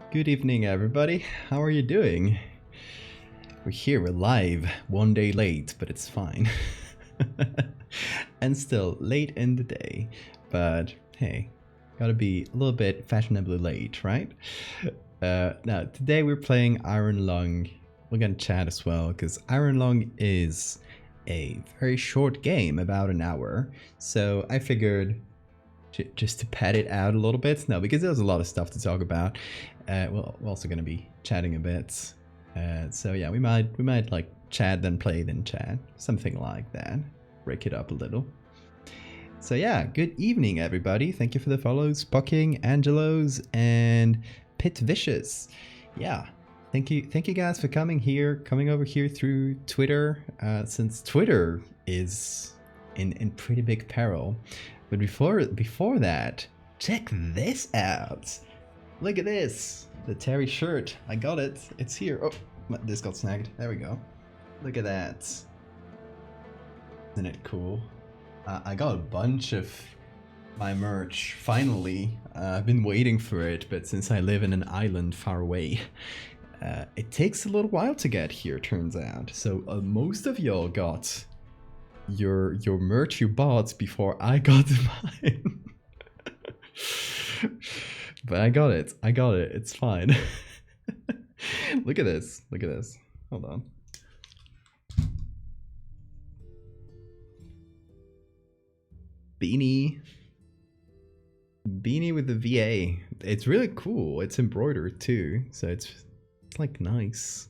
Good evening, everybody. How are you doing? We're here, we're live, one day late, but it's fine. And still late in the day, but hey, gotta be a little bit fashionably late, right? Now, today we're playing Iron Lung. We're gonna chat as well, because Iron Lung is a very short game, about an hour. So I figured just to pad it out a little bit. No, because there's a lot of stuff to talk about. We're also going to be chatting a bit. So yeah, we might like chat, then play, then chat. Something like that. Break it up a little. So yeah, good evening, everybody. Thank you for the follows. Pucking, Angelos, and Pit Vicious. Yeah, thank you guys for coming over here through Twitter, since Twitter is in pretty big peril. But before that, check this out. Look at this, the Terry shirt. I got it. It's here. Oh, this got snagged. There we go. Look at that. Isn't it cool? I got a bunch of my merch, finally. I've been waiting for it, but since I live in an island far away, it takes a little while to get here, turns out. So most of y'all got your merch you bought before I got mine. But I got it. It's fine. Look at this. Hold on. Beanie with the VA. It's really cool. It's embroidered too, so it's like nice.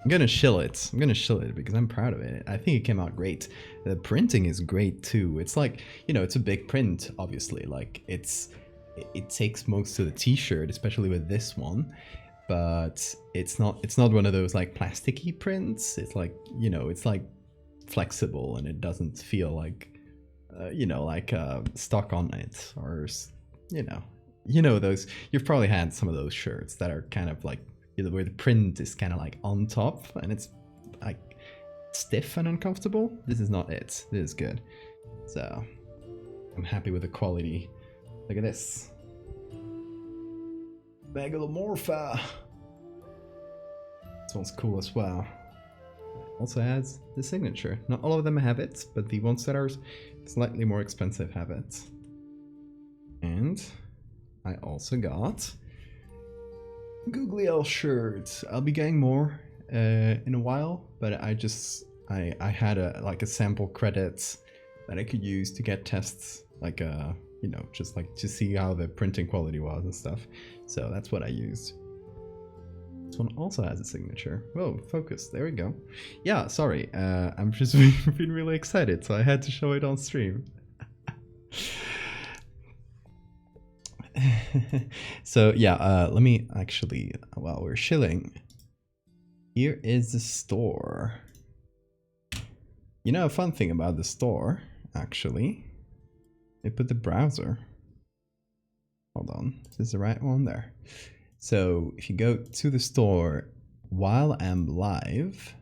I'm gonna shill it because I'm proud of it. I think it came out great. The printing is great too. It's like, you know, it's a big print, obviously. Like it takes most of the t-shirt, especially with this one. But it's not one of those like plasticky prints. It's like, you know, it's like flexible and it doesn't feel like, you know, like stuck on it, or you know those. You've probably had some of those shirts that are kind of like, where the print is kind of like on top and it's like stiff and uncomfortable. This is not it. This is good. So I'm happy with the quality. Look at this. Megalomorpha. This one's cool as well. Also has the signature. Not all of them have it, but the ones that are slightly more expensive have it. And I also got Googly L shirt. I'll be getting more in a while, but I had a sample credit that I could use to get tests, like you know, just like to see how the printing quality was and stuff. So that's what I used. This one also has a signature. Whoa, focus. There we go. Yeah, sorry. I'm just been really excited, so I had to show it on stream. So yeah, let me actually, while we're shilling, here is the store. You know, a fun thing about the store, actually, they put the browser. Hold on, is this the right one? There. So if you go to the store while I'm live,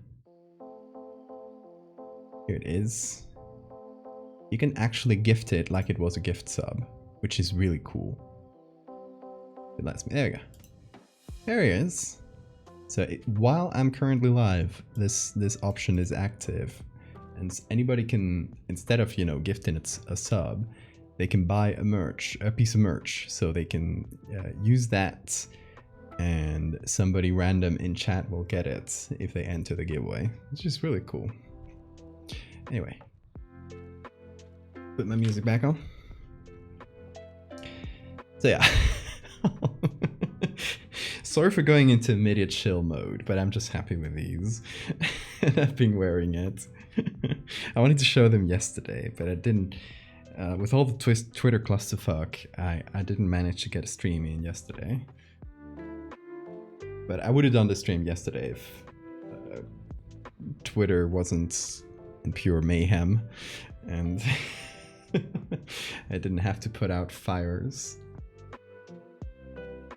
here it is. You can actually gift it like it was a gift sub, which is really cool. It lets me. There we go. There he is. So while I'm currently live, this option is active, and anybody can, instead of, you know, gifting it a sub, they can buy a piece of merch. So they can use that, and somebody random in chat will get it if they enter the giveaway. It's just really cool. Anyway, put my music back on. So yeah. Sorry for going into immediate chill mode, but I'm just happy with these. And I've been wearing it. I wanted to show them yesterday, but I didn't. With all the Twitter clusterfuck, I didn't manage to get a stream in yesterday. But I would have done the stream yesterday if Twitter wasn't in pure mayhem and I didn't have to put out fires.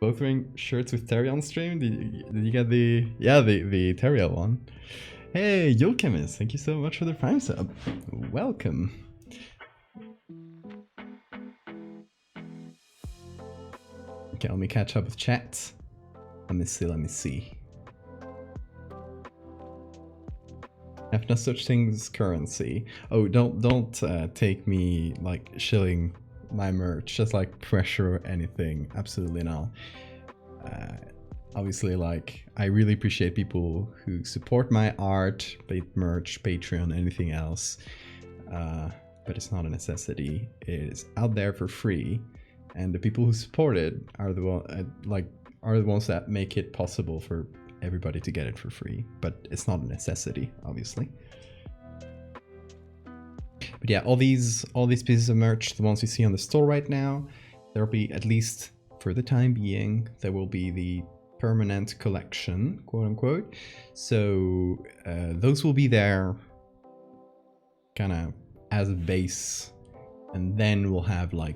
Both wearing shirts with Terry on stream? Did you get the... Yeah, the Terry one. Hey, Yulchemist, thank you so much for the Prime sub. Welcome. Okay, let me catch up with chat. Let me see. Have no such thing as currency. Oh, don't take me like shilling my merch, just like pressure or anything. Absolutely not. Obviously, like, I really appreciate people who support my art, be it merch, Patreon, anything else. But it's not a necessity. It is out there for free, and the people who support it are the ones that make it possible for everybody to get it for free. But it's not a necessity, obviously. But yeah, all these pieces of merch, the ones you see on the store right now, there'll be, at least for the time being, there will be the permanent collection, quote unquote. So those will be there kind of as a base, and then we'll have, like,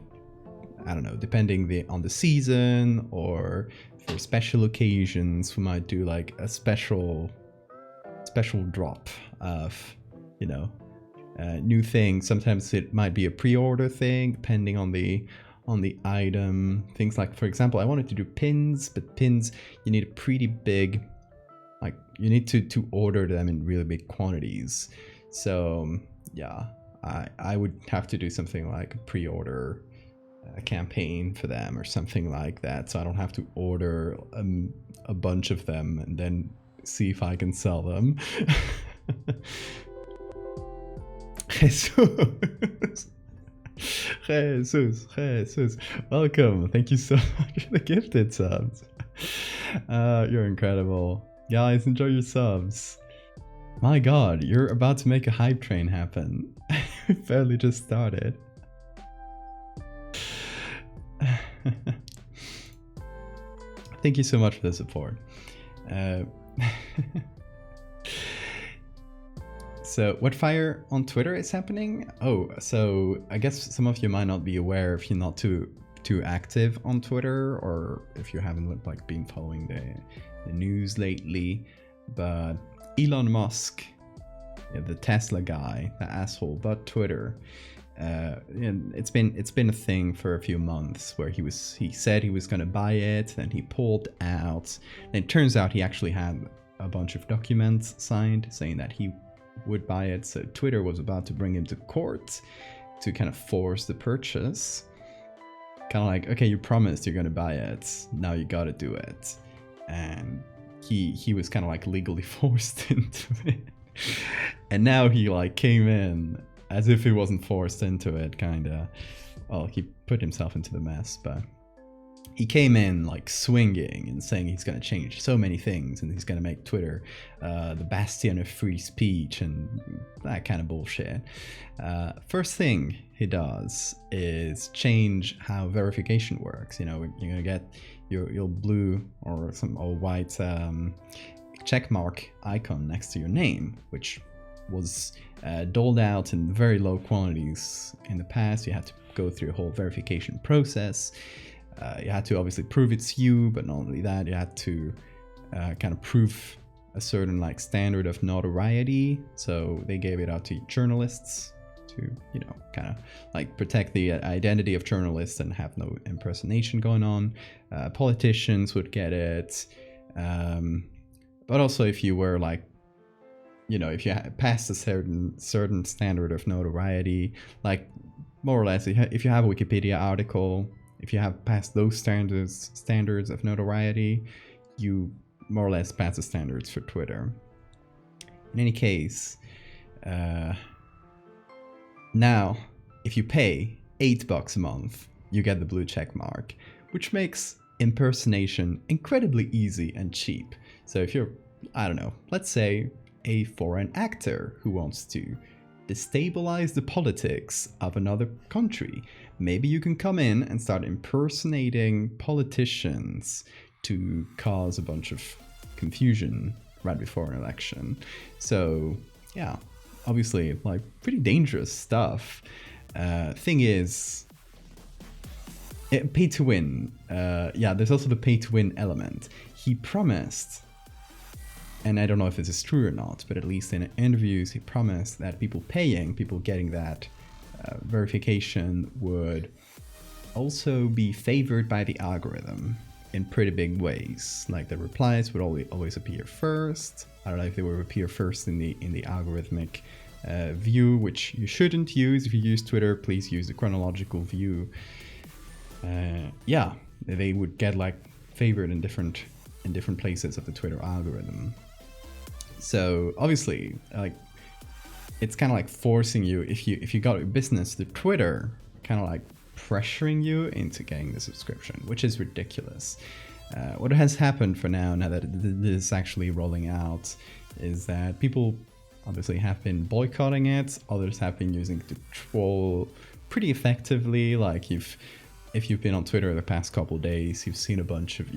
I don't know, depending on the season, or for special occasions, we might do like a special drop of, you know, new things. Sometimes it might be a pre-order thing, depending on the item. Things like, for example, I wanted to do pins, but pins, you need a pretty big, like, you need to order them in really big quantities. So yeah, I would have to do something like a pre-order campaign for them or something like that, so I don't have to order a bunch of them and then see if I can sell them. Jesus, welcome. Thank you so much for the gifted subs. You're incredible. Guys, enjoy your subs. My god, you're about to make a hype train happen. We barely just started. Thank you so much for the support. So what fire on Twitter is happening? Oh, so I guess some of you might not be aware if you're not too active on Twitter, or if you haven't like been following the news lately. But Elon Musk, the Tesla guy, the asshole, but Twitter. And it's been a thing for a few months where he said he was going to buy it, then he pulled out, and it turns out he actually had a bunch of documents signed saying that he would buy it. So Twitter was about to bring him to court to kind of force the purchase. Kind of like, okay, you promised you're going to buy it, now you got to do it. And he was kind of like legally forced into it. And now he like came in as if he wasn't forced into it, kinda. Well, he put himself into the mess, but he came in like swinging and saying he's gonna change so many things and he's gonna make Twitter the bastion of free speech and that kind of bullshit. First thing he does is change how verification works. You know, you're gonna get your blue or white check mark icon next to your name, which was doled out in very low quantities in the past. You had to go through a whole verification process. You had to obviously prove it's you, but not only that, you had to kind of prove a certain like standard of notoriety. So they gave it out to journalists to, you know, kind of like protect the identity of journalists and have no impersonation going on. Politicians would get it, but also if you were like, you know, if you passed a certain standard of notoriety, like more or less, if you have a Wikipedia article, if you have passed those standards of notoriety, you more or less pass the standards for Twitter. In any case, now if you pay $8 a month, you get the blue check mark, which makes impersonation incredibly easy and cheap. So if you're, I don't know, let's say a foreign actor who wants to destabilize the politics of another country, maybe you can come in and start impersonating politicians to cause a bunch of confusion right before an election. So yeah, obviously like pretty dangerous stuff. Thing is, pay to win. Yeah, there's also the pay to win element. He promised, and I don't know if this is true or not, but at least in interviews he promised that people getting that verification would also be favored by the algorithm in pretty big ways. Like the replies would always appear first. I don't know if they would appear first in the algorithmic view, which you shouldn't use. If you use Twitter, please use the chronological view. Yeah, they would get like favored in different places of the Twitter algorithm. So obviously, like, it's kind of like forcing you, if you got a business, the Twitter kind of like pressuring you into getting the subscription, which is ridiculous. What has happened for now that this is actually rolling out, is that people obviously have been boycotting it. Others have been using it to troll pretty effectively. Like if you've been on Twitter the past couple days, you've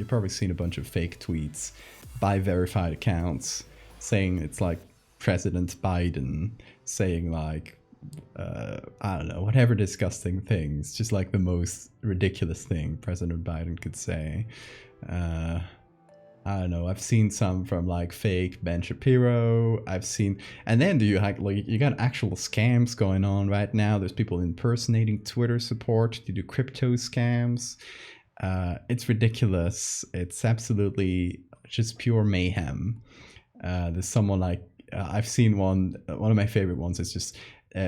probably seen a bunch of fake tweets by verified accounts saying it's like President Biden saying like, I don't know, whatever disgusting things, just like the most ridiculous thing President Biden could say. I don't know, I've seen some from like fake Ben Shapiro, and then you got actual scams going on right now. There's people impersonating Twitter support to do crypto scams. It's ridiculous. It's absolutely just pure mayhem. There's someone like, I've seen one of my favorite ones is just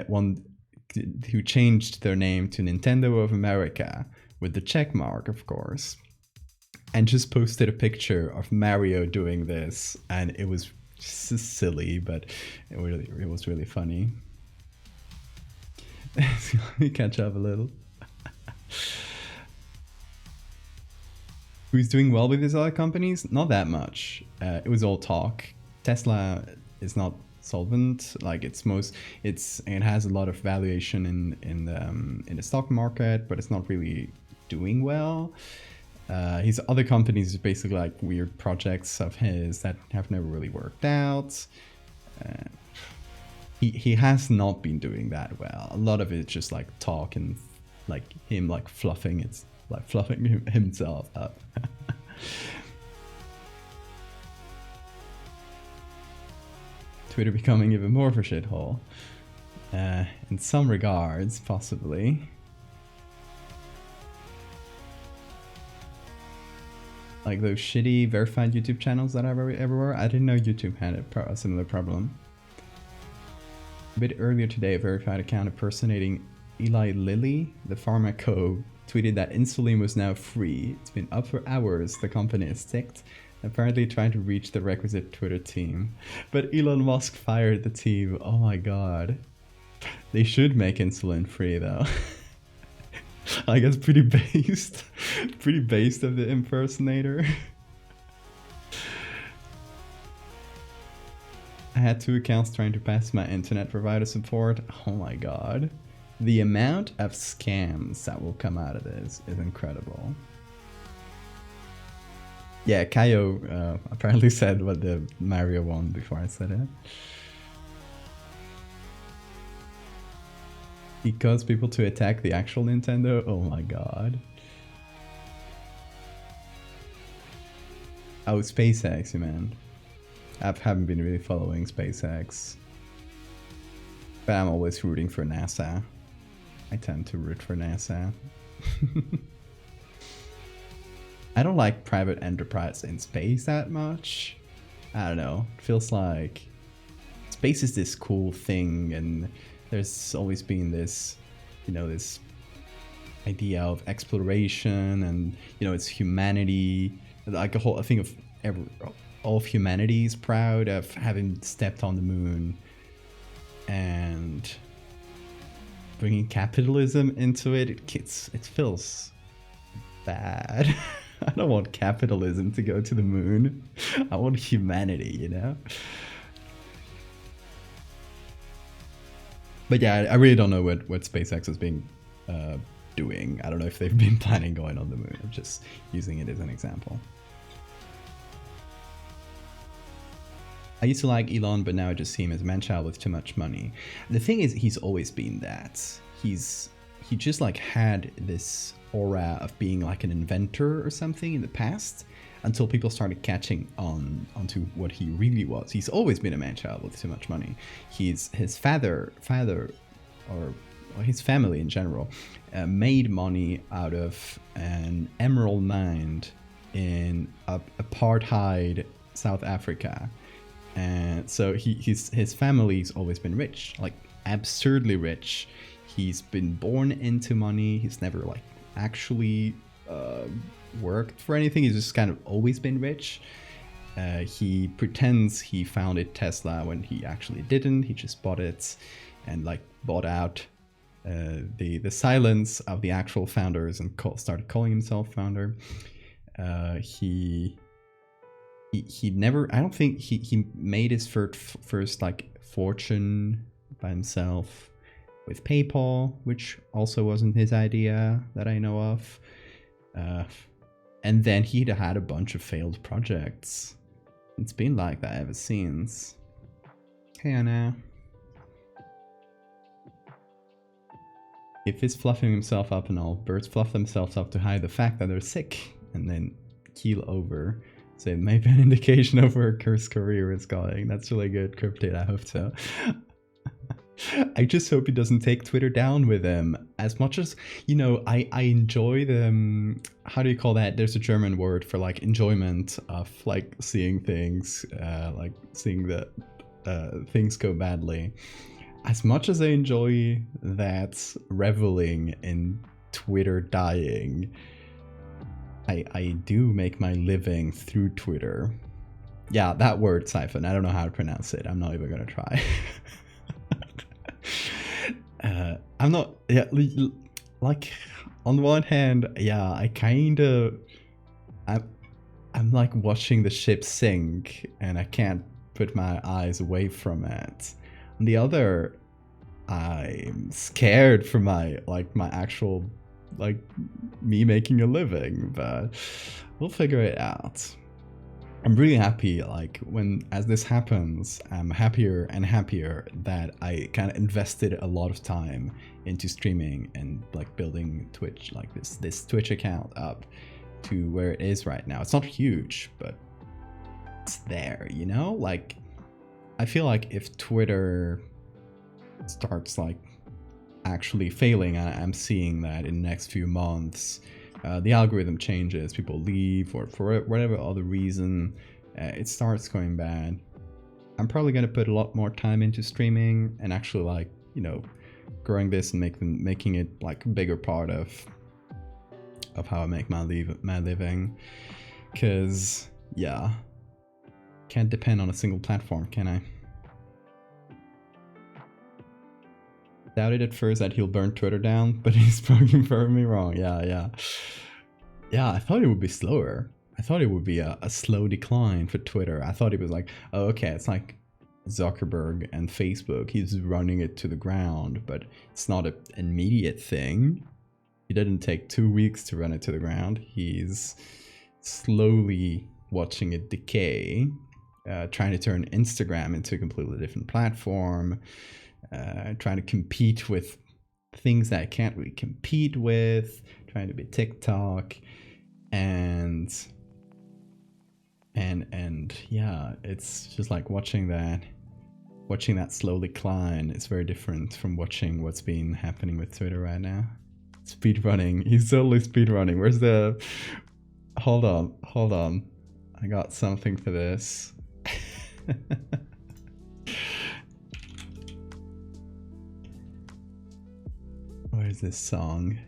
one who changed their name to Nintendo of America with the check mark, of course, and just posted a picture of Mario doing this, and it was just silly, but it was really funny. Let me catch up a little. Who's doing well with these other companies? Not that much. It was all talk. Tesla is not solvent. Like it has a lot of valuation in the stock market, but it's not really doing well. His other companies are basically like weird projects of his that have never really worked out. He has not been doing that well. A lot of it's just like talk and like him like fluffing himself up. Twitter becoming even more of a shithole. In some regards, possibly. Like those shitty verified YouTube channels that are everywhere. I didn't know YouTube had a similar problem. A bit earlier today, a verified account impersonating Eli Lilly, the pharma co, tweeted that insulin was now free. It's been up for hours, the company is ticked, apparently trying to reach the requisite Twitter team. But Elon Musk fired the team. Oh my god. They should make insulin free though. I guess pretty based of the impersonator. I had 2 accounts trying to pass my internet provider support. Oh my god. The amount of scams that will come out of this is incredible. Yeah, Kaio apparently said what the Mario one before I said it. He caused people to attack the actual Nintendo? Oh my god. Oh, SpaceX, man. I haven't been really following SpaceX. But I'm always rooting for NASA. I tend to root for NASA. I don't like private enterprise in space that much. I don't know. It feels like space is this cool thing, and there's always been this, this idea of exploration, and it's humanity. Like I think of all of humanity is proud of having stepped on the moon, and bringing capitalism into it. It feels bad. I don't want capitalism to go to the moon. I want humanity, But yeah, I really don't know what SpaceX is being doing. I don't know if they've been planning going on the moon. I'm just using it as an example. I used to like Elon, but now I just see him as a man-child with too much money. The thing is, he's always been that. He just like had this aura of being like an inventor or something in the past, until people started catching onto what he really was. He's always been a man-child with too much money. His father, or or his family in general, made money out of an emerald mine in apartheid South Africa. And so his family's always been rich, like absurdly rich. He's been born into money. He's never like actually worked for anything. He's just kind of always been rich. He pretends he founded Tesla when he actually didn't. He just bought it and like bought out the silence of the actual founders and started calling himself founder. He never, I don't think he made his first like fortune by himself with PayPal, which also wasn't his idea that I know of. And then he'd had a bunch of failed projects. It's been like that ever since. Hey Anna. If he's fluffing himself up and all, birds fluff themselves up to hide the fact that they're sick and then keel over. So it may be an indication of where Kurt's career is going. That's really good, Cryptid. I hope so. I just hope he doesn't take Twitter down with him. As much as, you know, I enjoy the, how do you call that? There's a German word for like enjoyment of like seeing things, like seeing the things go badly. As much as I enjoy that reveling in Twitter dying, I do make my living through Twitter. Yeah, that word, Siphon. I don't know how to pronounce it. I'm not even gonna try. I'm not, yeah, like, on the one hand, yeah, I kind of, I'm like watching the ship sink and I can't put my eyes away from it. On the other, I'm scared for my actual, like, me making a living, but we'll figure it out. I'm really happy, like, as this happens, I'm happier and happier that I kind of invested a lot of time into streaming and like building Twitch, like this Twitch account up to where it is right now. It's not huge, but it's there, you know? Like, I feel like if Twitter starts like actually failing, I'm seeing that in the next few months, the algorithm changes, people leave, or for whatever other reason, it starts going bad. I'm probably going to put a lot more time into streaming and actually, like, you know, growing this and making it like a bigger part of how I make my living. Because, yeah, can't depend on a single platform, can I? Doubted at first that he'll burn Twitter down, but he's fucking proving me wrong. Yeah, I thought it would be slower. I thought it would be a slow decline for Twitter. I thought it was like, oh, okay, it's like Zuckerberg and Facebook. He's running it to the ground, but it's not an immediate thing. He didn't take 2 weeks to run it to the ground. He's slowly watching it decay, trying to turn Instagram into a completely different platform, trying to compete with things that I can't really compete with, trying to be TikTok, and yeah, it's just like watching that slow decline. It's very different from watching what's been happening with Twitter right now. Speedrunning. He's totally speedrunning. Where's the... Hold on. I got something for this. Where's this song?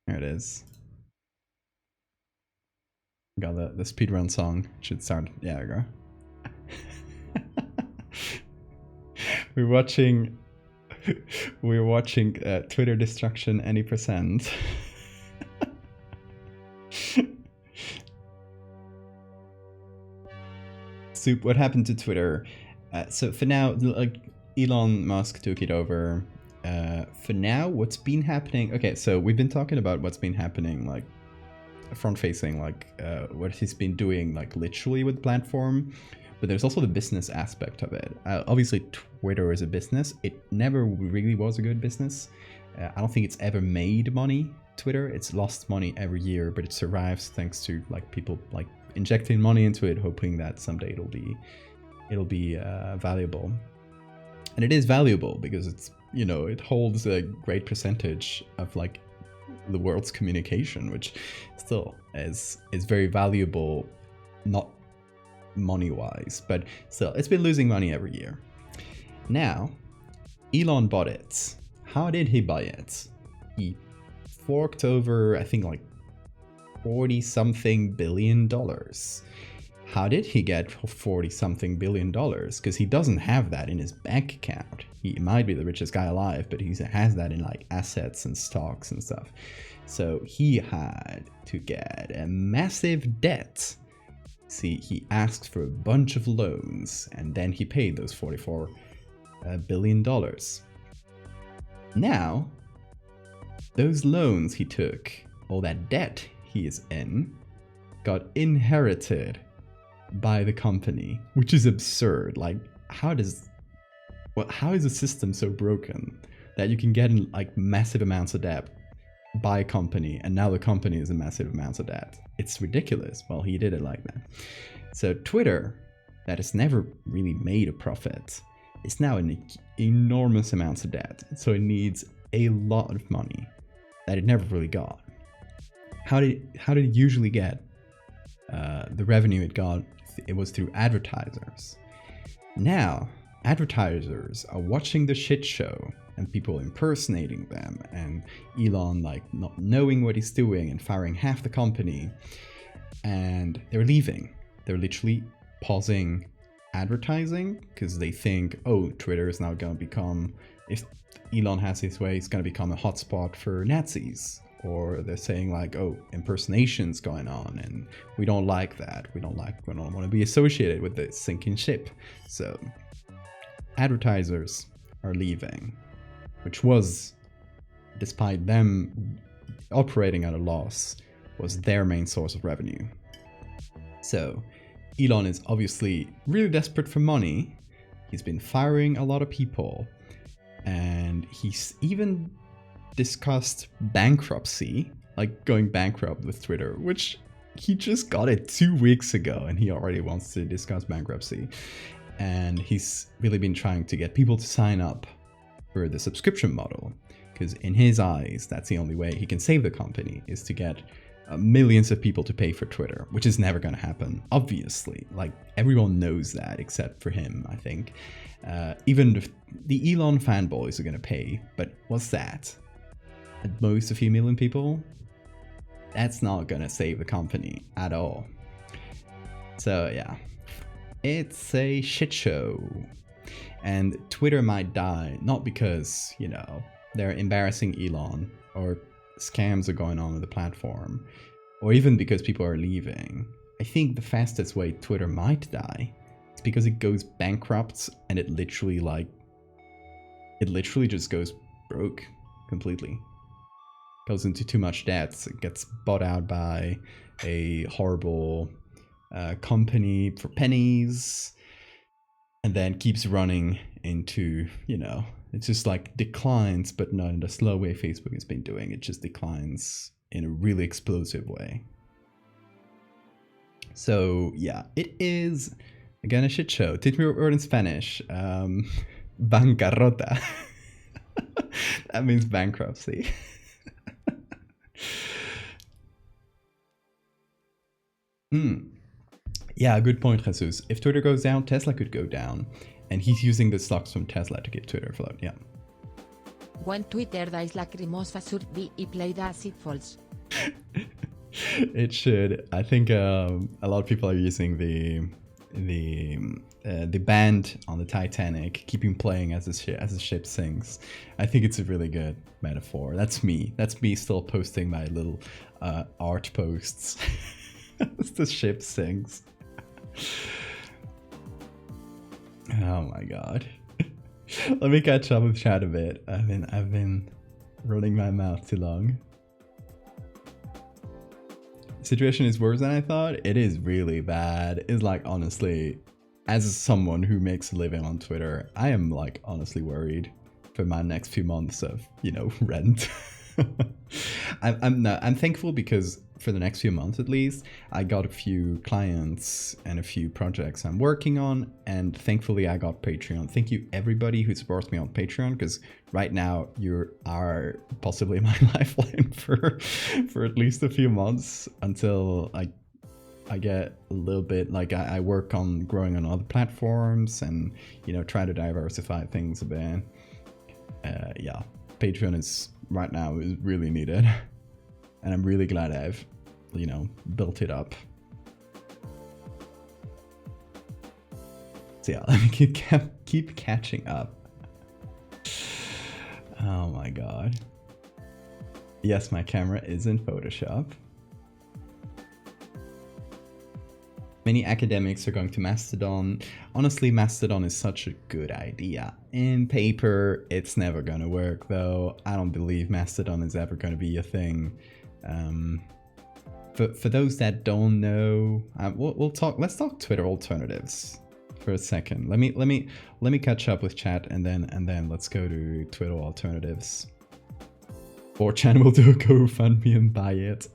There it is. Got the speedrun song. Should start. Yeah, there we go. We're watching Twitter destruction any percent. Soup, what happened to Twitter? So for now, like, Elon Musk took it over. For now, what's been happening? Okay, so we've been talking about what's been happening, like front-facing, like what he's been doing, like literally with the platform. But there's also the business aspect of it. Obviously, Twitter is a business. It never really was a good business. I don't think it's ever made money. Twitter, it's lost money every year, but it survives thanks to like people like injecting money into it, hoping that someday it'll be valuable. And it is valuable because it's, you know, it holds a great percentage of like the world's communication, which still is very valuable, not money-wise, but still, it's been losing money every year. Now, Elon bought it. How did he buy it? He forked over, I think, like $40-something billion. How did he get $40-something billion? Because he doesn't have that in his bank account. He might be the richest guy alive, but he has that in like assets and stocks and stuff. So he had to get a massive debt. See, he asked for a bunch of loans, and then he paid those $44 billion. Now, those loans he took, all that debt he is in, got inherited by the company, which is absurd. Like, how is the system so broken that you can get in like massive amounts of debt by a company, and now the company is in massive amounts of debt? It's ridiculous. Well, he did it like that. So Twitter, that has never really made a profit, is now in enormous amounts of debt. So it needs a lot of money that it never really got. How did it usually get the revenue it got? It was through advertisers. Now, advertisers are watching the shit show and people impersonating them, and Elon like not knowing what he's doing and firing half the company, and they're leaving. They're literally pausing advertising because they think, oh, Twitter is now going to become, if Elon has his way, it's going to become a hotspot for Nazis. Or they're saying like, oh, impersonation's going on and we don't like that. We don't want to be associated with this sinking ship. So advertisers are leaving, which was, despite them operating at a loss, was their main source of revenue. So Elon is obviously really desperate for money. He's been firing a lot of people, and he's even discussed bankruptcy, like going bankrupt with Twitter, which he just got it 2 weeks ago and he already wants to discuss bankruptcy. And he's really been trying to get people to sign up for the subscription model, because in his eyes, that's the only way he can save the company, is to get millions of people to pay for Twitter, which is never going to happen, obviously. Like, everyone knows that except for him, I think. Even the Elon fanboys are going to pay, but what's that? At most a few million people? That's not gonna save the company at all. So yeah, it's a shit show. And Twitter might die, not because, you know, they're embarrassing Elon or scams are going on with the platform, or even because people are leaving. I think the fastest way Twitter might die is because it goes bankrupt and it literally just goes broke completely. Goes into too much debt, it gets bought out by a horrible company for pennies, and then keeps running into, you know, it's just like declines, but not in the slow way Facebook has been doing. It just declines in a really explosive way. So yeah, it is again a shit show. Teach me a word in Spanish. Bancarrota. That means bankruptcy. Yeah, good point, Jesus. If Twitter goes down, Tesla could go down. And he's using the stocks from Tesla to keep Twitter afloat, yeah. When Twitter dies, Lacrimosa should be played as it falls. It should. I think a lot of people are using the band on the Titanic, keeping playing as the ship sinks. I think it's a really good metaphor. That's me. That's me still posting my little art posts as the ship sinks. Oh my god. Let me catch up with chat a bit. I've been running my mouth too long. The situation is worse than I thought. It is really bad. It's like, honestly, as someone who makes a living on Twitter, I am like honestly worried for my next few months of, you know, rent. I'm thankful because for the next few months at least. I got a few clients and a few projects I'm working on, and thankfully I got Patreon. Thank you everybody who supports me on Patreon, because right now you are possibly my lifeline for at least a few months until I get a little bit, like I work on growing on other platforms and, you know, try to diversify things a bit. Yeah, Patreon is right now is really needed, and I'm really glad I've, you know, built it up. So yeah, let me keep catching up. Oh my god. Yes, my camera is in Photoshop. Many academics are going to Mastodon. Honestly, Mastodon is such a good idea. In paper, it's never gonna work though. I don't believe Mastodon is ever gonna be a thing. For those that don't know, let's talk Twitter alternatives for a second. Let me catch up with chat, and then let's go to Twitter alternatives. 4chan will do a GoFundMe and buy it.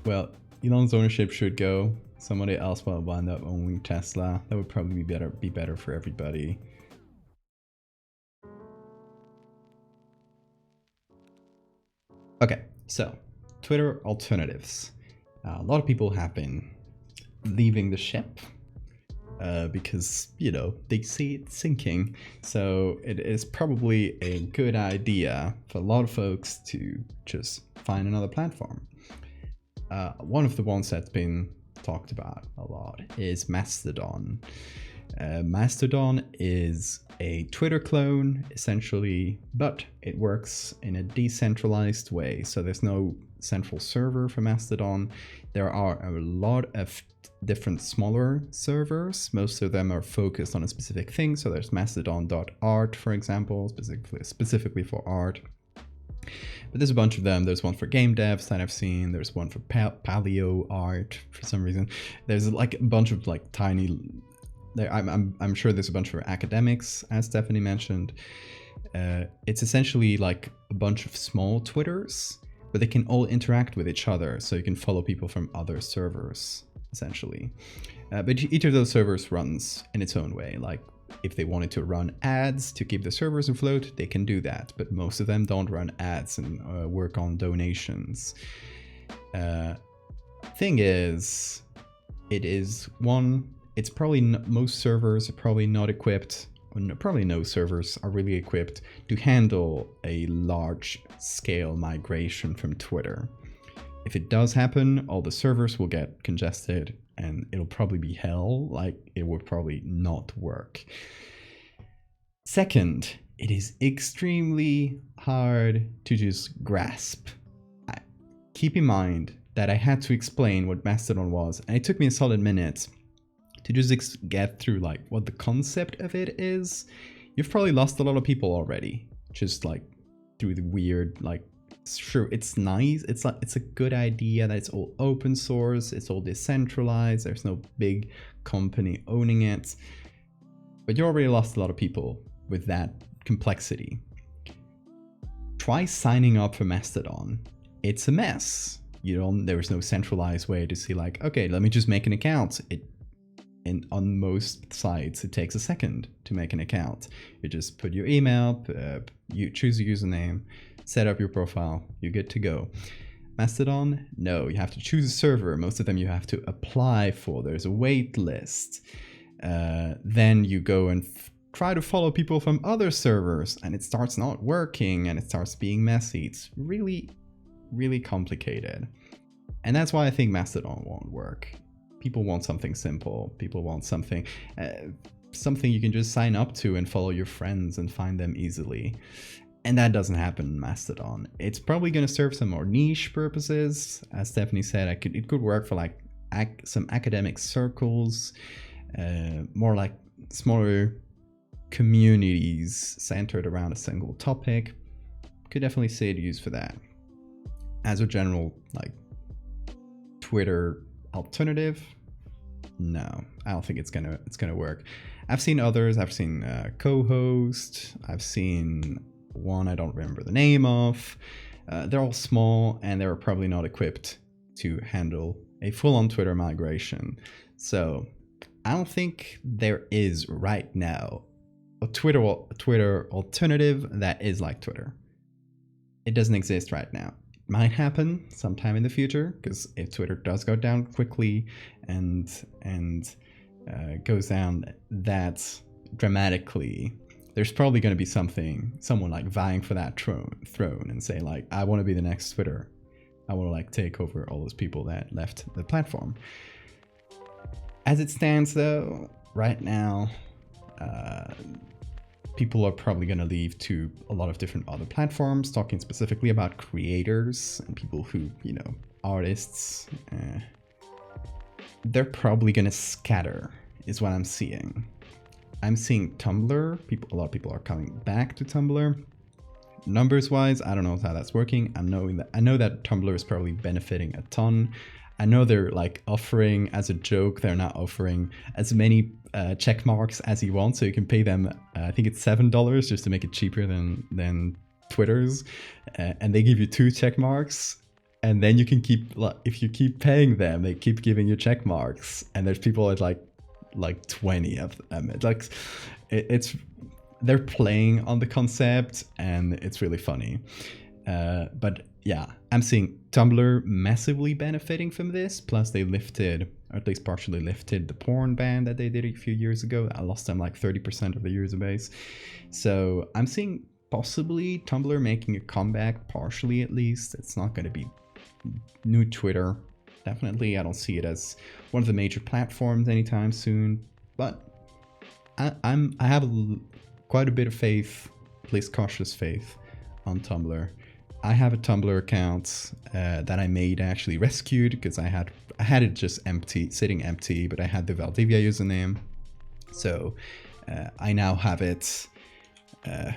Well, Elon's ownership should go. Somebody else will wind up owning Tesla. That would probably be better for everybody. Okay, so Twitter alternatives. A lot of people have been leaving the ship because, you know, they see it sinking. So it is probably a good idea for a lot of folks to just find another platform. One of the ones that's been talked about a lot is Mastodon. Mastodon is a Twitter clone, essentially, but it works in a decentralized way. So there's no central server for Mastodon. There are a lot of different smaller servers. Most of them are focused on a specific thing. So there's mastodon.art, for example, specifically for art. But there's a bunch of them. There's one for game devs that I've seen. There's one for paleo art for some reason. There's like a bunch of like tiny. I'm sure there's a bunch for academics, as Stephanie mentioned. It's essentially like a bunch of small Twitters, but they can all interact with each other. So you can follow people from other servers, essentially. But each of those servers runs in its own way. Like, if they wanted to run ads to keep the servers afloat, they can do that. But most of them don't run ads and work on donations. Thing is, it's probably most servers are probably not equipped, or probably no servers are really equipped to handle a large scale migration from Twitter. If it does happen, all the servers will get congested and it'll probably be hell. Like, it would probably not work. Second, it is extremely hard to just grasp. Keep in mind that I had to explain what Mastodon was, and it took me a solid minute to just get through like what the concept of it is. You've probably lost a lot of people already, just like through the weird, like, sure, it's nice, it's a good idea that it's all open source, it's all decentralized, there's no big company owning it, but you already lost a lot of people with that complexity. Try signing up for Mastodon. It's a mess. There's no centralized way to see like, okay, let me just make an account. On most sites, it takes a second to make an account. You just put your email, you choose a username, set up your profile, you're good to go. Mastodon, no, you have to choose a server. Most of them you have to apply for. There's a wait list. Then you go and try to follow people from other servers, and it starts not working, and it starts being messy. It's really, really complicated. And that's why I think Mastodon won't work. People want something simple. People want something you can just sign up to and follow your friends and find them easily. And that doesn't happen in Mastodon. It's probably going to serve some more niche purposes. As Stephanie said, it could work for like some academic circles, more like smaller communities centered around a single topic. Could definitely see it used for that. As a general like Twitter alternative, no, I don't think it's gonna work. I've seen others. I've seen co-host. I've seen one I don't remember the name of. They're all small and they're probably not equipped to handle a full-on Twitter migration. So I don't think there is right now a Twitter alternative that is like Twitter. It doesn't exist right now. It might happen sometime in the future, because if Twitter does go down quickly and goes down that dramatically, there's probably going to be someone like vying for that throne and say like, I want to be the next Twitter. I want to like take over all those people that left the platform. As it stands though, right now, people are probably going to leave to a lot of different other platforms, talking specifically about creators and people who, you know, artists. They're probably going to scatter, is what I'm seeing. I'm seeing Tumblr. A lot of people are coming back to Tumblr. Numbers wise, I don't know how that's working. I know that Tumblr is probably benefiting a ton. I know they're like offering, as a joke, they're not offering as many check marks as you want, so you can pay them, I think it's $7 just to make it cheaper than Twitter's, and they give you 2 check marks, and then you can keep, if you keep paying them, they keep giving you check marks, and there's people at like 20 of them. They're playing on the concept, and it's really funny. But yeah, I'm seeing Tumblr massively benefiting from this. Plus they lifted, or at least partially lifted, the porn ban that they did a few years ago. I lost them like 30% of the user base. So I'm seeing possibly Tumblr making a comeback, partially at least. It's not going to be new Twitter. Definitely, I don't see it as one of the major platforms anytime soon. But I have quite a bit of faith, at least cautious faith, on Tumblr. I have a Tumblr account that I made, actually rescued, because I had it just empty, sitting empty, but I had the Valdevia username. So I now have it, and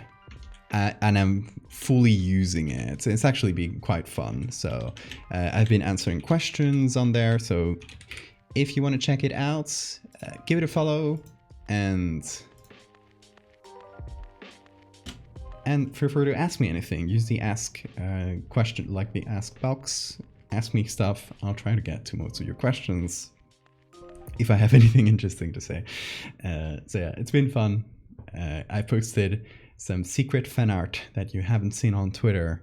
I'm fully using it. It's actually been quite fun. So I've been answering questions on there. So if you want to check it out, give it a follow, and feel free to ask me anything. Use the ask question, like the ask box. Ask me stuff. I'll try to get to most of your questions if I have anything interesting to say. So yeah, it's been fun. I posted some secret fan art that you haven't seen on Twitter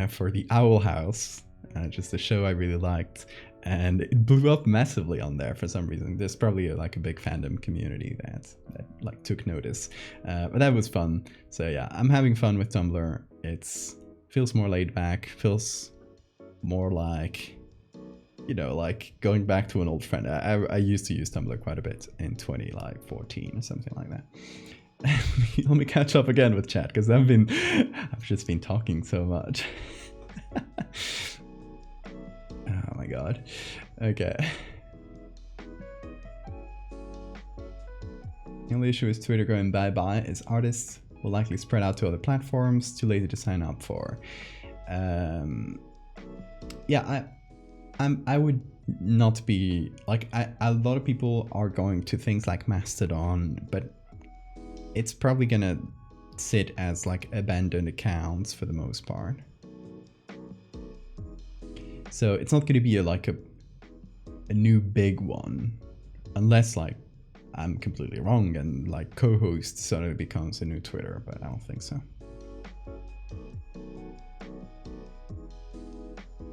for the Owl House, just a show I really liked. And it blew up massively on there for some reason. There's probably like a big fandom community that like took notice, but that was fun. So yeah, I'm having fun with Tumblr. Feels more laid back, feels more like, you know, like going back to an old friend. I used to use Tumblr quite a bit in 2014 or something like that. Let me catch up again with chat, because I've just been talking so much. Oh my god. Okay. The only issue with Twitter going bye-bye is artists will likely spread out to other platforms, too lazy to sign up for. Yeah, I would not be like, a lot of people are going to things like Mastodon, but it's probably gonna sit as like abandoned accounts for the most part. So it's not going to be a new big one, unless like I'm completely wrong and like co-host suddenly becomes a new Twitter, but I don't think so.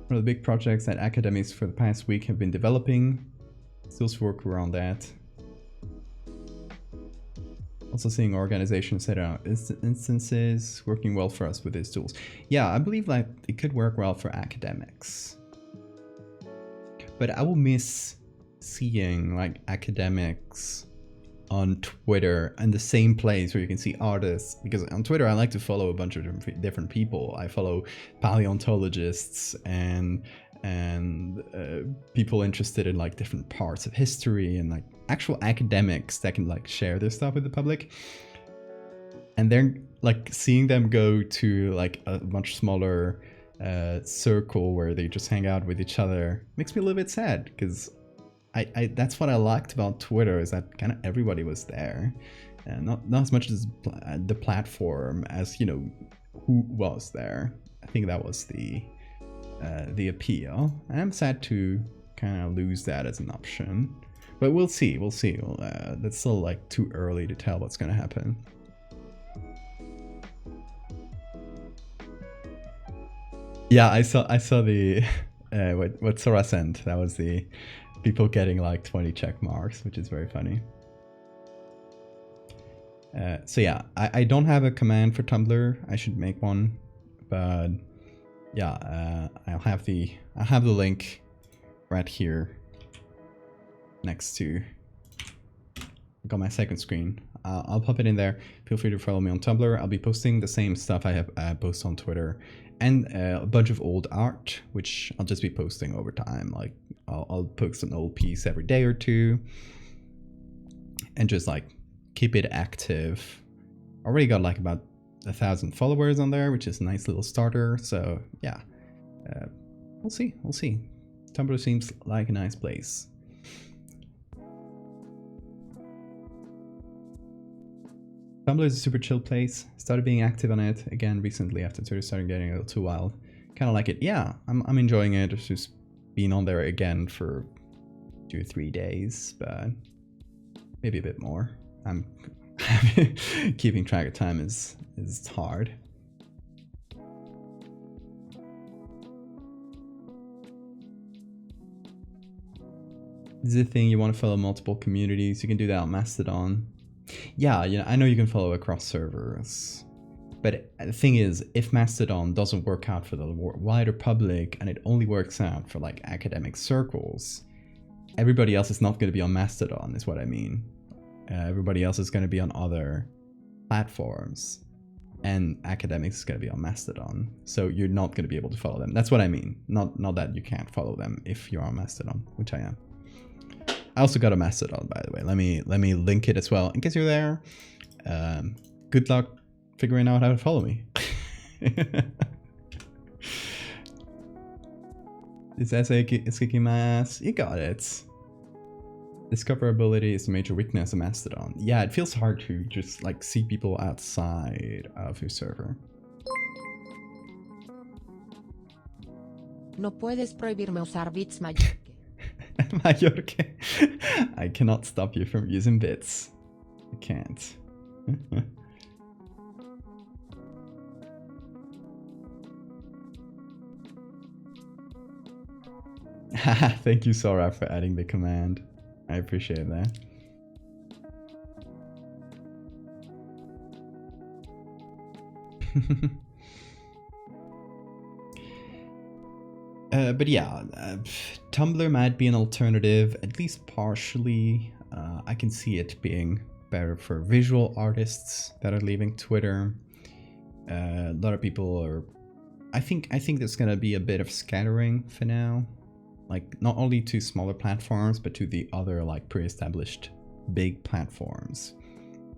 One of the big projects that academics for the past week have been developing. Still work around that. Also seeing organizations set out instances working well for us with these tools. Yeah, I believe like it could work well for academics. But I will miss seeing like academics on Twitter in the same place where you can see artists, because on Twitter I like to follow a bunch of different people. I follow paleontologists and people interested in like different parts of history, and like actual academics that can like share their stuff with the public. And then like seeing them go to like a much smaller circle where they just hang out with each other makes me a little bit sad, because I that's what I liked about Twitter, is that kind of everybody was there, and not as much as the platform as, you know, who was there. I think that was the appeal. I'm sad to kind of lose that as an option, but we'll see. We'll see. That's still like too early to tell what's gonna happen. Yeah, I saw the what Sora sent. That was the people getting like 20 check marks, which is very funny. So yeah, I don't have a command for Tumblr. I should make one, but yeah, I'll have the link right here next to. I got my second screen. I'll pop it in there. Feel free to follow me on Tumblr. I'll be posting the same stuff I have post on Twitter, and a bunch of old art, which I'll just be posting over time. Like I'll post an old piece every day or two, and just like keep it active. Already got like about 1,000 followers on there, which is a nice little starter. So yeah, we'll see. Tumblr seems like a nice place. Tumblr is a super chill place. Started being active on it again recently after Twitter started getting a little too wild. Kind of like it. Yeah, I'm enjoying it. It's just been on there again for 2 or 3 days, but maybe a bit more. I'm keeping track of time is hard. This is the thing, you want to follow multiple communities. You can do that on Mastodon. Yeah, you know, I know you can follow across servers, but the thing is, if Mastodon doesn't work out for the wider public and it only works out for like academic circles, everybody else is not going to be on Mastodon, is what I mean. Everybody else is going to be on other platforms, and academics is going to be on Mastodon, so you're not going to be able to follow them. That's what I mean. Not that you can't follow them if you're on Mastodon, which I am. I also got a Mastodon, by the way. Let me link it as well in case you're there. Good luck figuring out how to follow me. This essay is kicking my ass. You got it. Discoverability is a major weakness of Mastodon. Yeah, it feels hard to just like see people outside of your server. No puedes prohibirme usar bits Mallorca. Mallorca. I cannot stop you from using bits. I can't. Thank you, Sora, for adding the command. I appreciate that. But yeah, Tumblr might be an alternative, at least partially. I can see it being better for visual artists that are leaving Twitter. A lot of people are... I think there's gonna be a bit of scattering for now. Like, not only to smaller platforms, but to the other, like, pre-established big platforms.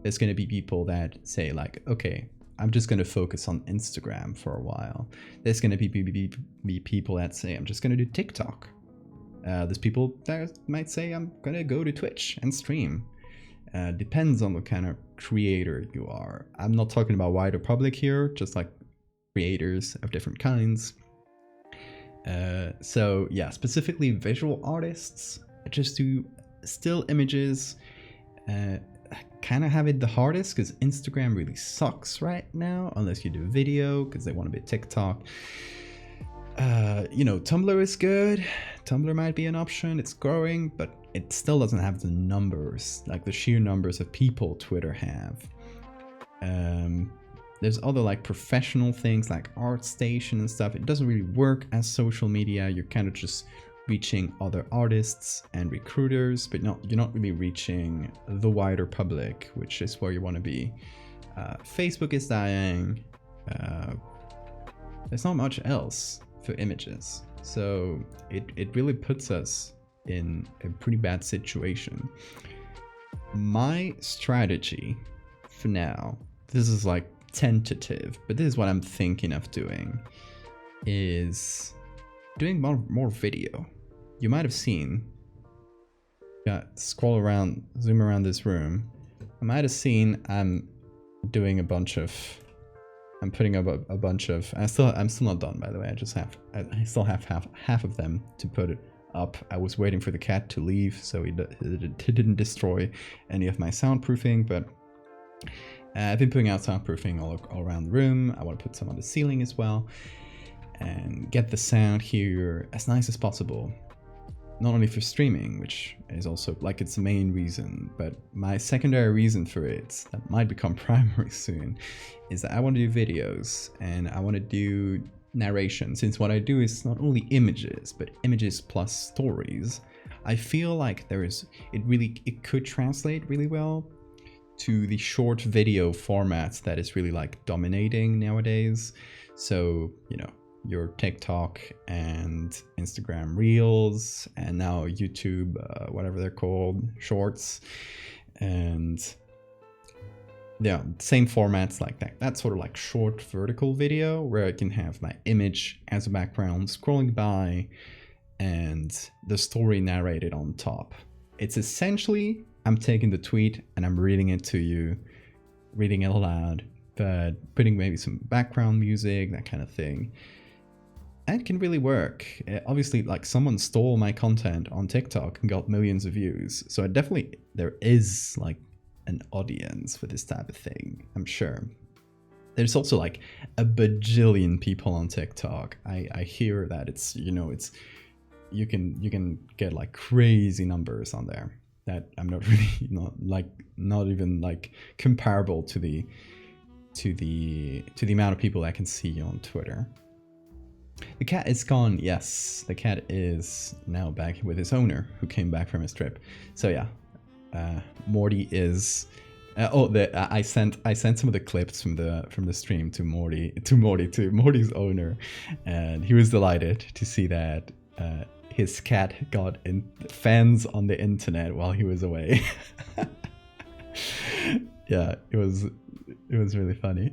There's gonna be people that say, like, okay, I'm just going to focus on Instagram for a while. There's going to be people that say, I'm just going to do TikTok. There's people that might say, I'm going to go to Twitch and stream. Depends on what kind of creator you are. I'm not talking about wider public here, just like creators of different kinds. So yeah, specifically visual artists, just do still images. Kind of have it the hardest because Instagram really sucks right now, unless you do video because they want to be TikTok. You know, Tumblr is good. Tumblr might be an option. It's growing, but it still doesn't have the numbers, like the sheer numbers of people Twitter have. There's other like professional things like ArtStation and stuff. It doesn't really work as social media. You're kind of just reaching other artists and recruiters, but you're not really reaching the wider public, which is where you want to be. Facebook is dying. There's not much else for images, so it really puts us in a pretty bad situation. My strategy for now, this is like tentative, but this is what I'm thinking of doing, is doing more video. You might have seen scroll around, zoom around this room, I might have seen I'm doing a bunch of, I'm putting up a bunch of, I'm still not done, by the way. I still have half of them to put up. I was waiting for the cat to leave so he didn't destroy any of my soundproofing, but I've been putting out soundproofing all around the room. I want to put some on the ceiling as well and get the sound here as nice as possible. Not only for streaming, which is also like it's the main reason, but my secondary reason for it, that might become primary soon, is that I want to do videos and I want to do narration. Since what I do is not only images, but images plus stories, I feel like it could translate really well to the short video format that is really like dominating nowadays. So, you know, your TikTok and Instagram Reels, and now YouTube, whatever they're called, Shorts, and yeah, same formats like that. That's sort of like short vertical video where I can have my image as a background scrolling by and the story narrated on top. It's essentially, I'm taking the tweet and I'm reading it to you, reading it aloud, but putting maybe some background music, that kind of thing. And it can really work. Obviously, like, someone stole my content on TikTok and got millions of views. So there is like an audience for this type of thing, I'm sure. There's also like a bajillion people on TikTok. I hear that it's, you know, it's, you can get like crazy numbers on there that I'm not really not even like comparable to the amount of people I can see on Twitter. The cat is gone. Yes, the cat is now back with his owner, who came back from his trip. So yeah, Morty is. I sent some of the clips from the stream to Morty's owner, and he was delighted to see that his cat got fans on the internet while he was away. Yeah, it was really funny.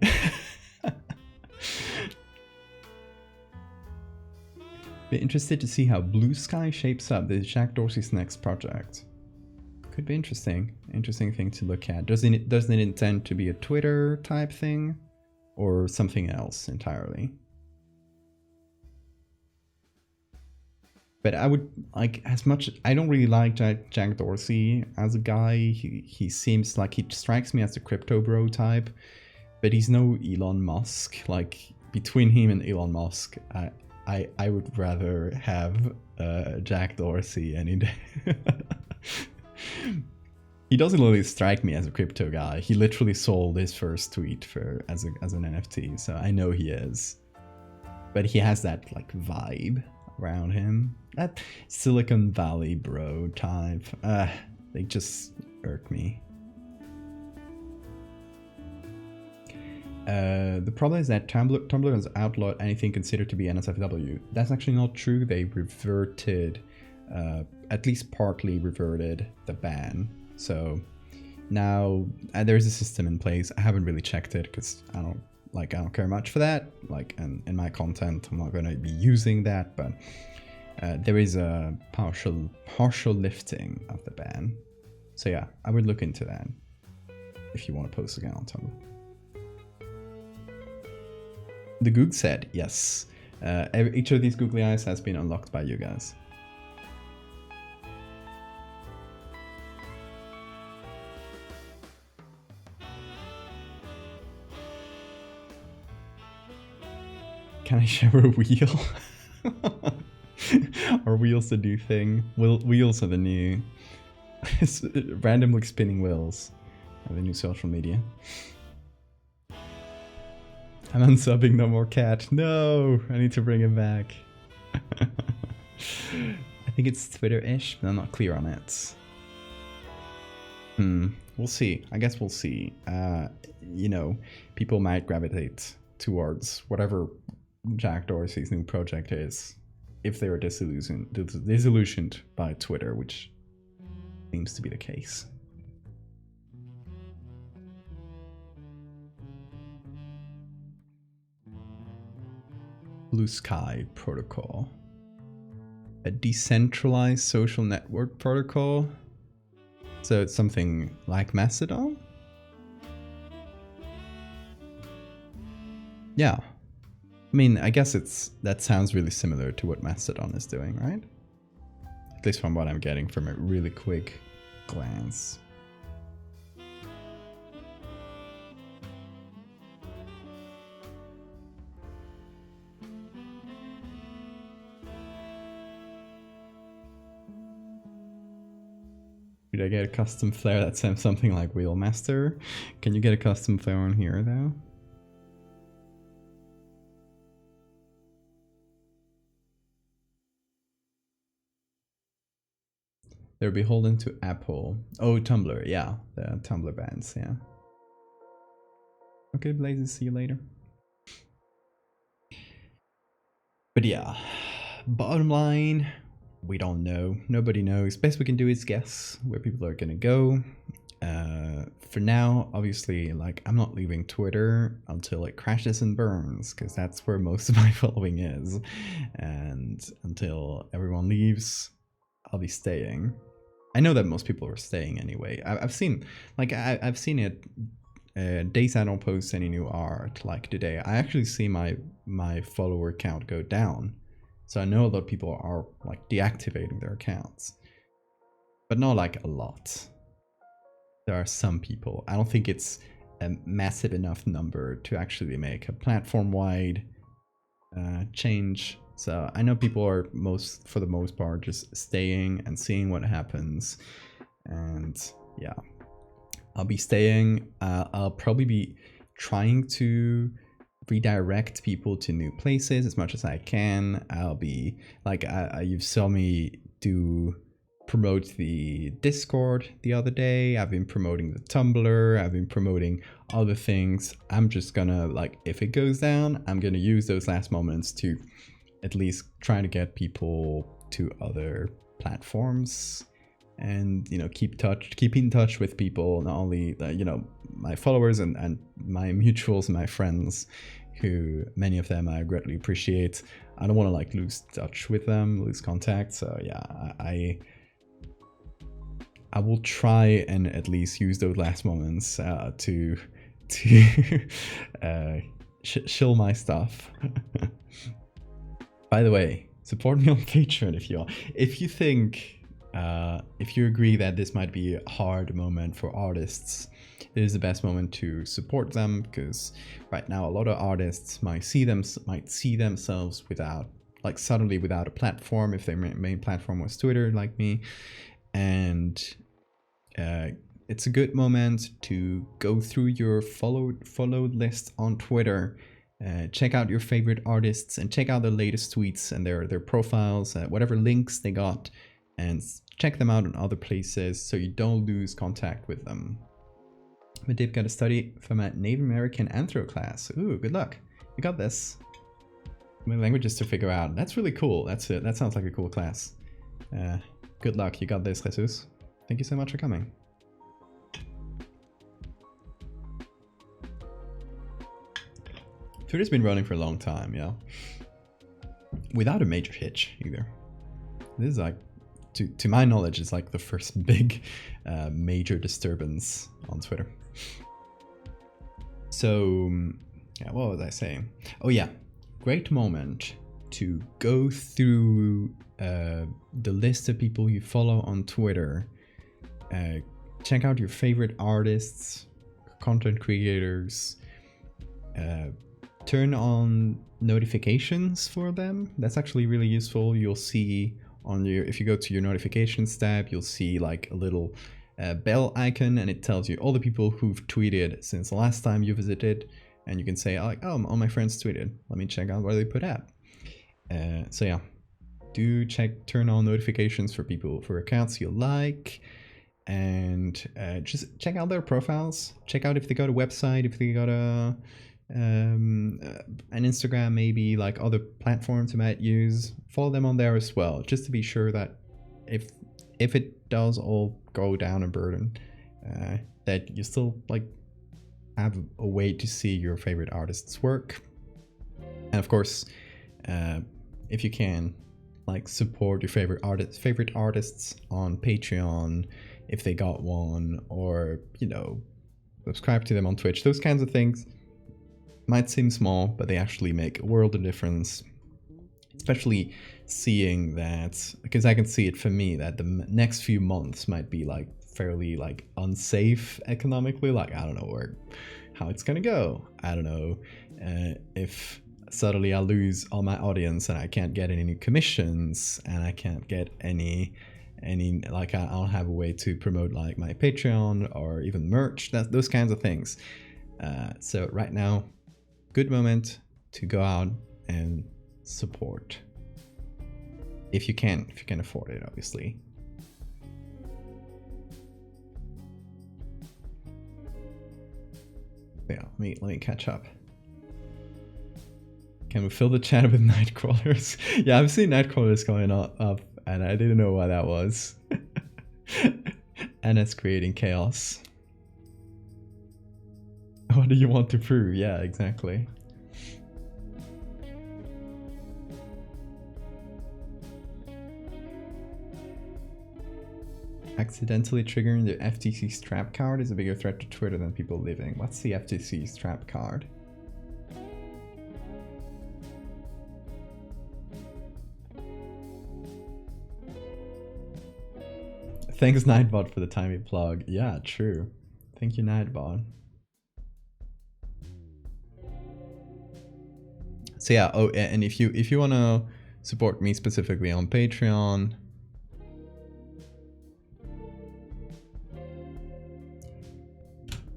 Be interested to see how Blue Sky shapes up. This is Jack Dorsey's next project. Could be interesting thing to look at. Does it intend to be a Twitter type thing or something else entirely? But I would like, as much, I don't really like Jack Dorsey as a guy. He seems like, he strikes me as the crypto bro type, but he's no Elon Musk. Like, between him and Elon Musk, I would rather have Jack Dorsey any day. He doesn't really strike me as a crypto guy. He literally sold his first tweet as an NFT, so I know he is. But he has that like vibe around him, that Silicon Valley bro type. They just irk me. The problem is that Tumblr has outlawed anything considered to be NSFW. That's actually not true. They reverted, at least partly reverted the ban. So now there's a system in place. I haven't really checked it because I don't care much for that. Like, in my content, I'm not going to be using that. But there is a partial lifting of the ban. So yeah, I would look into that if you want to post again on Tumblr. The Goog said, yes. Each of these googly eyes has been unlocked by you guys. Can I share a wheel? Are wheels the new thing? Wheels are the new... randomly spinning wheels are the new social media. I'm unsubbing No More Cat. No, I need to bring him back. I think it's Twitter-ish, but I'm not clear on it. We'll see. I guess we'll see. You know, people might gravitate towards whatever Jack Dorsey's new project is if they are disillusioned by Twitter, which seems to be the case. Blue Sky Protocol. A decentralized social network protocol? So it's something like Mastodon? Yeah. I mean, I guess that sounds really similar to what Mastodon is doing, right? At least from what I'm getting from a really quick glance. Did I get a custom flare that says something like Wheelmaster? Can you get a custom flare on here though? They're beholden to Apple. Oh, Tumblr, yeah. The Tumblr bands, yeah. Okay, Blazes, see you later. But yeah, bottom line, we don't know. Nobody knows. Best we can do is guess where people are gonna go. For now, obviously, like, I'm not leaving Twitter until it crashes and burns, because that's where most of my following is. And until everyone leaves, I'll be staying. I know that most people are staying anyway. I've seen, like, I've seen it days I don't post any new art. Like today, I actually see my follower count go down. So I know a lot of people are like deactivating their accounts, but not like a lot. There are some people. I don't think it's a massive enough number to actually make a platform-wide change. So I know people are for the most part just staying and seeing what happens. And yeah, I'll be staying. I'll probably be trying to redirect people to new places as much as I can. I'll be like, you saw me promote the Discord the other day. I've been promoting the Tumblr. I've been promoting other things. I'm just gonna, like, if it goes down, I'm gonna use those last moments to at least try to get people to other platforms and, you know, keep in touch with people, not only you know, my followers and my mutuals and my friends, who many of them I greatly appreciate. I don't want to like lose touch with them, lose contact. So yeah, I will try and at least use those last moments to shill my stuff. By the way, support me on Patreon if you want. If you think, if you agree that this might be a hard moment for artists, it is the best moment to support them, because right now a lot of artists might see themselves suddenly without a platform if their main platform was Twitter, like me, and it's a good moment to go through your followed list on Twitter. Check out your favorite artists and check out their latest tweets and their profiles, whatever links they got, and check them out in other places so you don't lose contact with them. But Dave got to study from a Native American Anthro class. Ooh, good luck. You got this. Many languages to figure out. That's really cool. That sounds like a cool class. Good luck. You got this, Jesus. Thank you so much for coming. Twitter's been running for a long time, yeah. Without a major hitch, either. This is like, to my knowledge, it's like the first big major disturbance on Twitter. So, yeah, what was I saying? Oh yeah, great moment to go through the list of people you follow on Twitter. Check out your favorite artists, content creators, turn on notifications for them. That's actually really useful. You'll see on if you go to your notifications tab, you'll see like a little bell icon, and it tells you all the people who've tweeted since the last time you visited, and you can say like, oh, all my friends tweeted, let me check out what they put out. So yeah, do turn on notifications for people, for accounts you like, and just check out their profiles. Check out if they got a website, if they got an Instagram, maybe like other platforms you might use. Follow them on there as well, just to be sure that if it does all go down a burden, that you still like have a way to see your favorite artists' work. And of course, if you can, like, support your favorite artists on Patreon, if they got one, or, you know, subscribe to them on Twitch. Those kinds of things might seem small, but they actually make a world of difference. Especially seeing that, because I can see it for me, that the next few months might be like fairly like unsafe economically. Like, I don't know how it's gonna go. I don't know if suddenly I lose all my audience and I can't get any new commissions, and I can't get any like, I don't have a way to promote like my Patreon or even merch, those kinds of things. So right now, good moment to go out and support, if you can afford it, obviously. Yeah, let me catch up. Can we fill the chat with night crawlers? Yeah, I've seen night crawlers going up, and I didn't know why that was. And it's creating chaos. What do you want to prove? Yeah, exactly. Accidentally triggering the FTC strap card is a bigger threat to Twitter than people living. What's the FTC strap card? Thanks Nightbot for the timey plug. Yeah, true. Thank you, Nightbot. So yeah, oh, and if you want to support me specifically on Patreon,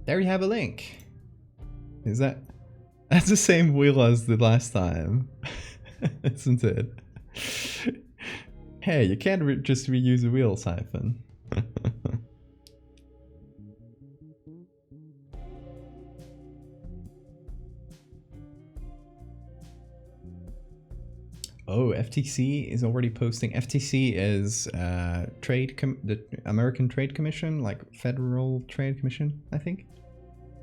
there you have a link. That's the same wheel as the last time, isn't it? Hey, you can't just reuse a wheel, Siphon. Oh, FTC is already posting. FTC is the American Trade Commission, like Federal Trade Commission, I think.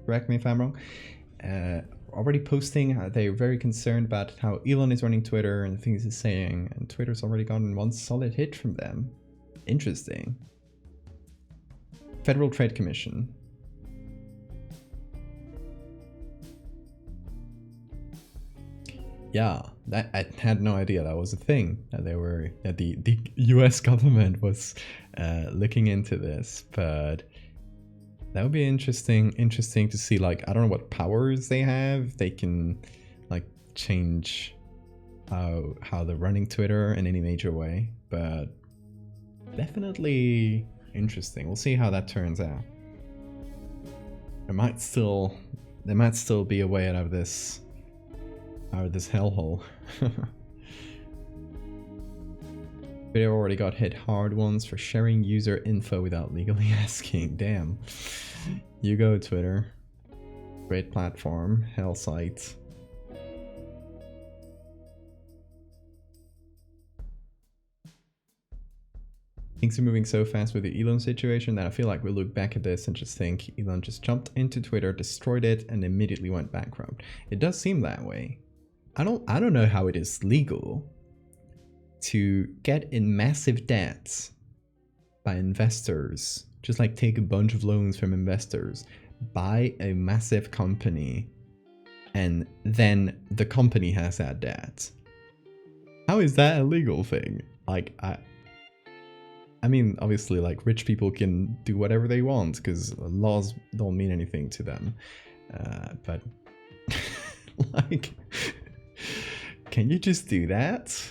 Correct me if I'm wrong. Already posting. They're very concerned about how Elon is running Twitter and the things he's saying, and Twitter's already gotten one solid hit from them. Interesting. Federal Trade Commission. Yeah, that I had no idea that was a thing, that the US government was looking into this, but that would be interesting to see. Like, I don't know what powers they have. They can like change how they're running Twitter in any major way, but definitely interesting. We'll see how that turns out. There might still be a way out of this hellhole. They already got hit hard once for sharing user info without legally asking. Damn. You go, Twitter. Great platform. Hell site. Things are moving so fast with the Elon situation that I feel like we'll look back at this and just think Elon just jumped into Twitter, destroyed it, and immediately went bankrupt. It does seem that way. I don't know how it is legal to get in massive debts by investors, just like take a bunch of loans from investors, buy a massive company, and then the company has that debt. How is that a legal thing? Like, I mean, obviously, like, rich people can do whatever they want because laws don't mean anything to them. But, like, can you just do that?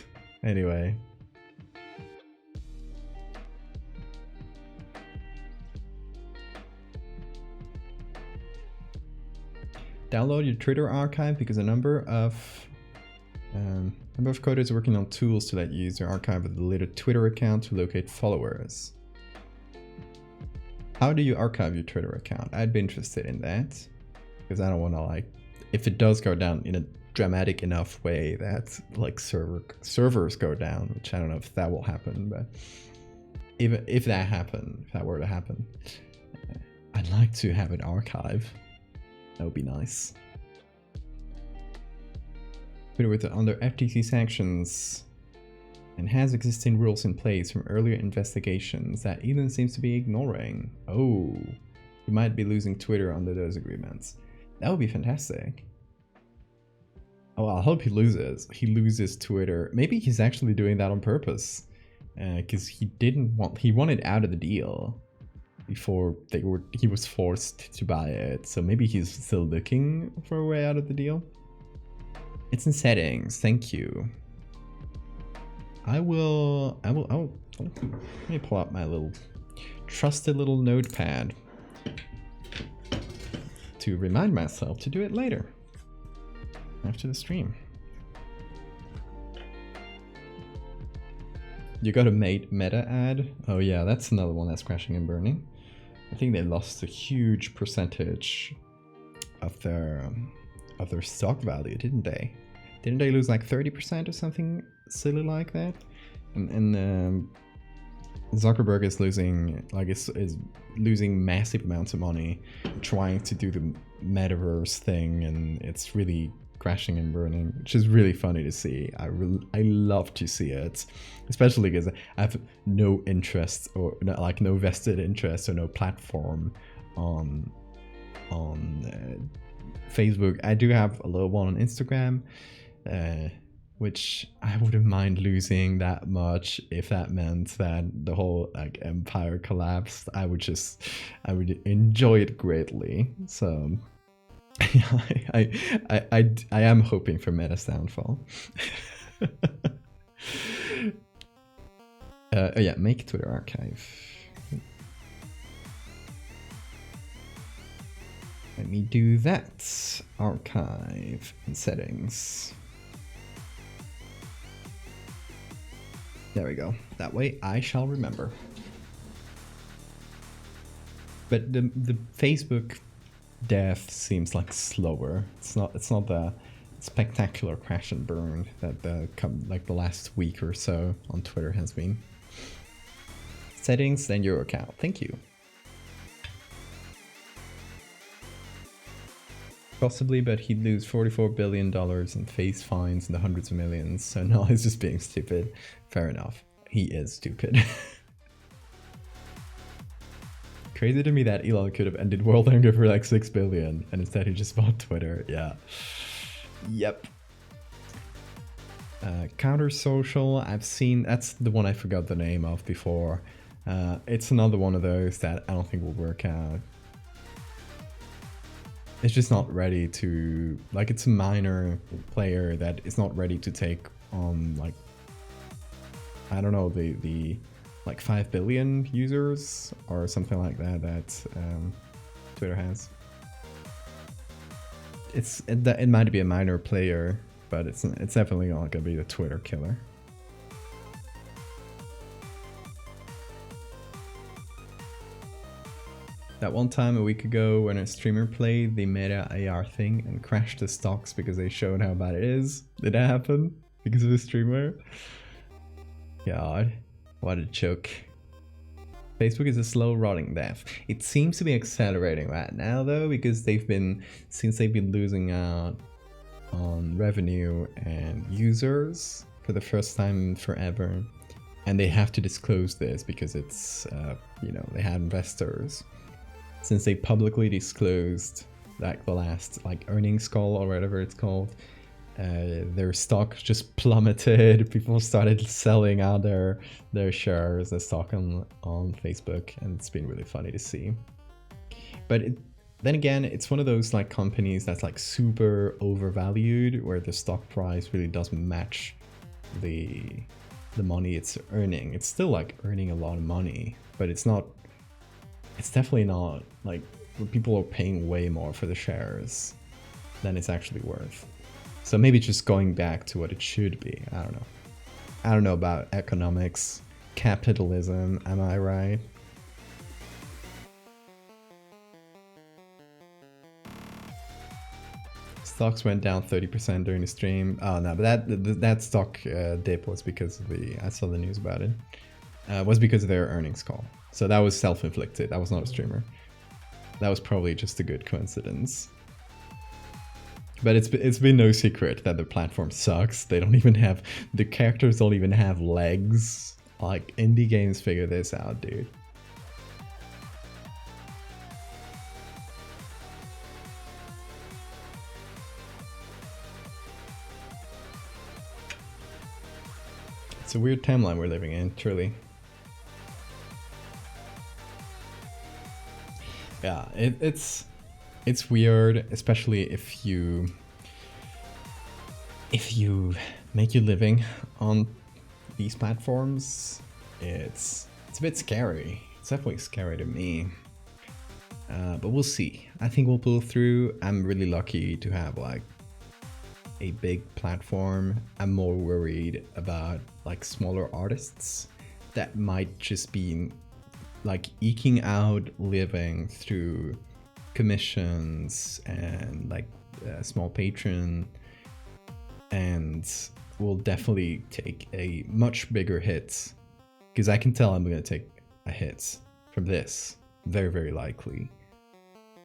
Anyway. Download your Twitter archive because a number of coders are working on tools to let you use their archive of the deleted Twitter account to locate followers. How do you archive your Twitter account? I'd be interested in that because I don't want to, like, if it does go down in a dramatic enough way that like servers go down, which I don't know if that will happen, but if that were to happen, I'd like to have an archive. That would be nice. Twitter with under FTC sanctions. and has existing rules in place from earlier investigations that Elon seems to be ignoring. Oh, he might be losing Twitter under those agreements. That would be fantastic. Oh, I hope he loses. He loses Twitter. Maybe he's actually doing that on purpose, because he wanted out of the deal before he was forced to buy it. So maybe he's still looking for a way out of the deal. It's in settings. Thank you. Let me pull out my little trusted little notepad to remind myself to do it later after the stream. You got a meta ad? Oh yeah, that's another one that's crashing and burning. I think they lost a huge percentage of their stock value, didn't they? Didn't they lose like 30% or something silly like that? And Zuckerberg is losing is losing massive amounts of money trying to do the metaverse thing, and it's really crashing and burning, which is really funny to see. I love to see it, especially because I have no interest or no vested interest or no platform on Facebook. I do have a little one on Instagram, which I wouldn't mind losing that much if that meant that the whole empire collapsed. I would enjoy it greatly. So I am hoping for Meta's downfall. Yeah, make Twitter archive. Let me do that. Archive and settings. There we go. That way I shall remember. But the Facebook death seems like slower. It's not the spectacular crash and burn that the last week or so on Twitter has been. Settings, then your account. Thank you. Possibly, but he'd lose $44 billion in face fines in the hundreds of millions. So no, he's just being stupid. Fair enough. He is stupid. Crazy to me that Elon could have ended world hunger for like 6 billion and instead he just bought Twitter. Yeah. Yep. Counter Social, I've seen, that's the one I forgot the name of before. It's another one of those that I don't think will work out. It's just not ready to, it's a minor player that is not ready to take on, I don't know, the 5 billion users or something like that Twitter has. It might be a minor player, but it's definitely not gonna be the Twitter killer. That one time a week ago when a streamer played the Meta AR thing and crashed the stocks because they showed how bad it is. Did that happen? Because of the streamer? God, what a joke. Facebook is a slow rotting death. It seems to be accelerating right now though, because since they've been losing out on revenue and users for the first time in forever. And they have to disclose this because it's, they had investors. Since they publicly disclosed the last earnings call or whatever it's called, their stock just plummeted. People started selling out their shares, the stock on Facebook, and it's been really funny to see. But then again, it's one of those companies that's super overvalued, where the stock price really doesn't match the money it's earning. It's still earning a lot of money, but it's definitely not people are paying way more for the shares than it's actually worth. So maybe just going back to what it should be. I don't know. I don't know about economics, capitalism, am I right? Stocks went down 30% during the stream. Oh no, but that stock dip was because of I saw the news about it. Was because of their earnings call. So that was self-inflicted. That was not a streamer. That was probably just a good coincidence. But it's been no secret that the platform sucks. They don't even have, the characters don't even have legs. Like, indie games figure this out, dude. It's a weird timeline we're living in, truly. Yeah, it's weird, especially if you make your living on these platforms. It's a bit scary. It's definitely scary to me. But we'll see. I think we'll pull through. I'm really lucky to have like a big platform. I'm more worried about like smaller artists that might just be like eking out living through commissions and like small patron, and will definitely take a much bigger hit, because I can tell I'm gonna take a hit from this, very, very likely.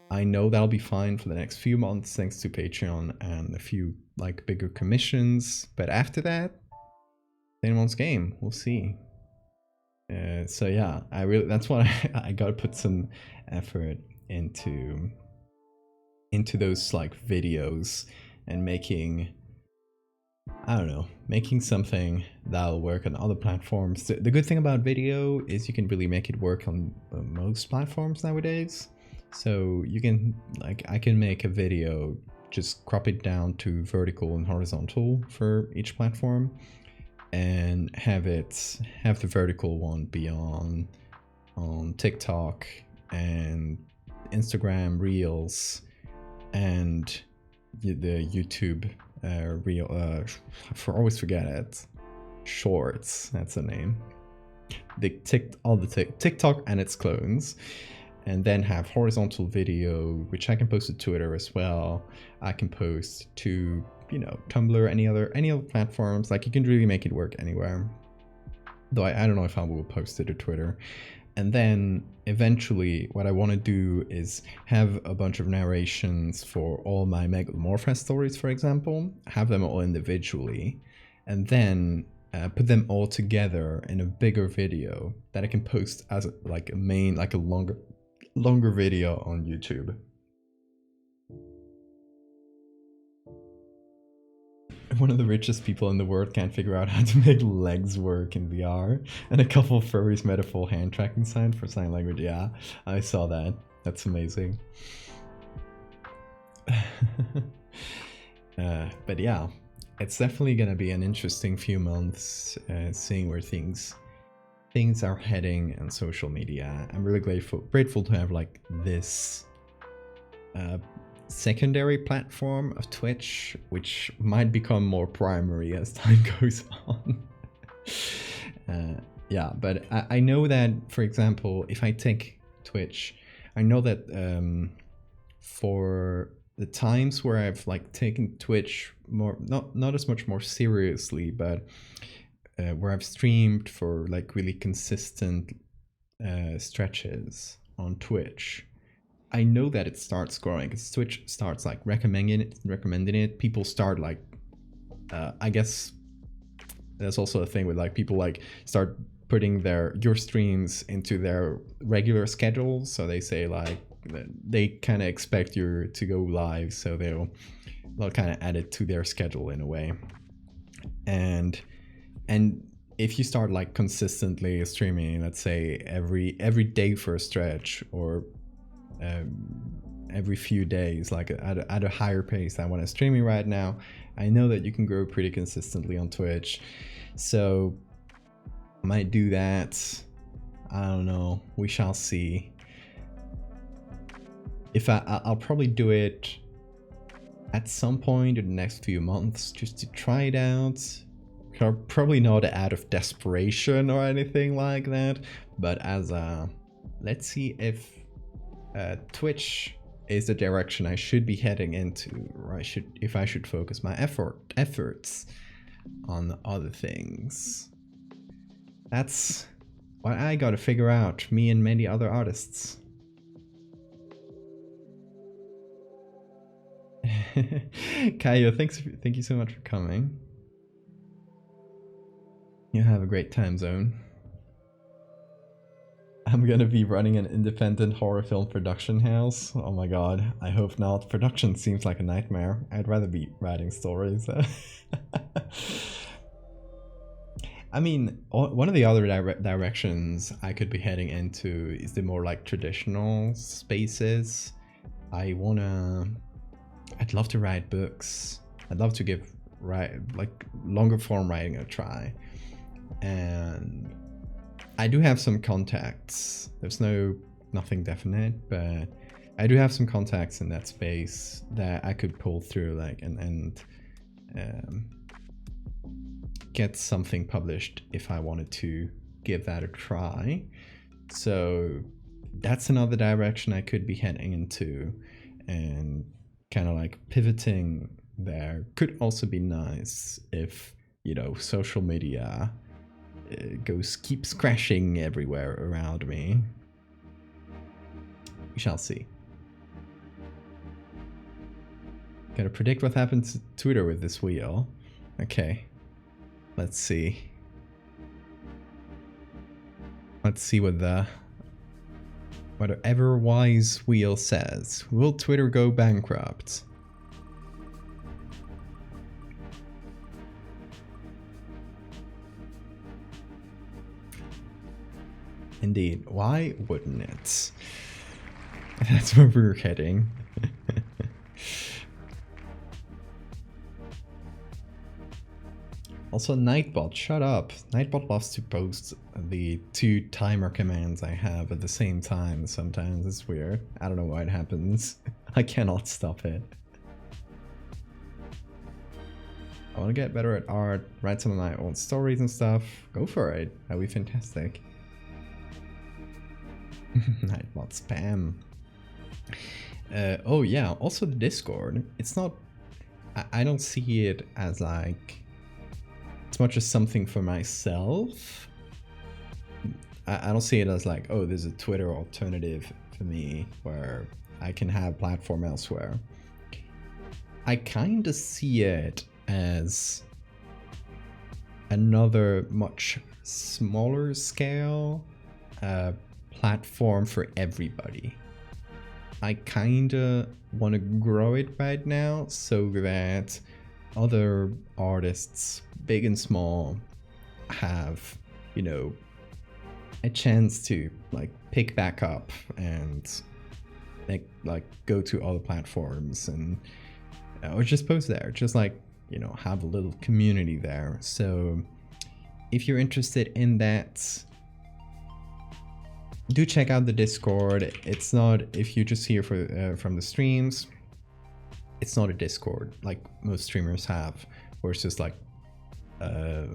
I know that'll be fine for the next few months thanks to Patreon and a few like bigger commissions, but after that, anyone's game. We'll see. So yeah, that's why I gotta put some effort into those like videos and making, I don't know, making something that'll work on other platforms. The good thing about video is you can really make it work on most platforms nowadays. So you can, like, I can make a video, just crop it down to vertical and horizontal for each platform, and have the vertical one be on TikTok and Instagram Reels and the YouTube Reel. I always forget it. Shorts. That's the name. All the TikTok and its clones. And then have horizontal video, which I can post to Twitter as well. I can post to, you know, Tumblr, any other platforms. Like, you can really make it work anywhere. Though I don't know if I will post it to Twitter. And then eventually what I want to do is have a bunch of narrations for all my Megalomorph stories, for example, have them all individually, and then put them all together in a bigger video that I can post as a longer video on YouTube. One of the richest people in the world can't figure out how to make legs work in VR, and a couple of furries made a full hand tracking sign for sign language. Yeah, I saw that. That's amazing. But yeah, it's definitely gonna be an interesting few months, seeing where things are heading in social media. I'm really grateful to have like this secondary platform of Twitch, which might become more primary as time goes on. Yeah, but I know that, for example, if I take Twitch, I know that for the times where I've like taken Twitch more, not as much more seriously, but where I've streamed for like really consistent stretches on Twitch, I know that it starts growing because Twitch starts like recommending it. People start like, I guess there's also a thing with like people like start putting your streams into their regular schedule. So they say like they kind of expect you to go live, so they'll kind of add it to their schedule in a way. And if you start like consistently streaming, let's say every day for a stretch, or every few days, like at a higher pace than what I'm streaming right now, I know that you can grow pretty consistently on Twitch. So I might do that. I don't know. We shall see. If I'll probably do it at some point in the next few months just to try it out. Probably not out of desperation or anything like that, but as let's see if Twitch is the direction I should be heading into, or if I should focus my efforts on other things. That's what I gotta figure out, me and many other artists. Kaio, thank you so much for coming. You have a great time zone. I'm gonna be running an independent horror film production house. Oh my god, I hope not. Production seems like a nightmare. I'd rather be writing stories. I mean, one of the other directions I could be heading into is the more like traditional spaces. I'd love to write books. I'd love to give like longer form writing a try. And I do have some contacts. There's nothing definite, but I do have some contacts in that space that I could pull through, like and get something published if I wanted to give that a try. So that's another direction I could be heading into, and kind of like pivoting there could also be nice if, you know, social media keeps crashing everywhere around me. We shall see. Gotta predict what happens to Twitter with this wheel. Okay. Let's see. Let's see what the ever wise wheel says. Will Twitter go bankrupt? Indeed. Why wouldn't it? That's where we're heading. Also, Nightbot, shut up. Nightbot loves to post the 2 timer commands I have at the same time. Sometimes it's weird. I don't know why it happens. I cannot stop it. I want to get better at art, write some of my own stories and stuff. Go for it. That'd be fantastic. Nightbot spam. Oh yeah, also the Discord. It's not... I don't see it as like... as much as something for myself. I don't see it as like, oh, there's a Twitter alternative for me where I can have platform elsewhere. I kind of see it as another much smaller scale platform for everybody. I kind of want to grow it right now so that other artists, big and small, have, you know, a chance to like pick back up and like go to other platforms and or just post there, just like, you know, have a little community there. So if you're interested in that, do check out the Discord. It's not, if you just hear from the streams, it's not a Discord like most streamers have, where it's just like a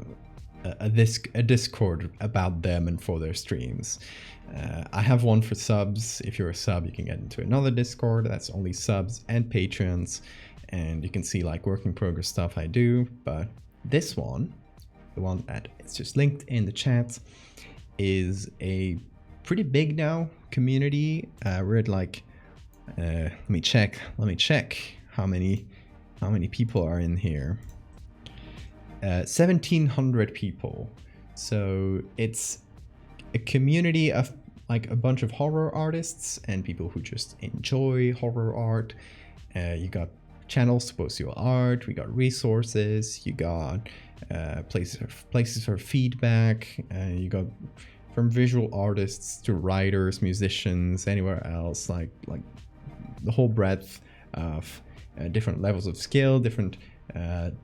Discord about them and for their streams. I have one for subs. If you're a sub, you can get into another Discord that's only subs and patrons, and you can see like work in progress stuff I do. But this one, the one that it's just linked in the chat, is a pretty big now community. We're at like let me check how many people are in here. 1,700 people. So it's a community of like a bunch of horror artists and people who just enjoy horror art. You got channels to post your art, we got resources, you got places for feedback, you got from visual artists to writers, musicians, anywhere else, like the whole breadth of different levels of skill, different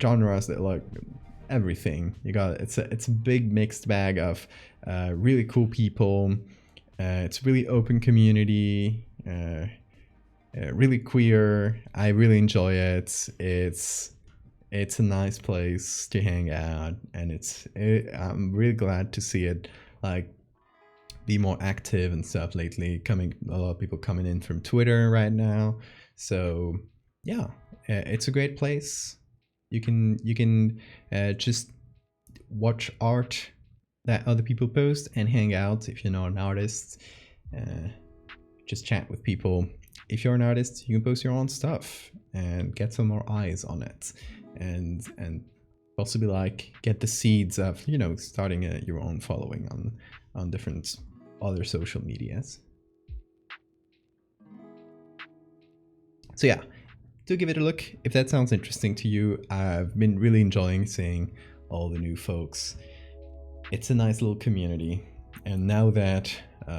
genres, that like everything. You got it's a big mixed bag of really cool people. It's a really open community, really queer. I really enjoy it. It's a nice place to hang out, and I'm really glad to see it like be more active and stuff lately. A lot of people coming in from Twitter right now. So yeah, it's a great place. You can just watch art that other people post and hang out if you're not an artist. Just chat with people. If you're an artist, you can post your own stuff. and get some more eyes on it, and possibly like get the seeds of, you know, starting your own following on different other social medias. So yeah, do give it a look if that sounds interesting to you. I've been really enjoying seeing all the new folks. It's a nice little community, and now that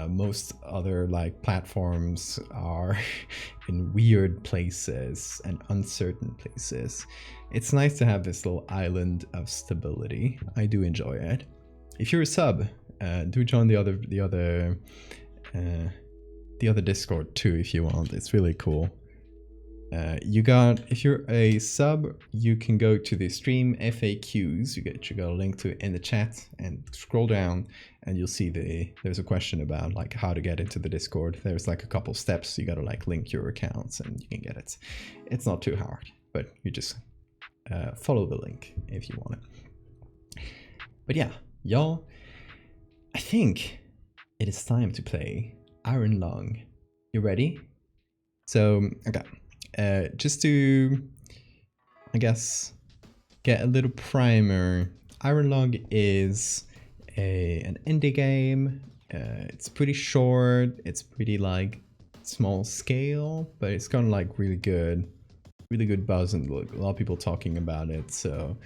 most other like platforms are in weird places and uncertain places, it's nice to have this little island of stability. I do enjoy it. If you're a sub, do join the other Discord too if you want. It's really cool. If you're a sub, you can go to the stream FAQs. You got a link to it in the chat, and scroll down and you'll see there's a question about like how to get into the Discord. There's like a couple steps. You gotta like link your accounts and you can get it. It's not too hard, but you just follow the link if you want it. But yeah, y'all, I think it is time to play Iron Lung. You ready? So, okay. Just to, I guess, get a little primer, Iron Lung is an indie game. It's pretty short, it's pretty like small scale, but it's got like really good buzz and a lot of people talking about it. So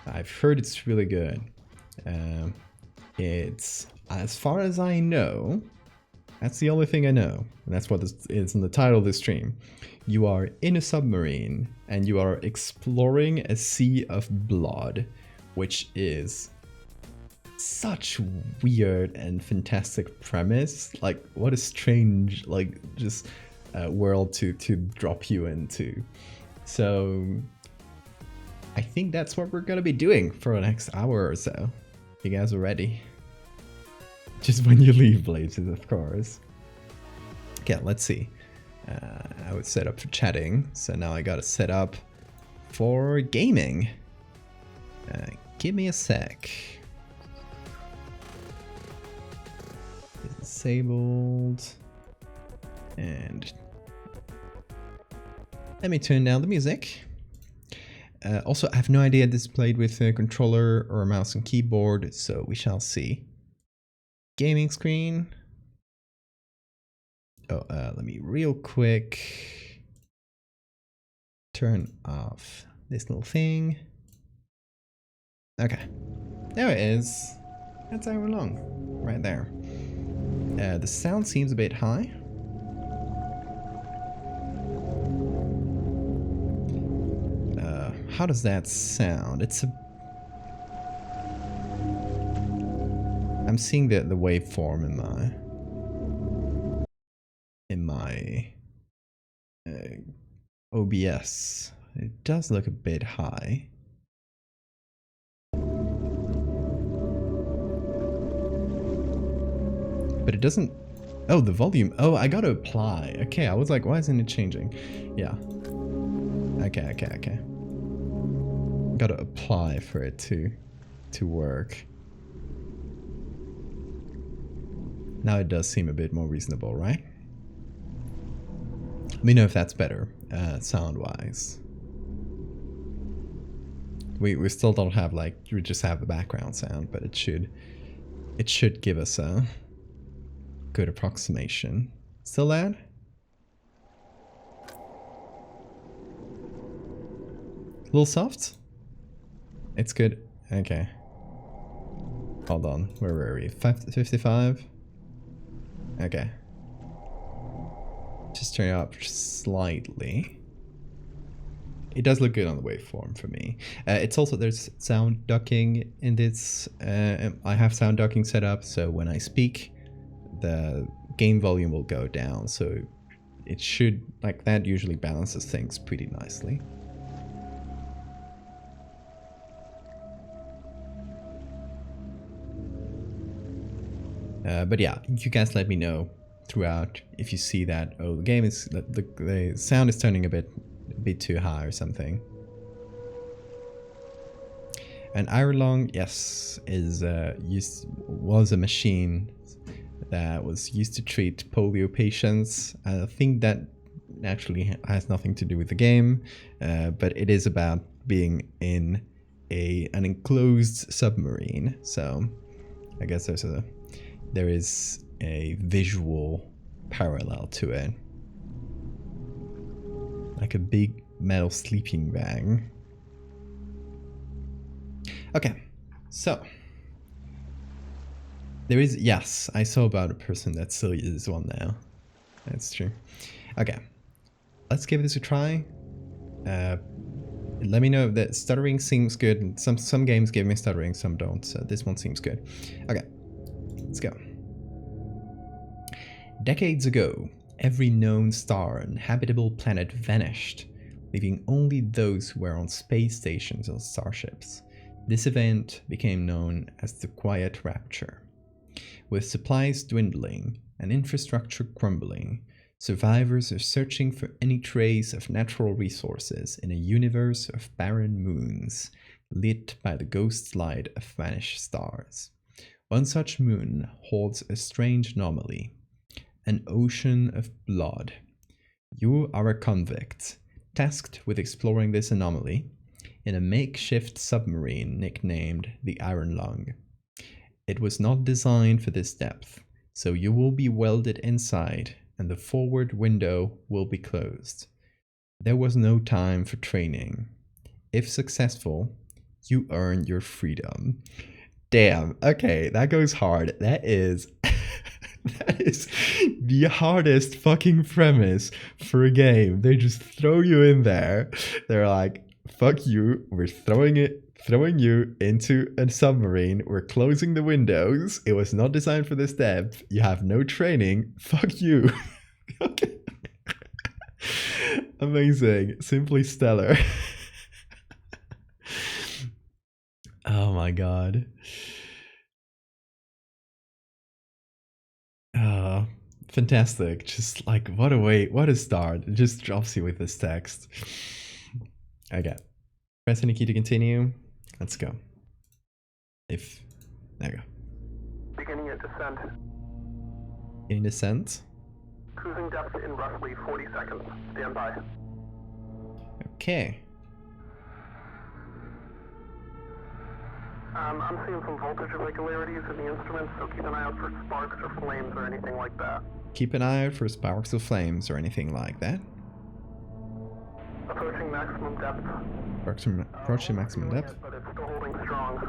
I've heard it's really good. It's, as far as I know, that's the only thing I know, and that's what is in the title of this stream. You are in a submarine and you are exploring a sea of blood, which is such weird and fantastic premise. Like, what a strange, like, just world to drop you into. So I think that's what we're gonna be doing for the next hour or so. You guys are ready? Just when you leave, Blazes, of course. Okay, let's see. I was set up for chatting, so now I gotta set up for gaming. Give me a sec. Disabled. And let me turn down the music. Also, I have no idea this is played with a controller or a mouse and keyboard, so we shall see. Gaming screen. Oh, let me real quick turn off this little thing. Okay, there it is. That's Iron Lung, right there. The sound seems a bit high. How does that sound? It's a... I'm seeing the waveform in my OBS. It does look a bit high. But it doesn't... Oh, the volume. Oh, I gotta apply. Okay, I was like, why isn't it changing? Yeah. Okay. Gotta apply for it to work. Now it does seem a bit more reasonable, right? Let me know if that's better, sound-wise. We still don't have, like, we just have the background sound, but it should give us a good approximation. Still loud? A little soft? It's good. Okay. Hold on. Where were we? 55? Okay. Just turn it up slightly. It does look good on the waveform for me. It's also, there's sound ducking in this. I have sound ducking set up, so when I speak, the game volume will go down. So it should, like, that usually balances things pretty nicely. But yeah, you guys let me know throughout if you see that, oh, the game is, the sound is turning a bit too high or something. And Iron Lung, yes, is was a machine that was used to treat polio patients. I think that actually has nothing to do with the game, but it is about being in an enclosed submarine. So I guess there is a visual parallel to it, like a big metal sleeping bag. Okay, so there is, yes, I saw about a person that still uses one now. That's true. Okay, let's give this a try. Let me know if that stuttering seems good. Some games give me stuttering, some don't. So this one seems good. Okay, let's go. Decades ago, every known star and habitable planet vanished, leaving only those who were on space stations or starships. This event became known as the Quiet Rapture. With supplies dwindling and infrastructure crumbling, survivors are searching for any trace of natural resources in a universe of barren moons, lit by the ghost light of vanished stars. One such moon holds a strange anomaly, an ocean of blood. You are a convict, tasked with exploring this anomaly in a makeshift submarine nicknamed the Iron Lung. It was not designed for this depth, so you will be welded inside and the forward window will be closed. There was no time for training. If successful, you earn your freedom. Damn, okay, that goes hard. That is that is the hardest fucking premise for a game. They just throw you in there. They're like, fuck you, we're throwing you into a submarine. We're closing the windows. It was not designed for this depth. You have no training. Fuck you. Okay. Amazing. Simply stellar. Oh my god. Fantastic. Just like, what a start. It just drops you with this text. Okay. Press any key to continue. Let's go. There you go. Beginning your descent. Beginning descent. Cruising depth in roughly 40 seconds. Stand by. Okay. I'm seeing some voltage irregularities in the instruments, so keep an eye out for sparks or flames or anything like that. Keep an eye out for sparks or flames or anything like that. Approaching maximum depth. Approaching maximum depth. But it's still holding strong.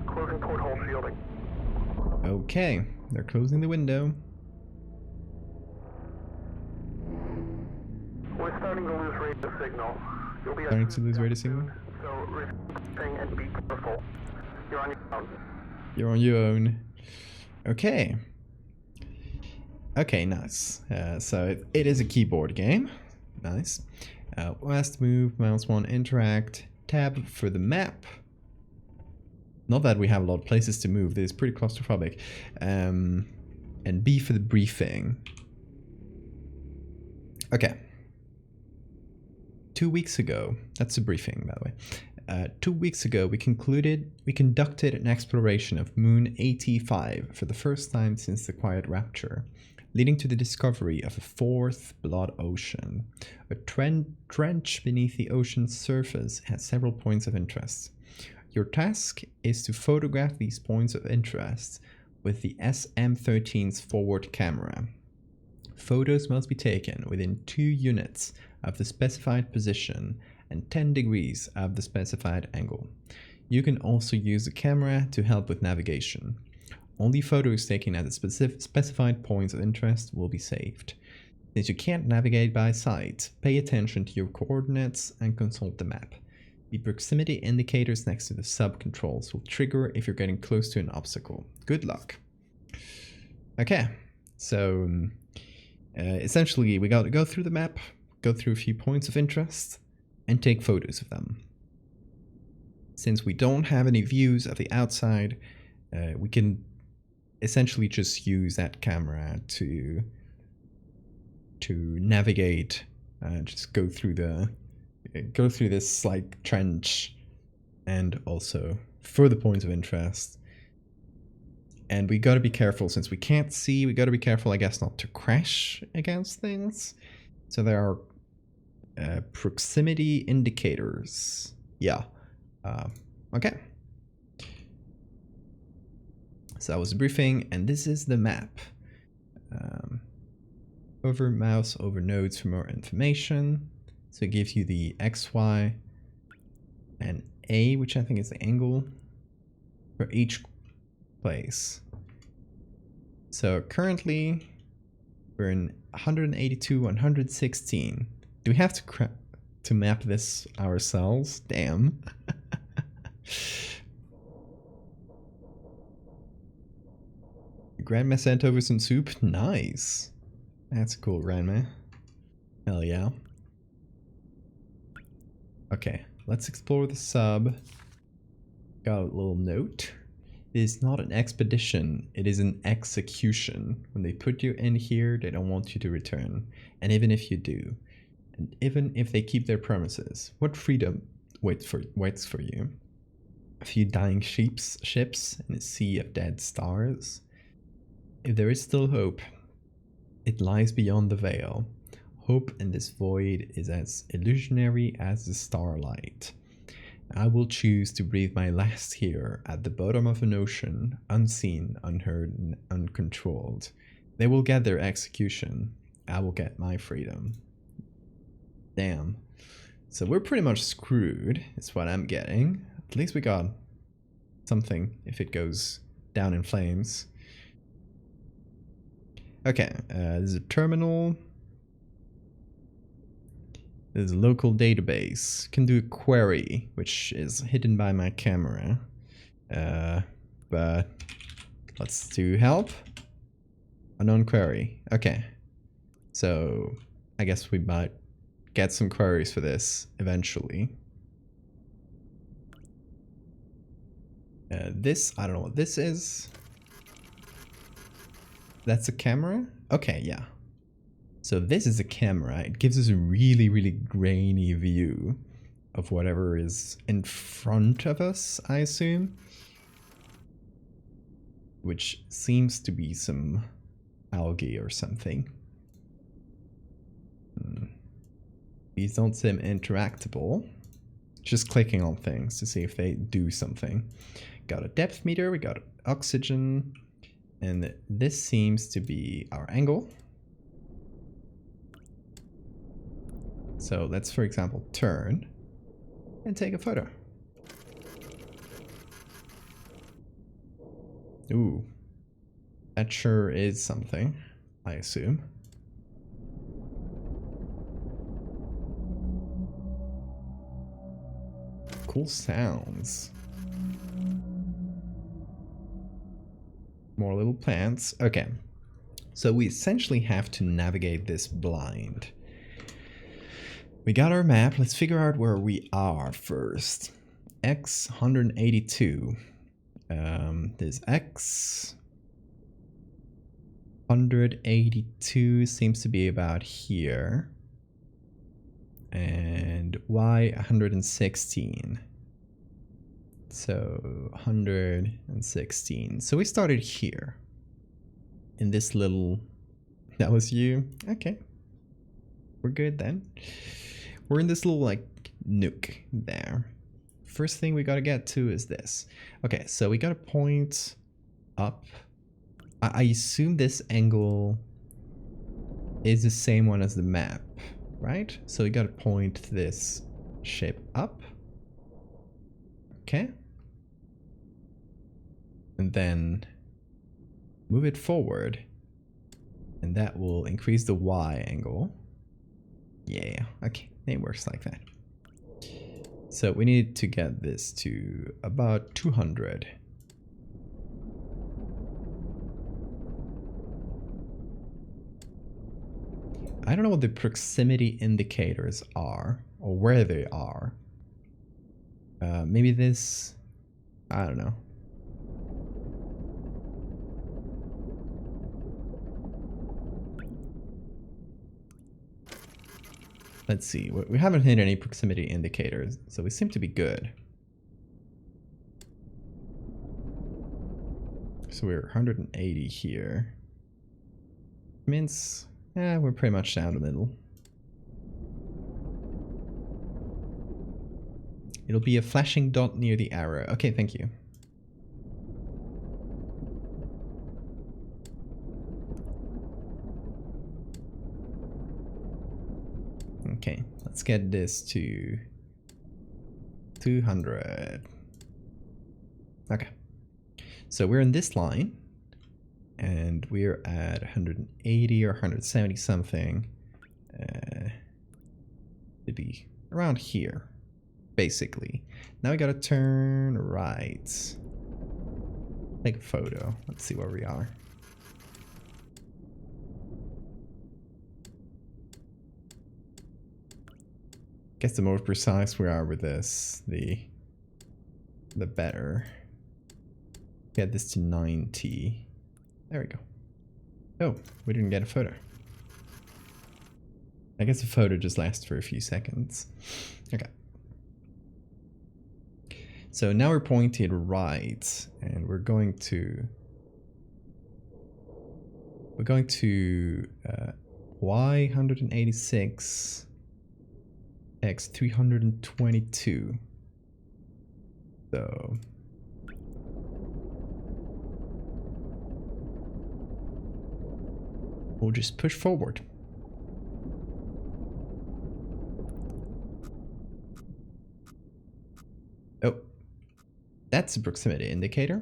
Closing porthole shielding. Okay, they're closing the window. We're starting to lose radio signal. You'll be Starting to lose radio signal? So refocusing and be careful. You're on your own. You're on your own. Okay. Okay, nice. So it is a keyboard game. Nice. Last move, mouse 1, interact, tab for the map. Not that we have a lot of places to move, this is pretty claustrophobic. And B for the briefing. Okay. 2 weeks ago, that's a briefing by the way. 2 weeks ago we conducted an exploration of Moon AT5 for the first time since the Quiet Rapture, leading to the discovery of a fourth blood ocean. A trench beneath the ocean's surface has several points of interest. Your task is to photograph these points of interest with the SM-13's forward camera. Photos must be taken within 2 units of the specified position and 10 degrees of the specified angle. You can also use the camera to help with navigation. Only photos taken at the specified points of interest will be saved. Since you can't navigate by sight, pay attention to your coordinates and consult the map. The proximity indicators next to the sub-controls will trigger if you're getting close to an obstacle. Good luck. Okay, so essentially we got to go through the map, go through a few points of interest, and take photos of them. Since we don't have any views of the outside, we can essentially just use that camera to navigate, just go through this like trench, and also for the points of interest. And we gotta be careful, since we can't see, we gotta be careful, I guess, not to crash against things. So there are proximity indicators. Yeah. Okay. So that was a briefing, and this is the map. Over mouse over nodes for more information. So it gives you the X, Y, and A, which I think is the angle for each place. So currently we're in 182, 116. Do we have to map this ourselves? Damn. Grandma sent over some soup. Nice. That's cool, Grandma. Hell yeah. Okay, let's explore the sub. Got a little note. It is not an expedition, it is an execution. When they put you in here, they don't want you to return. And even if you do, and even if they keep their promises, what freedom waits for you? A few dying ships in a sea of dead stars? If there is still hope, it lies beyond the veil. Hope in this void is as illusionary as the starlight. I will choose to breathe my last here at the bottom of an ocean, unseen, unheard, and uncontrolled. They will get their execution. I will get my freedom. Damn. So we're pretty much screwed, is what I'm getting. At least we got something if it goes down in flames. Okay, there's a terminal. There's a local database. Can do a query, which is hidden by my camera. But let's do help. Unknown query. Okay. So I guess we might get some queries for this eventually. This, I don't know what this is. That's a camera? Okay, yeah. So this is a camera. It gives us a really, really grainy view of whatever is in front of us, I assume. Which seems to be some algae or something. These don't seem interactable. Just clicking on things to see if they do something. Got a depth meter, we got oxygen, and this seems to be our angle. So let's, for example, turn and take a photo. Ooh, that sure is something, I assume. Cool sounds. More little plants. Okay, so we essentially have to navigate this blind. We got our map. Let's figure out where we are first. X 182. There's X 182 seems to be about here. And Y 116. So 116. So we started here. In this little... That was you? Okay. We're good then. We're in this little like nook there. First thing we gotta get to is this. Okay, so we gotta point up. I assume this angle is the same one as the map, right? So we gotta point this shape up. Okay. And then move it forward. And that will increase the Y angle. Yeah, okay, it works like that. So we need to get this to about 200. I don't know what the proximity indicators are, or where they are. Maybe this, I don't know. Let's see, we haven't hit any proximity indicators, so we seem to be good. So we're 180 here. Means, yeah, we're pretty much down the middle. It'll be a flashing dot near the arrow. Okay, thank you. Okay, let's get this to 200. Okay, so we're in this line and we're at 180 or 170 something. It'd be around here, basically. Now we gotta turn right. Take a photo. Let's see where we are. Guess the more precise we are with this, the better. Get this to 90. There we go. Oh, we didn't get a photo. I guess the photo just lasts for a few seconds. Okay. So now we're pointed right, and we're going to Y 186 X 322. So we'll just push forward. Oh, that's a proximity indicator.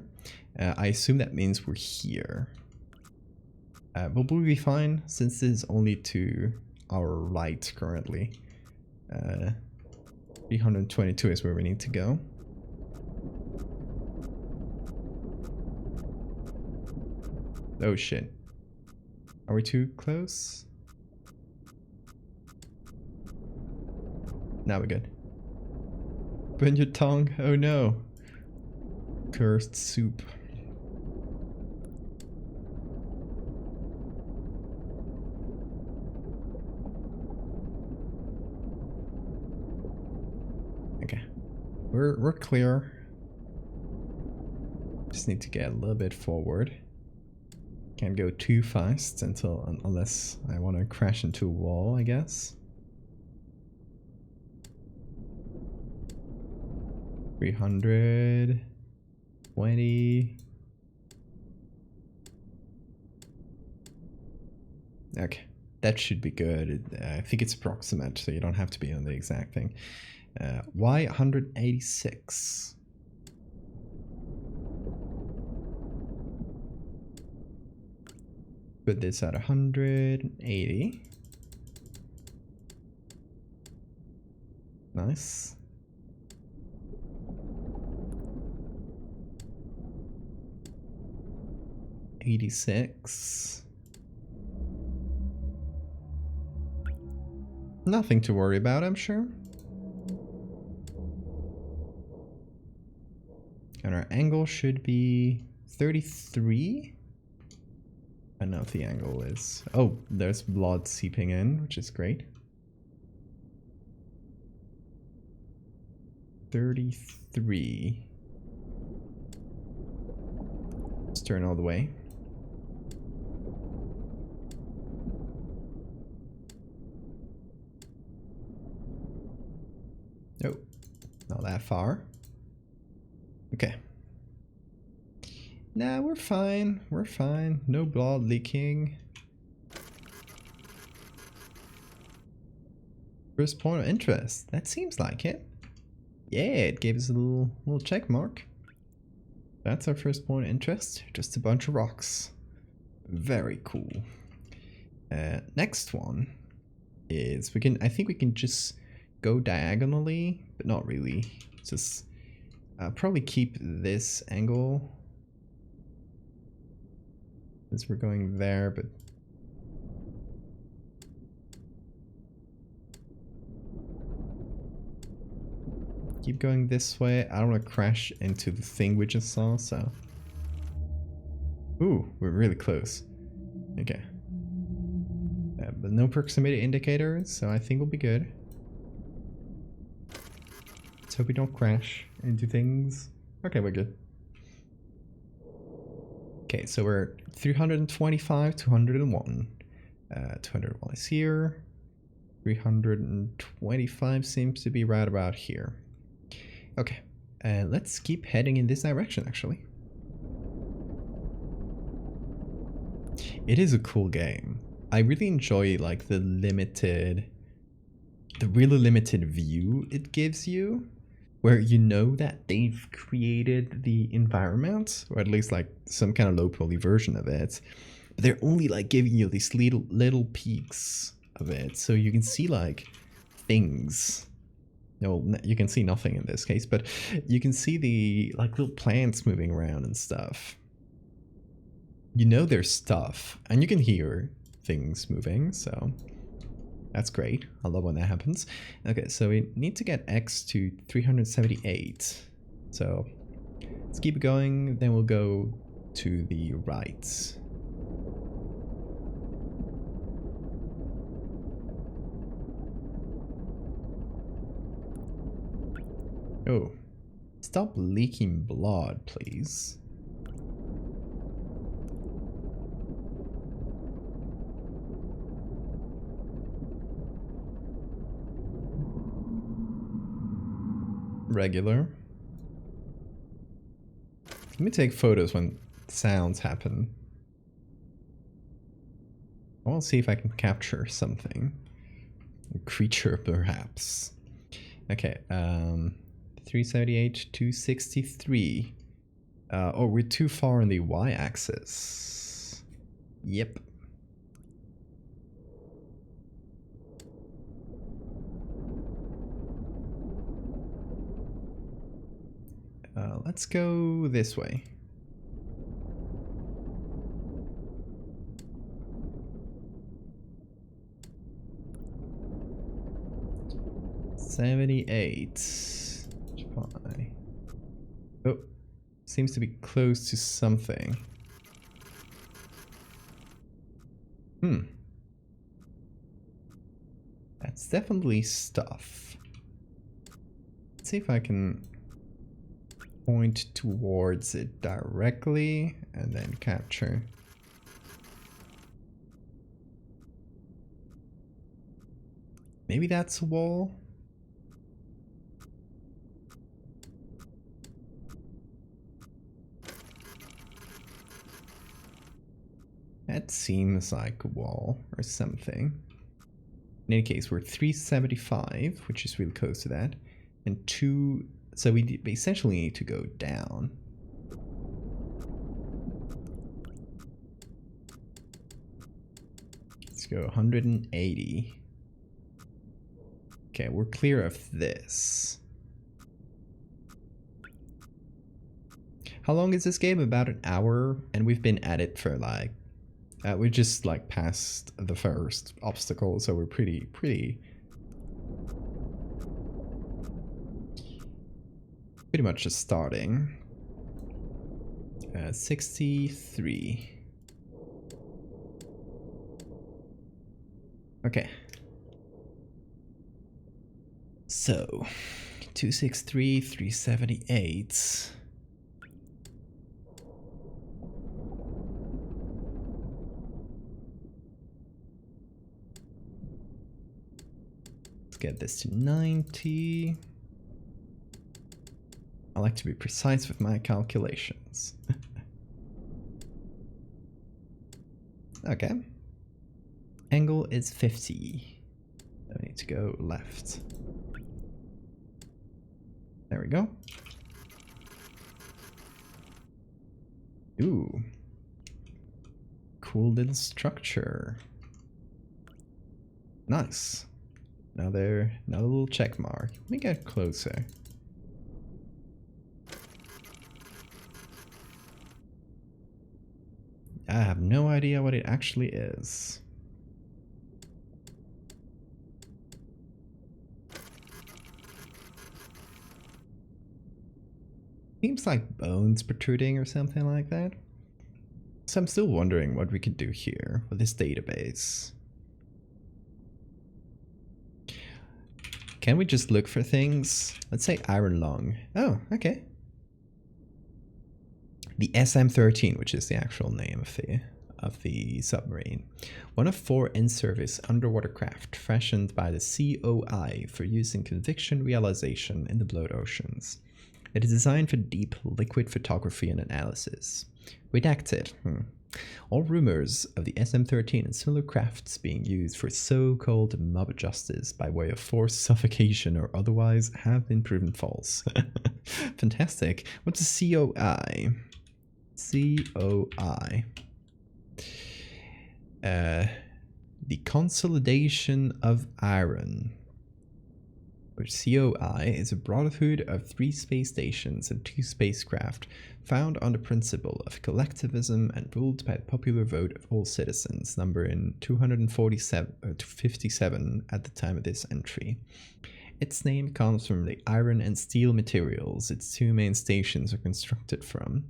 I assume that means we're here. But we'll be fine since this is only to our right currently. 322 is where we need to go. Oh shit. Are we too close? Now we're good. Burn your tongue. Oh no. Cursed soup. Okay. We're clear. Just need to get a little bit forward. Can't go too fast unless I want to crash into a wall, I guess. 320. Okay, that should be good. I think it's approximate, so you don't have to be on the exact thing. Y 186. Put this at 180. Nice. $86. Nothing to worry about, I'm sure. And our angle should be 33. I don't know if the angle is. Oh, there's blood seeping in, which is great. 33. Let's turn all the way. Oh, not that far. Okay. Nah, we're fine. We're fine. No blood leaking. First point of interest. That seems like it. Yeah, it gave us a little check mark. That's our first point of interest. Just a bunch of rocks. Very cool. Next one is I think we can just go diagonally, but not really. Just probably keep this angle since we're going there, but keep going this way. I don't want to crash into the thing we just saw, so. Ooh, we're really close. Okay. But no proximity indicators, so I think we'll be good. Let's hope we don't crash into things. Okay, we're good. Okay, so we're 325, 201. 201 is here. 325 seems to be right about here. Okay, let's keep heading in this direction, actually. It is a cool game. I really enjoy like the really limited view it gives you, where you know that they've created the environment, or at least like some kind of low poly version of it, but they're only like giving you these little peaks of it, so you can see like things. No, you can see nothing in this case, but you can see the like little plants moving around and stuff. You know there's stuff, and you can hear things moving, so that's great. I love when that happens. Okay, so we need to get X to 378. So let's keep going, then we'll go to the right. Oh, stop leaking blood, please. Regular. Let me take photos when sounds happen. I want to see if I can capture something. A creature, perhaps. Okay, 378, 263. Oh, we're too far on the y-axis. Yep. Let's go this way. $78. Oh, seems to be close to something. That's definitely stuff. Let's see if I can point towards it directly and then capture. Maybe that's a wall? That seems like a wall or something. In any case, we're 375, which is really close to that, and 2, so we essentially need to go down. Let's go 180. Okay, we're clear of this. How long is this game? About an hour, and we've been at it for like, we're just like past the first obstacle, so we're pretty much just starting. 63. Okay. So, 263, 378. Let's get this to 90. I like to be precise with my calculations. Okay. Angle is 50. I need to go left. There we go. Ooh. Cool little structure. Nice. Another little check mark. Let me get closer. I have no idea what it actually is. Seems like bones protruding or something like that. So I'm still wondering what we could do here with this database. Can we just look for things? Let's say iron lung. Oh, okay. The SM-13, which is the actual name of the submarine, one of 4 in-service underwater craft fashioned by the COI for use in conviction realization in the blood oceans. It is designed for deep liquid photography and analysis. Redacted. All rumors of the SM-13 and similar crafts being used for so-called mob justice by way of forced suffocation or otherwise have been proven false. Fantastic. What's a COI? COI. The Consolidation of Iron, which COI is a brotherhood of 3 space stations and 2 spacecraft found on the principle of collectivism and ruled by the popular vote of all citizens, numbering 257 at the time of this entry. Its name comes from the iron and steel materials its 2 main stations are constructed from,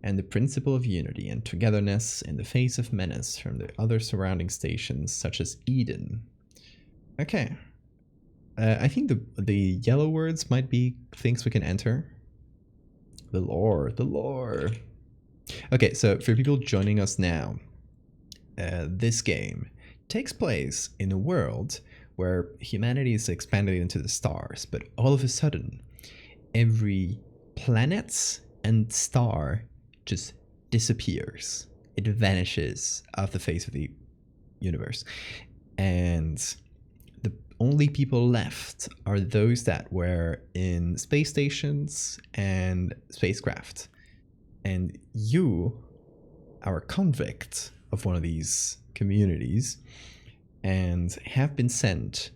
and the principle of unity and togetherness in the face of menace from the other surrounding stations, such as Eden. Okay. I think the yellow words might be things we can enter. The lore. Okay, so for people joining us now, this game takes place in a world where humanity is expanded into the stars, but all of a sudden, every planet and star just disappears. It vanishes off the face of the universe. And the only people left are those that were in space stations and spacecraft. And you are a convict of one of these communities and have been sent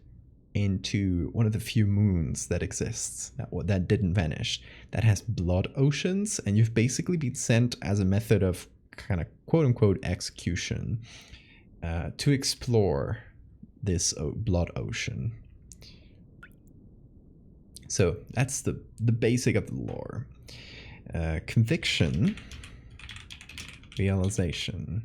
into one of the few moons that exists, that didn't vanish, that has blood oceans, and you've basically been sent as a method of kind of quote-unquote execution to explore this blood ocean. So that's the basic of the lore. Conviction, realization.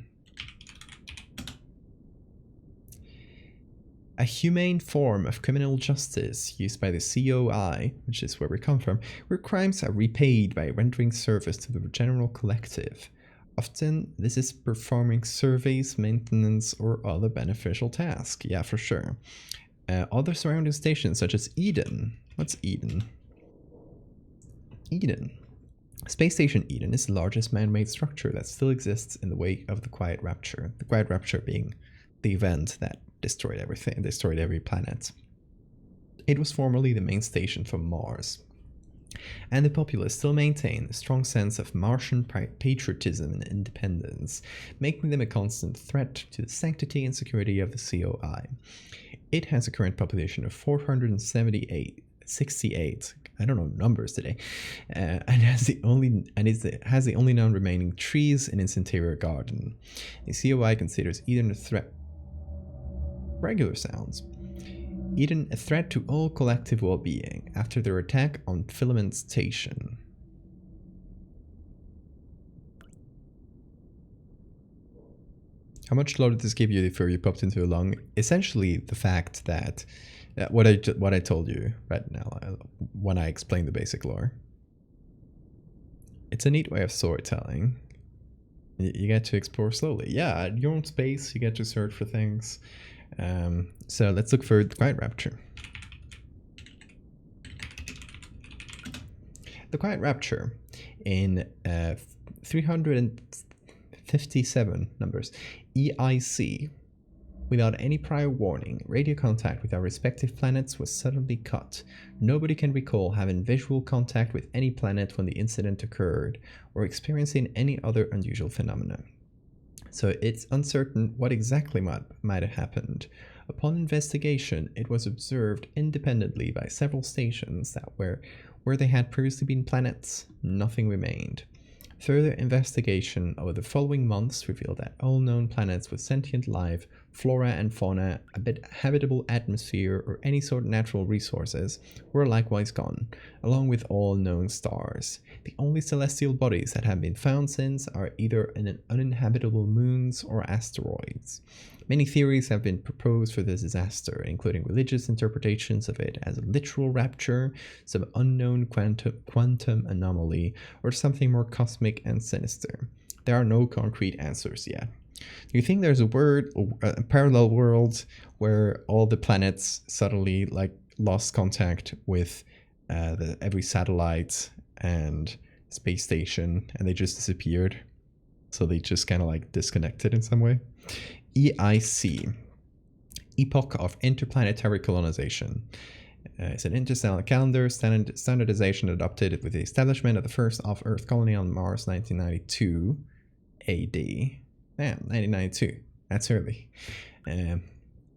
A humane form of criminal justice used by the COI, which is where we come from, where crimes are repaid by rendering service to the general collective. Often, this is performing surveys, maintenance, or other beneficial tasks. Yeah, for sure. Other surrounding stations, such as Eden. What's Eden? Eden. Space Station Eden is the largest man-made structure that still exists in the wake of the Quiet Rapture. The Quiet Rapture being the event that destroyed everything, destroyed every planet. It was formerly the main station for Mars. And the populace still maintain a strong sense of Martian patriotism and independence, making them a constant threat to the sanctity and security of the COI. It has a current population of 468. I don't know numbers today, and has the only known remaining trees in its interior garden. The COI considers Eden a threat. Regular sounds. Eden a threat to all collective well-being after their attack on Filament Station. How much lore did this give you before you popped into a lung? Essentially, the fact that what I told you right now when I explained the basic lore. It's a neat way of storytelling. You get to explore slowly. Yeah, at your own space, you get to search for things. So let's look for the Quiet Rapture. The Quiet Rapture in 357 numbers EIC. Without any prior warning, radio contact with our respective planets was suddenly cut. Nobody can recall having visual contact with any planet when the incident occurred, or experiencing any other unusual phenomena. So it's uncertain what exactly might have happened. Upon investigation, it was observed independently by several stations that where they had previously been planets, nothing remained. Further investigation over the following months revealed that all known planets with sentient life flora and fauna, a habitable atmosphere, or any sort of natural resources were likewise gone, along with all known stars. The only celestial bodies that have been found since are either in uninhabitable moons or asteroids. Many theories have been proposed for this disaster, including religious interpretations of it as a literal rapture, some unknown quantum anomaly, or something more cosmic and sinister. There are no concrete answers yet. Do you think there's a parallel world where all the planets suddenly lost contact with every satellite and space station, and they just disappeared? So they just kind of disconnected in some way. EIC, Epoch of Interplanetary Colonization. It's an interstellar calendar standardization adopted with the establishment of the first off-Earth colony on Mars, 1992 AD. Man, 1992. That's early.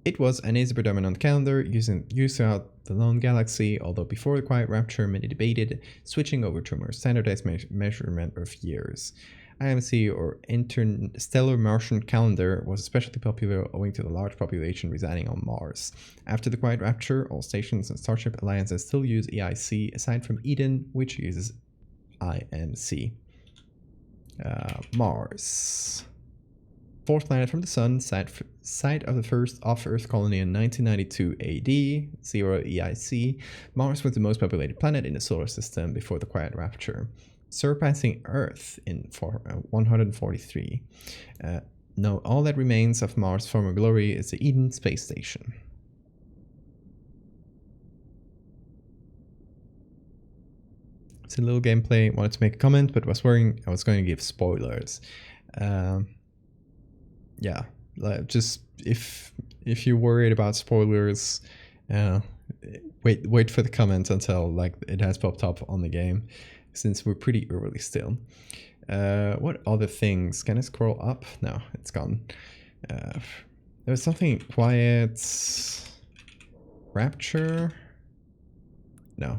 It was and is a predominant calendar used throughout the known galaxy, although before the Quiet Rapture, many debated switching over to a more standardized measurement of years. IMC, or Interstellar Martian Calendar, was especially popular owing to the large population residing on Mars. After the Quiet Rapture, all stations and Starship Alliances still use EIC, aside from Eden, which uses IMC. Mars. Fourth planet from the Sun, site of the first off-Earth colony in 1992 AD, 0 EIC. Mars was the most populated planet in the solar system before the Quiet Rapture, surpassing Earth in 143. No, all that remains of Mars' former glory is the Eden space station. It's a little gameplay. Wanted to make a comment, but was worrying I was going to give spoilers. Yeah, just if you're worried about spoilers, wait for the comment until it has popped up on the game, since we're pretty early still. What other things? Can I scroll up? No, it's gone. There's something quiet. Rapture? No.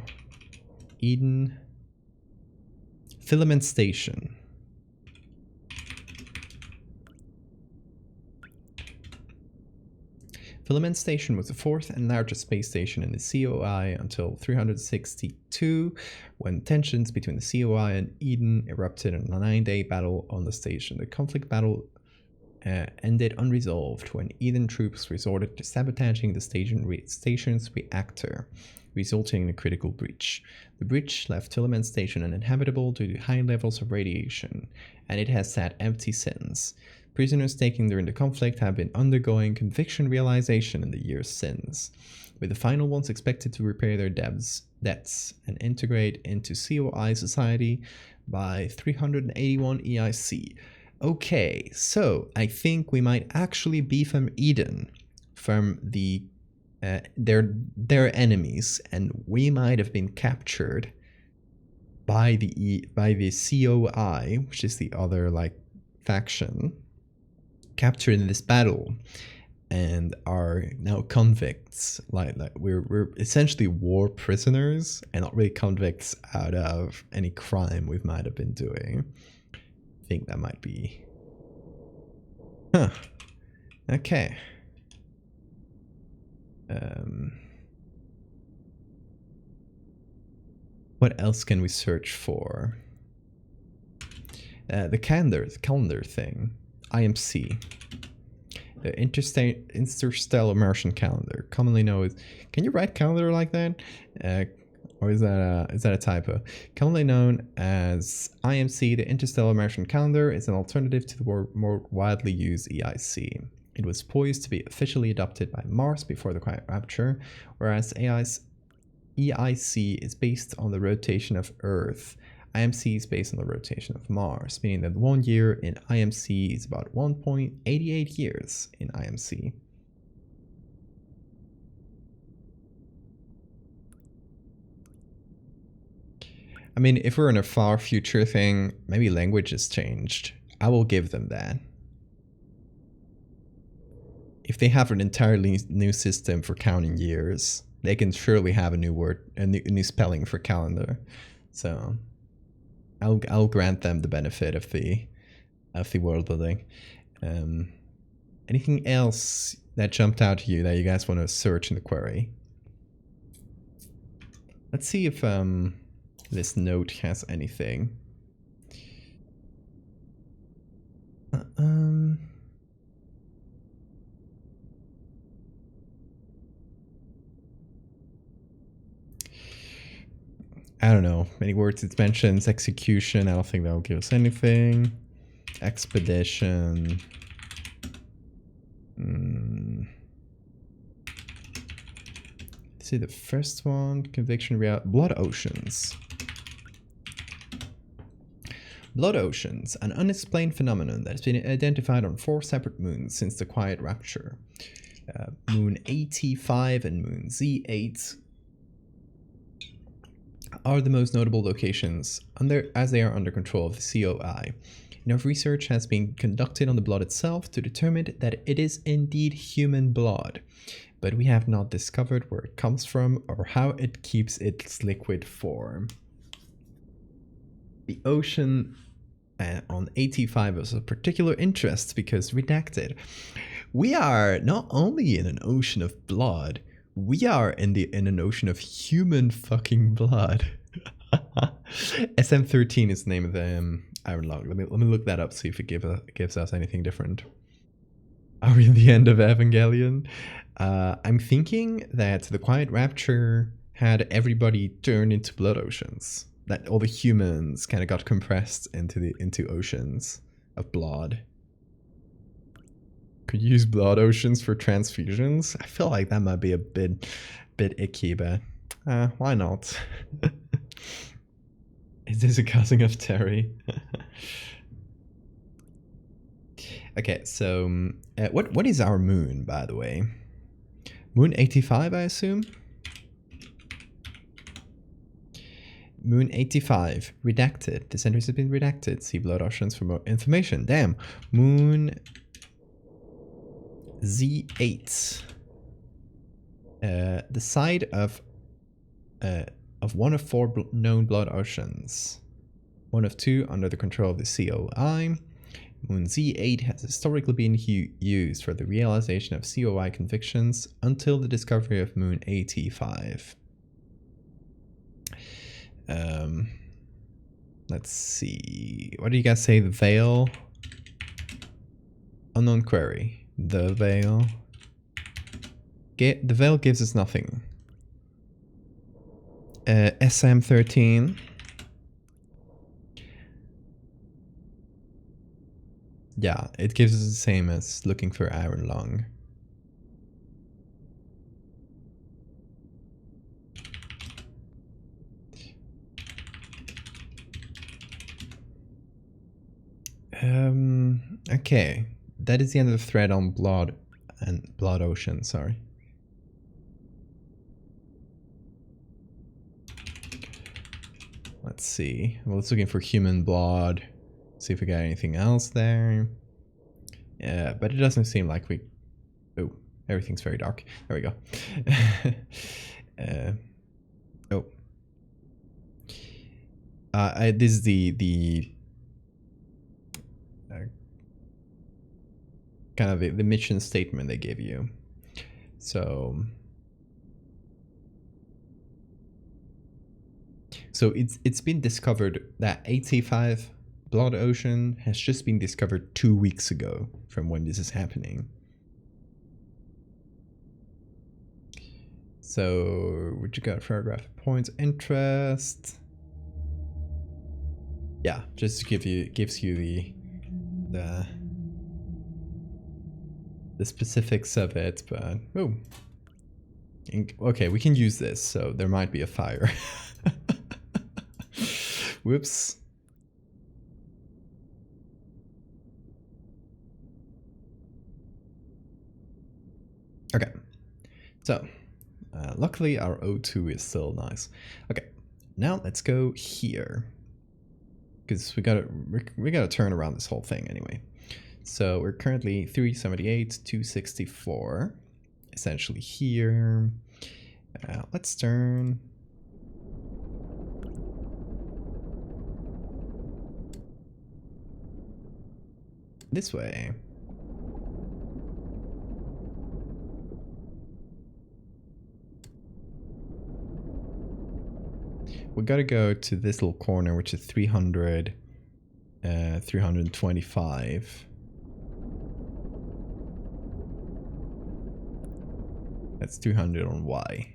Eden. Filament Station. Filament Station was the fourth and largest space station in the COI until 362, when tensions between the COI and Eden erupted in a 9-day battle on the station. The conflict battle ended unresolved when Eden troops resorted to sabotaging the station's reactor, resulting in a critical breach. The breach left Filament Station uninhabitable due to high levels of radiation, and it has sat empty since. Prisoners taken during the conflict have been undergoing conviction realization in the years since, with the final ones expected to repay their debts and integrate into COI society by 381 EIC. Okay, so I think we might actually be from Eden, from their enemies, and we might have been captured by the COI, which is the other faction, captured in this battle, and are now convicts. We're essentially war prisoners, and not really convicts out of any crime we might have been doing. I think that might be. Huh. Okay. What else can we search for? The calendar thing. IMC. The Interstellar Martian Calendar, commonly known as. Can you write calendar like that? Or is that a typo? Commonly known as IMC, the Interstellar Martian Calendar is an alternative to the more widely used EIC. It was poised to be officially adopted by Mars before the Quiet Rapture, whereas EIC is based on the rotation of Earth. IMC is based on the rotation of Mars, meaning that 1 year in IMC is about 1.88 years in IMC. I mean, if we're in a far future thing, maybe language has changed. I will give them that. If they have an entirely new system for counting years, they can surely have a new word, a new spelling for calendar. So I'll grant them the benefit of the world building. Anything else that jumped out to you that you guys want to search in the query? Let's see if this note has anything. I don't know. Many words it mentions. Execution. I don't think that'll give us anything. Expedition. Let's see the first one. Conviction. Blood oceans. Blood oceans, an unexplained phenomenon that has been identified on 4 separate moons since the Quiet Rapture. Moon AT5 and Moon Z8 are the most notable locations as they are under control of the COI. Enough research has been conducted on the blood itself to determine that it is indeed human blood, but we have not discovered where it comes from or how it keeps its liquid form. The ocean on AT5 is of particular interest because, redacted, we are not only in an ocean of blood, we are in an ocean of human fucking blood. SM13 is the name of the iron lung. Let me look that up, see if it gives us anything different. Are we in the end of Evangelion? I'm thinking that the Quiet Rapture had everybody turn into blood oceans. That all the humans kind of got compressed into oceans of blood. Could you use blood oceans for transfusions? I feel like that might be a bit icky, but why not? Is this a cousin of Terry? Okay, so what is our moon, by the way? Moon 85, I assume? Moon 85, redacted. This entry has been redacted. See blood oceans for more information. Damn. Moon Z8. The site of one of 4 known blood oceans. One of 2 under the control of the COI. Moon Z8 has historically been used for the realization of COI convictions until the discovery of Moon AT5. Let's see. What do you guys say? The veil? Unknown query. The veil. The veil gives us nothing. SM13. Yeah, it gives us the same as looking for iron lung. Okay. That is the end of the thread on blood and blood ocean, sorry. Let's see. Well, it's looking for human blood. See if we got anything else there. Yeah, but it doesn't seem like we... Oh, everything's very dark. There we go. Oh. This is the kind of the mission statement they give you. So it's been discovered that AT5 blood ocean has just been discovered 2 weeks ago from when this is happening. So what you got? Paragraph points interest. Yeah, just to gives you the specifics of it, but oh, okay, we can use this, so there might be a fire. Whoops. Okay, so luckily our O2 is still nice. Okay, now let's go here, because we gotta turn around this whole thing anyway. So we're currently 378, 264, essentially here. Let's turn. This way. we gotta go to this little corner, which is 300, 325. That's 200 on Y.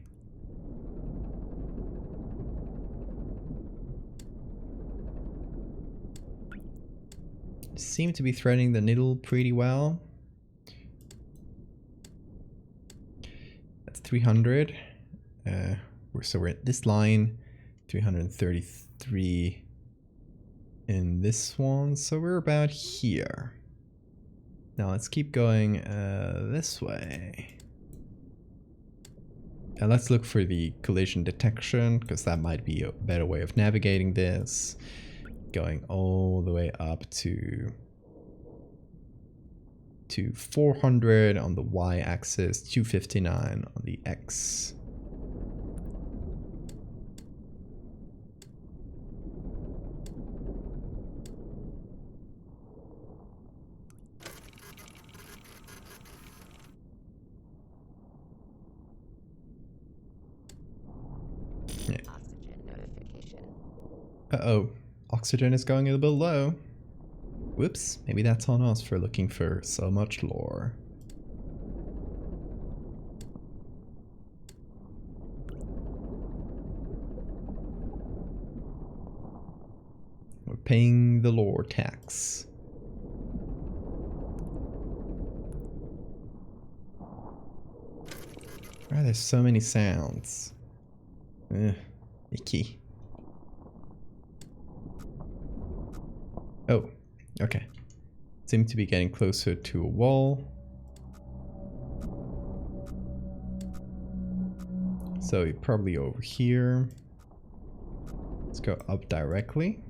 Seem to be threading the needle pretty well. That's 300. So we're at this line, 333 in this one. So we're about here. Now let's keep going this way. And let's look for the collision detection, because that might be a better way of navigating this. Going all the way up to 400 on the y-axis, 259 on the x. Yeah. Oxygen notification. Uh-oh. Oxygen is going a little bit low. Whoops, maybe that's on us for looking for so much lore. We're paying the lore tax. Why are there so many sounds? Ugh, icky. Oh, okay. Seem to be getting closer to a wall. So you're probably over here. Let's go up directly.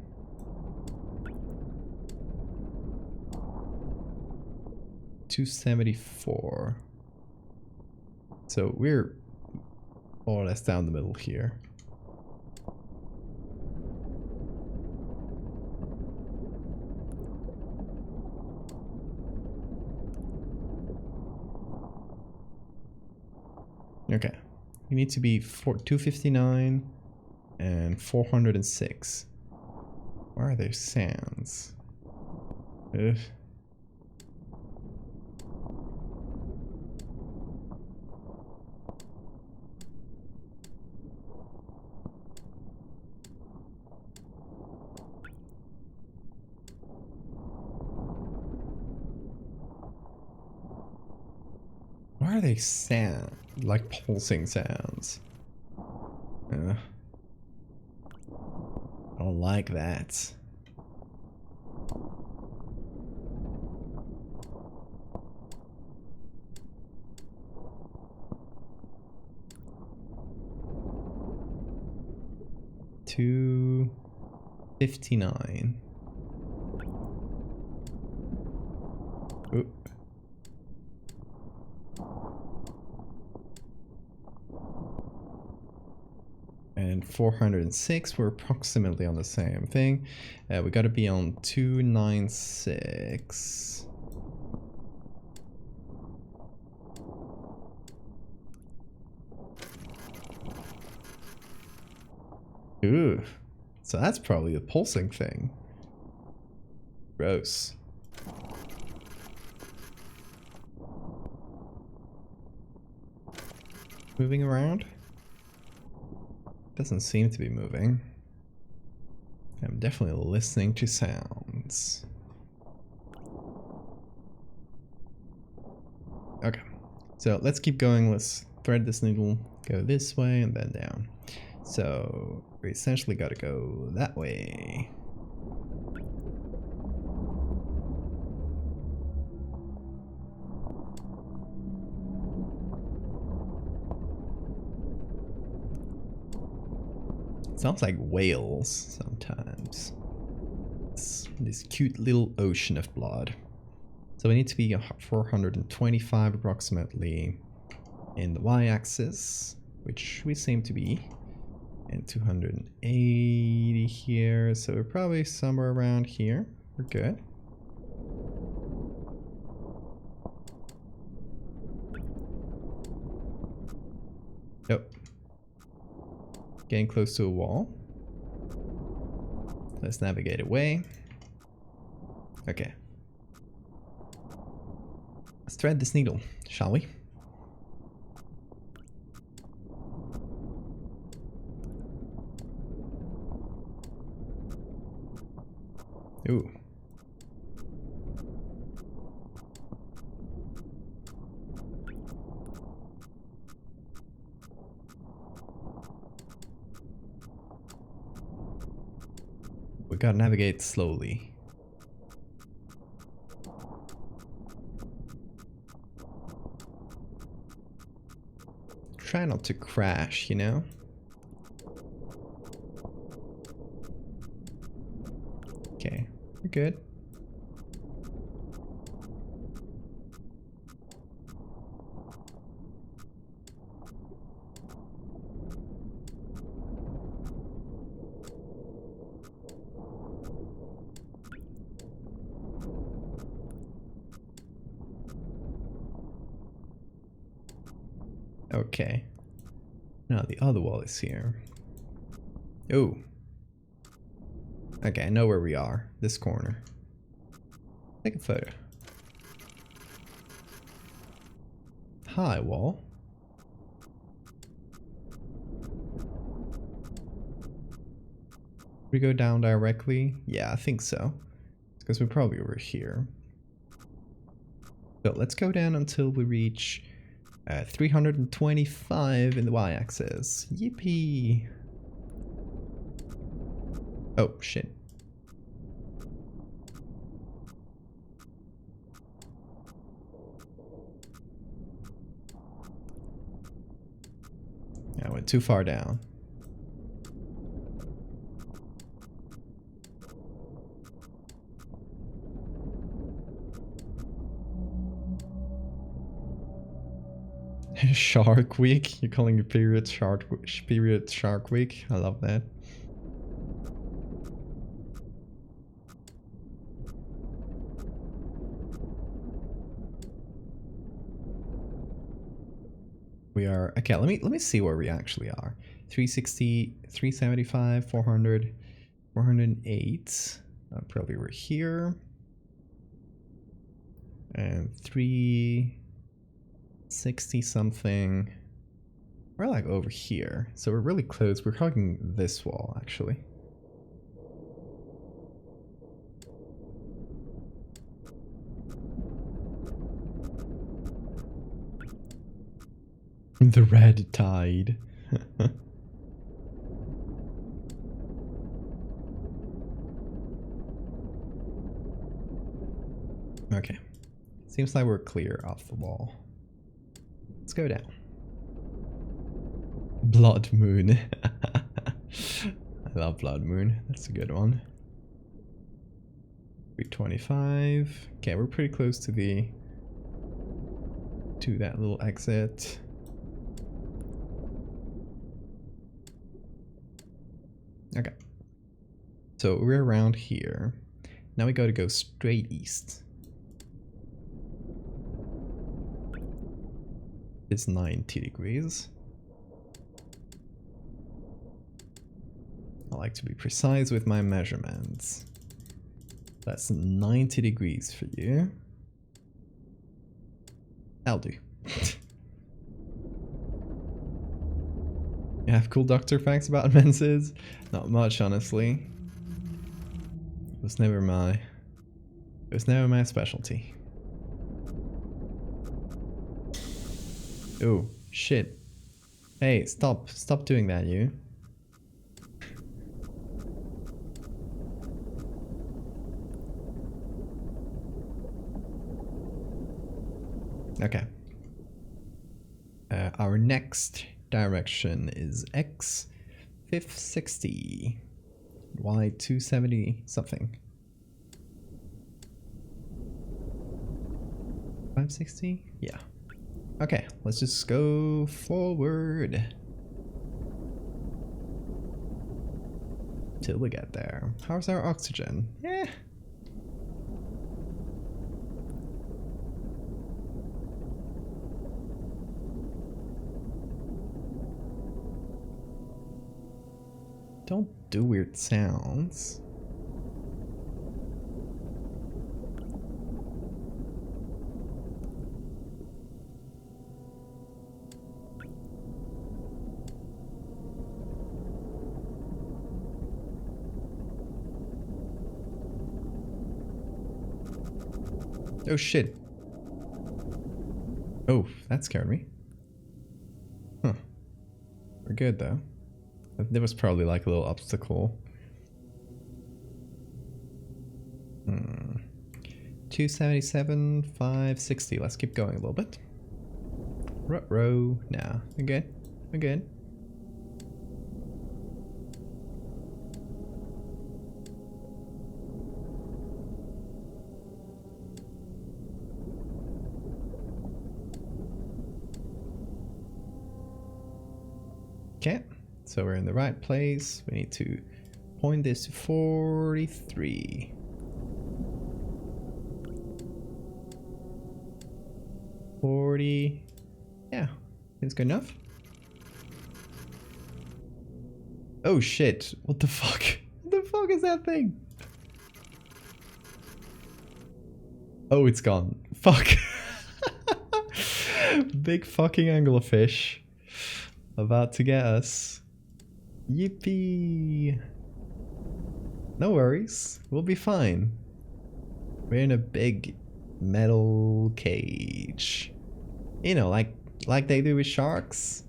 $274. So we're more or less down the middle here. Okay, we need to be 259 and 406. Where are there sounds? Ugh. Why are they sound like pulsing sounds? I don't like that. $259. Oop. And 406, we're approximately on the same thing. We gotta be on 296. Ooh, so that's probably the pulsing thing. Gross. Moving around? Doesn't seem to be moving. I'm definitely listening to sounds. Okay, so let's keep going. Let's thread this needle, go this way and then down. So we essentially got to go that way. Sounds like whales sometimes. It's this cute little ocean of blood. So we need to be 425 approximately in the y-axis, which we seem to be, and 280 here. So we're probably somewhere around here. We're good. Yep. Getting close to a wall. Let's navigate away. Okay. Let's thread this needle, shall we? Ooh. We gotta navigate slowly. Try not to crash, you know? Okay, we're good. Okay. Now the other wall is here. Oh. Okay, I know where we are. This corner. Take a photo. Hi, wall. We go down directly? Yeah, I think so. Because we're probably over here. So let's go down until we reach 325 in the y-axis. Yippee! Oh, shit. I went too far down. Shark Week? You're calling it period Shark Week? I love that. We are okay. Let me see where we actually are. 360, 375, 400, 408. Probably we're here. And 360 something. We're like over here. So we're really close. We're hugging this wall actually. The red tide. Okay. Seems like we're clear off the wall. Let's go down. Blood Moon. I love Blood Moon. That's a good one. 325. Okay, we're pretty close to that little exit. Okay. So we're around here. Now we gotta go straight east. It's 90 degrees. I like to be precise with my measurements. That's 90 degrees for you. I'll do. You have cool doctor facts about menses? Not much, honestly. It was never my specialty. Oh, shit. Hey, stop doing that, you. Okay. Our next direction is X 560, Y 270 something. 560? Yeah. Okay, let's just go forward till we get there. How's our oxygen? Yeah. Don't do weird sounds. Oh shit. Oh, that scared me. Huh. We're good though. There was probably like a little obstacle. 277, 560. Let's keep going a little bit. Ruh-roh. Nah, we're good. We're good. Okay, so we're in the right place. We need to point this to 43. 40. Yeah, it's good enough. Oh shit, what the fuck? What the fuck is that thing? Oh, it's gone. Fuck. Big fucking anglerfish. About to get us. Yippee. No worries. We'll be fine. We're in a big metal cage. You know, like they do with sharks.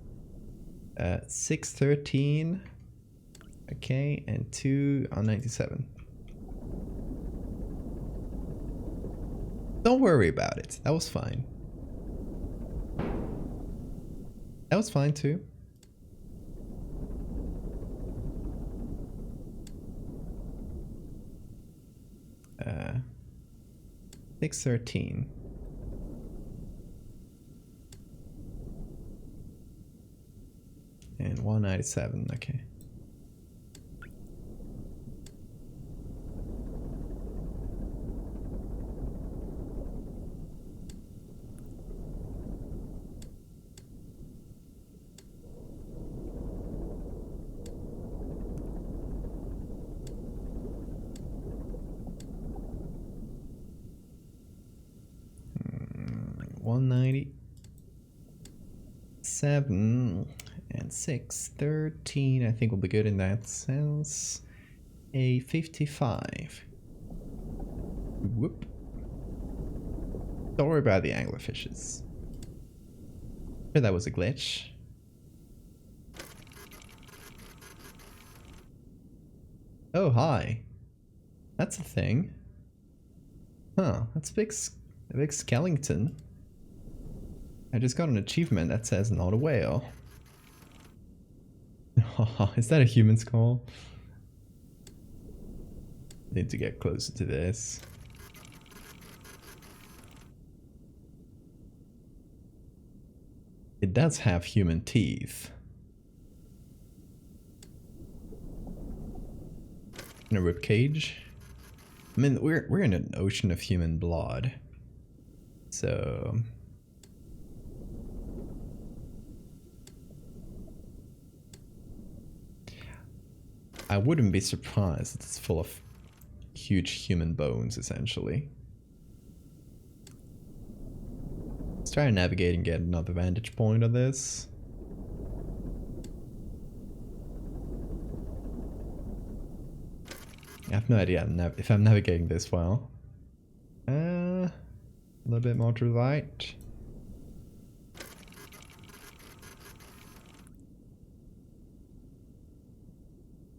613. Okay, and 2 on 97. Don't worry about it. That was fine. That was fine too. 613. And 197, okay. $197 and 613. I think will be good in that sense. A 55. Whoop. Don't worry about the anglerfishes. Sure, that was a glitch. Oh, hi. That's a thing. Huh, that's a big skeleton. I just got an achievement that says not a whale. Is that a human skull? Need to get closer to this. It does have human teeth. And a ribcage. I mean, we're in an ocean of human blood. So I wouldn't be surprised if it's full of huge human bones, essentially. Let's try to navigate and get another vantage point of this. I have no idea if I'm navigating this well. A little bit more to the right.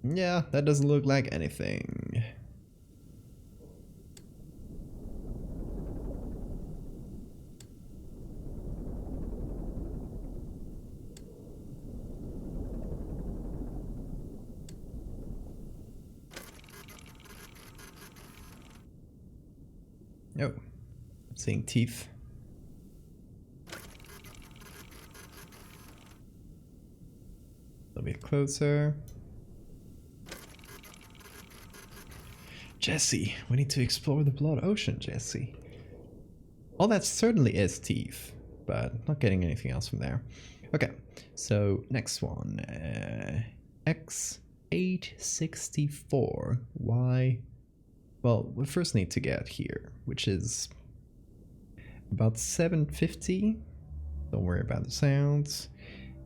Yeah, that doesn't look like anything. Oh, I'm seeing teeth. A little bit closer. Jesse, we need to explore the blood ocean, Jesse. Oh, that certainly is teeth, but not getting anything else from there. Okay, so next one. X864. Y. Well, we first need to get here, which is about 750. Don't worry about the sounds.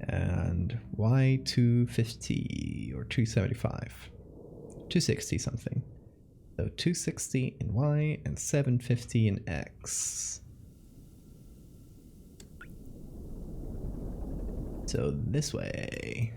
And Y250 or 275. 260 something. So 260 in Y and 750 in X. So this way.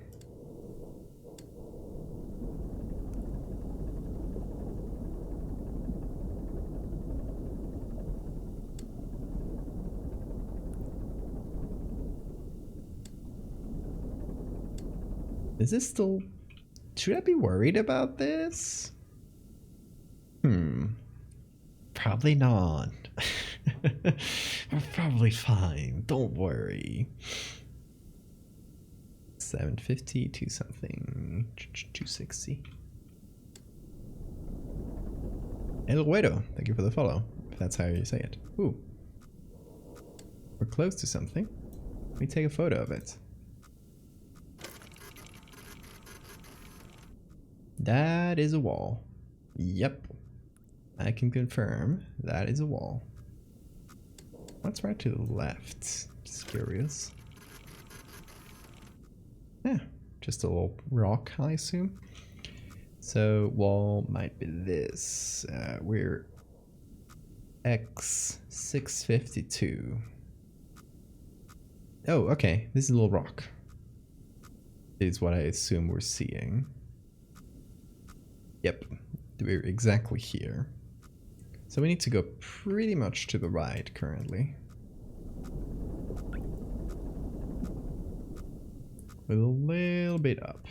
Is this still... Should I be worried about this? Probably not. We're probably fine. Don't worry. 750 to something. 260. El Güero, thank you for the follow. If that's how you say it. Ooh. We're close to something. Let me take a photo of it. That is a wall. Yep. I can confirm that is a wall. What's right to the left? Just curious. Yeah, just a little rock, I assume. So wall might be this. We're X652. Oh, okay. This is a little rock. Is what I assume we're seeing. Yep, we're exactly here. So we need to go pretty much to the right currently. With a little bit up.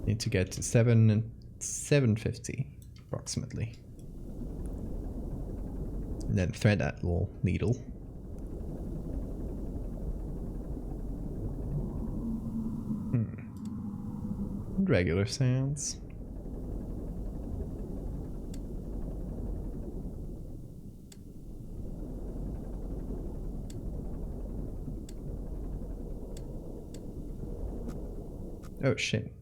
Need to get to 750 approximately. And then thread that little needle. Regular sounds. Oh shit.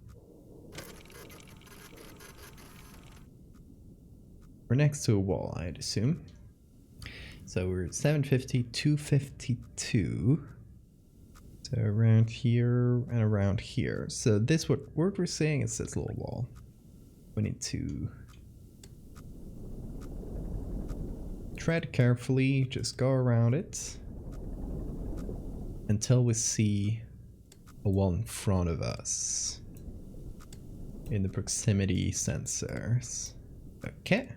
We're next to a wall, I'd assume. So we're at 750, 252. So around here and around here. So this what we're seeing is this little wall. We need to tread carefully, just go around it until we see a wall in front of us in the proximity sensors. Okay.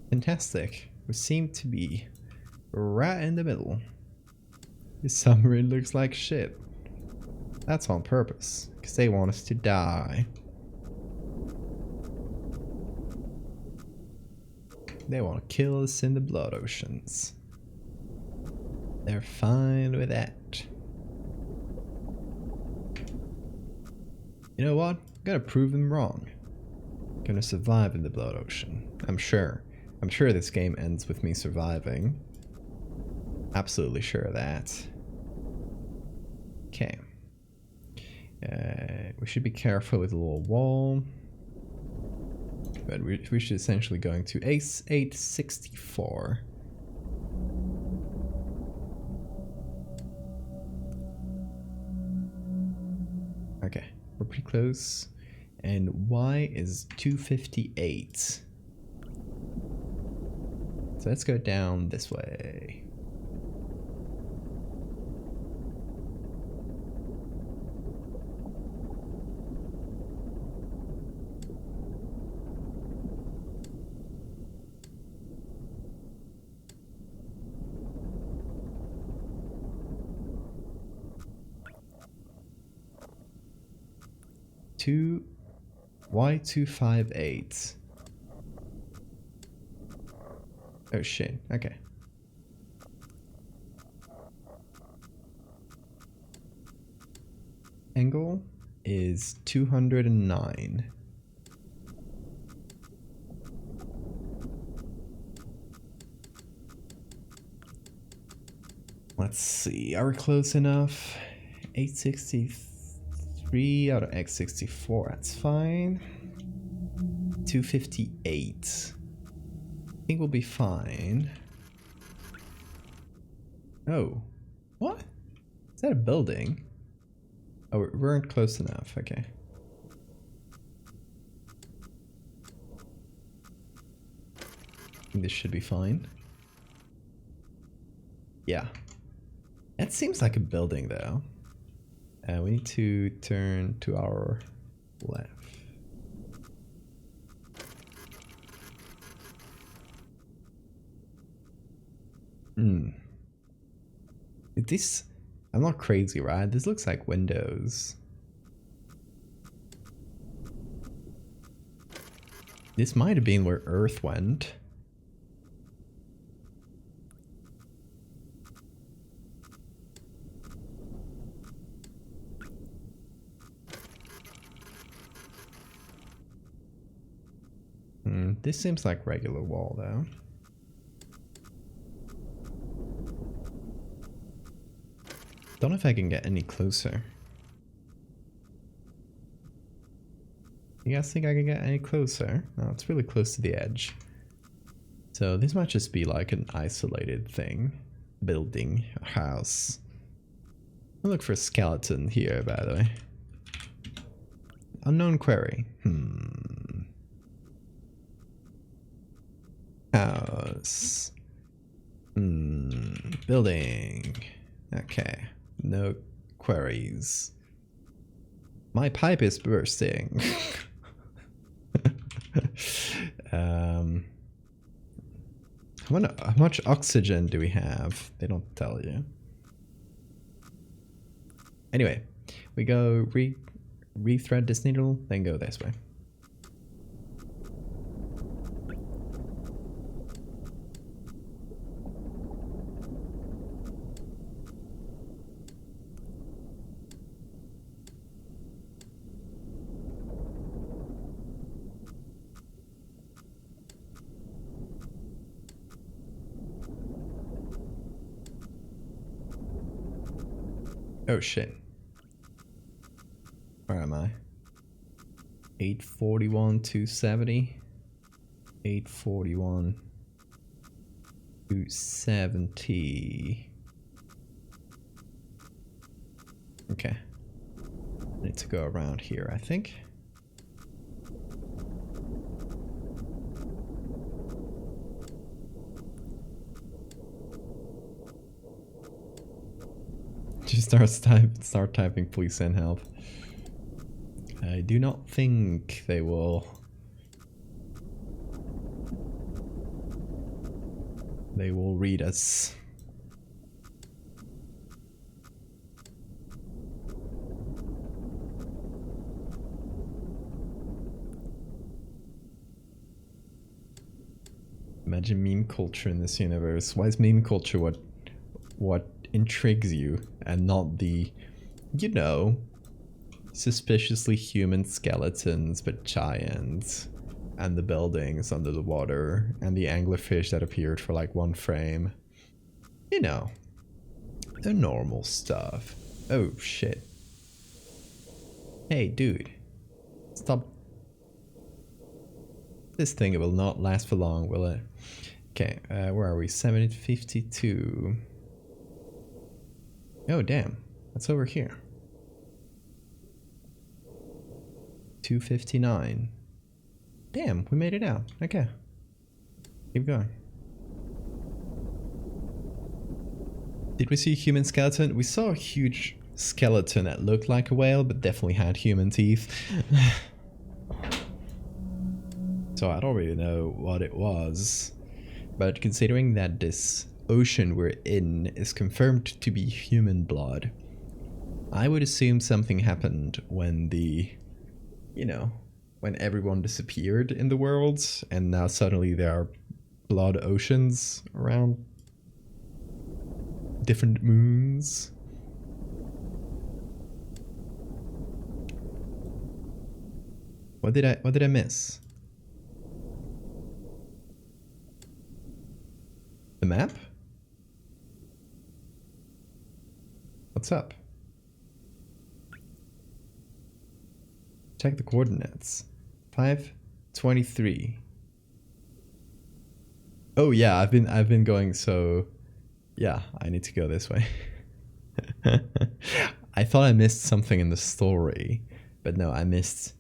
Fantastic. We seem to be right in the middle. This submarine looks like shit. That's on purpose, because they want us to die. They want to kill us in the blood oceans. They're fine with that. You know what? I'm gonna prove them wrong. I'm gonna survive in the blood ocean. I'm sure. I'm sure this game ends with me surviving. Absolutely sure of that. Okay. We should be careful with the little wall. But we should essentially going to Ace 864. Okay, we're pretty close. And Y is 258. So let's go down this way. Y258. Oh shit, okay. Angle is 209. Let's see, are we close enough? 863 out of x64, that's fine. 258. I think we'll be fine. Oh, what? Is that a building? Oh, we weren't close enough, okay. I think this should be fine. Yeah. That seems like a building though. We need to turn to our left. This, I'm not crazy, right? This looks like windows. This might have been where Earth went. This seems like regular wall though. Don't know if I can get any closer. You guys think I can get any closer? No, it's really close to the edge. So this might just be like an isolated thing. Building, a house. I'll look for a skeleton here, by the way. Unknown query. House. Building. Okay. No queries. My pipe is bursting. How much oxygen do we have? They don't tell you. Anyway, we go rethread this needle, then go this way. Oh shit. Where am I? 841, 270. 841, 270. Okay. I need to go around here, I think. Just start typing, please send help. I do not think they will. They will read us. Imagine meme culture in this universe. Why is meme culture what intrigues you and not the, you know, suspiciously human skeletons but giants, and the buildings under the water, and the anglerfish that appeared for like one frame? You know, the normal stuff. Oh shit. Hey dude, stop. This thing will not last for long, will it? Okay, where are we? 752. Oh damn, that's over here. 259. Damn, we made it out. Okay. Keep going. Did we see a human skeleton? We saw a huge skeleton that looked like a whale, but definitely had human teeth. So I don't really know what it was. But considering that this ocean we're in is confirmed to be human blood, I would assume something happened when the, you know, when everyone disappeared in the world, and now suddenly there are blood oceans around different moons. What did I miss? The map? What's up? Check the coordinates. 523. Oh yeah, I've been going, so yeah, I need to go this way. I thought I missed something in the story, but no, I missed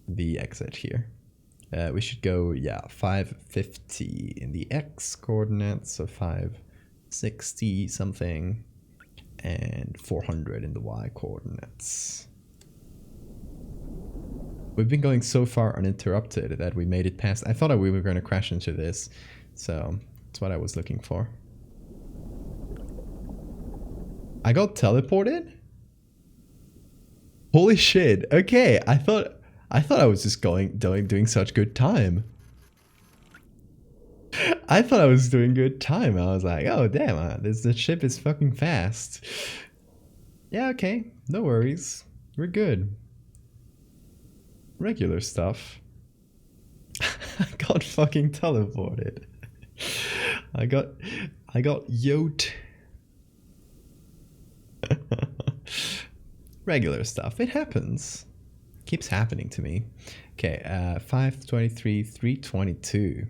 the exit here. We should go, yeah, 550 in the x coordinates, so 560 something, and 400 in the y coordinates. We've been going so far uninterrupted that we made it past. I thought we were going to crash into this, so that's what I was looking for. I got teleported? Holy shit. Okay, I thought I was just doing such good time. I thought I was doing good time. I was like, oh damn, the ship is fucking fast. Yeah, okay, no worries. We're good. Regular stuff. I got fucking teleported. I got yoked. Regular stuff. It happens. Keeps happening to me. Okay, 523, 322.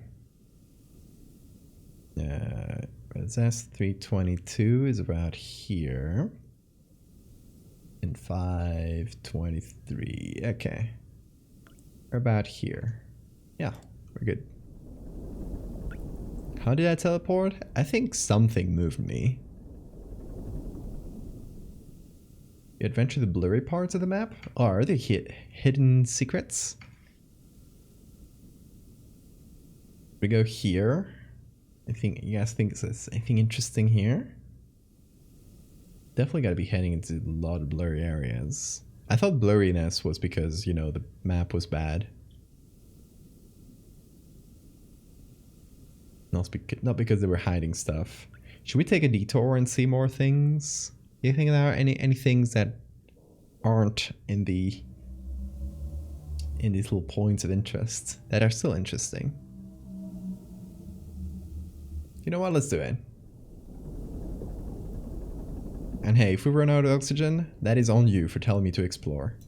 That's 322 is about here. And 523. Okay. We're about here. Yeah, we're good. How did I teleport? I think something moved me. You adventure the blurry parts of the map? Oh, are there hidden secrets? We go here. You guys think there's anything interesting here? Definitely gotta be heading into a lot of blurry areas. I thought blurriness was because, you know, the map was bad. Not because they were hiding stuff. Should we take a detour and see more things? Do you think there are any things that aren't in these little points of interest that are still interesting? You know what? Let's do it. And hey, if we run out of oxygen, that is on you for telling me to explore.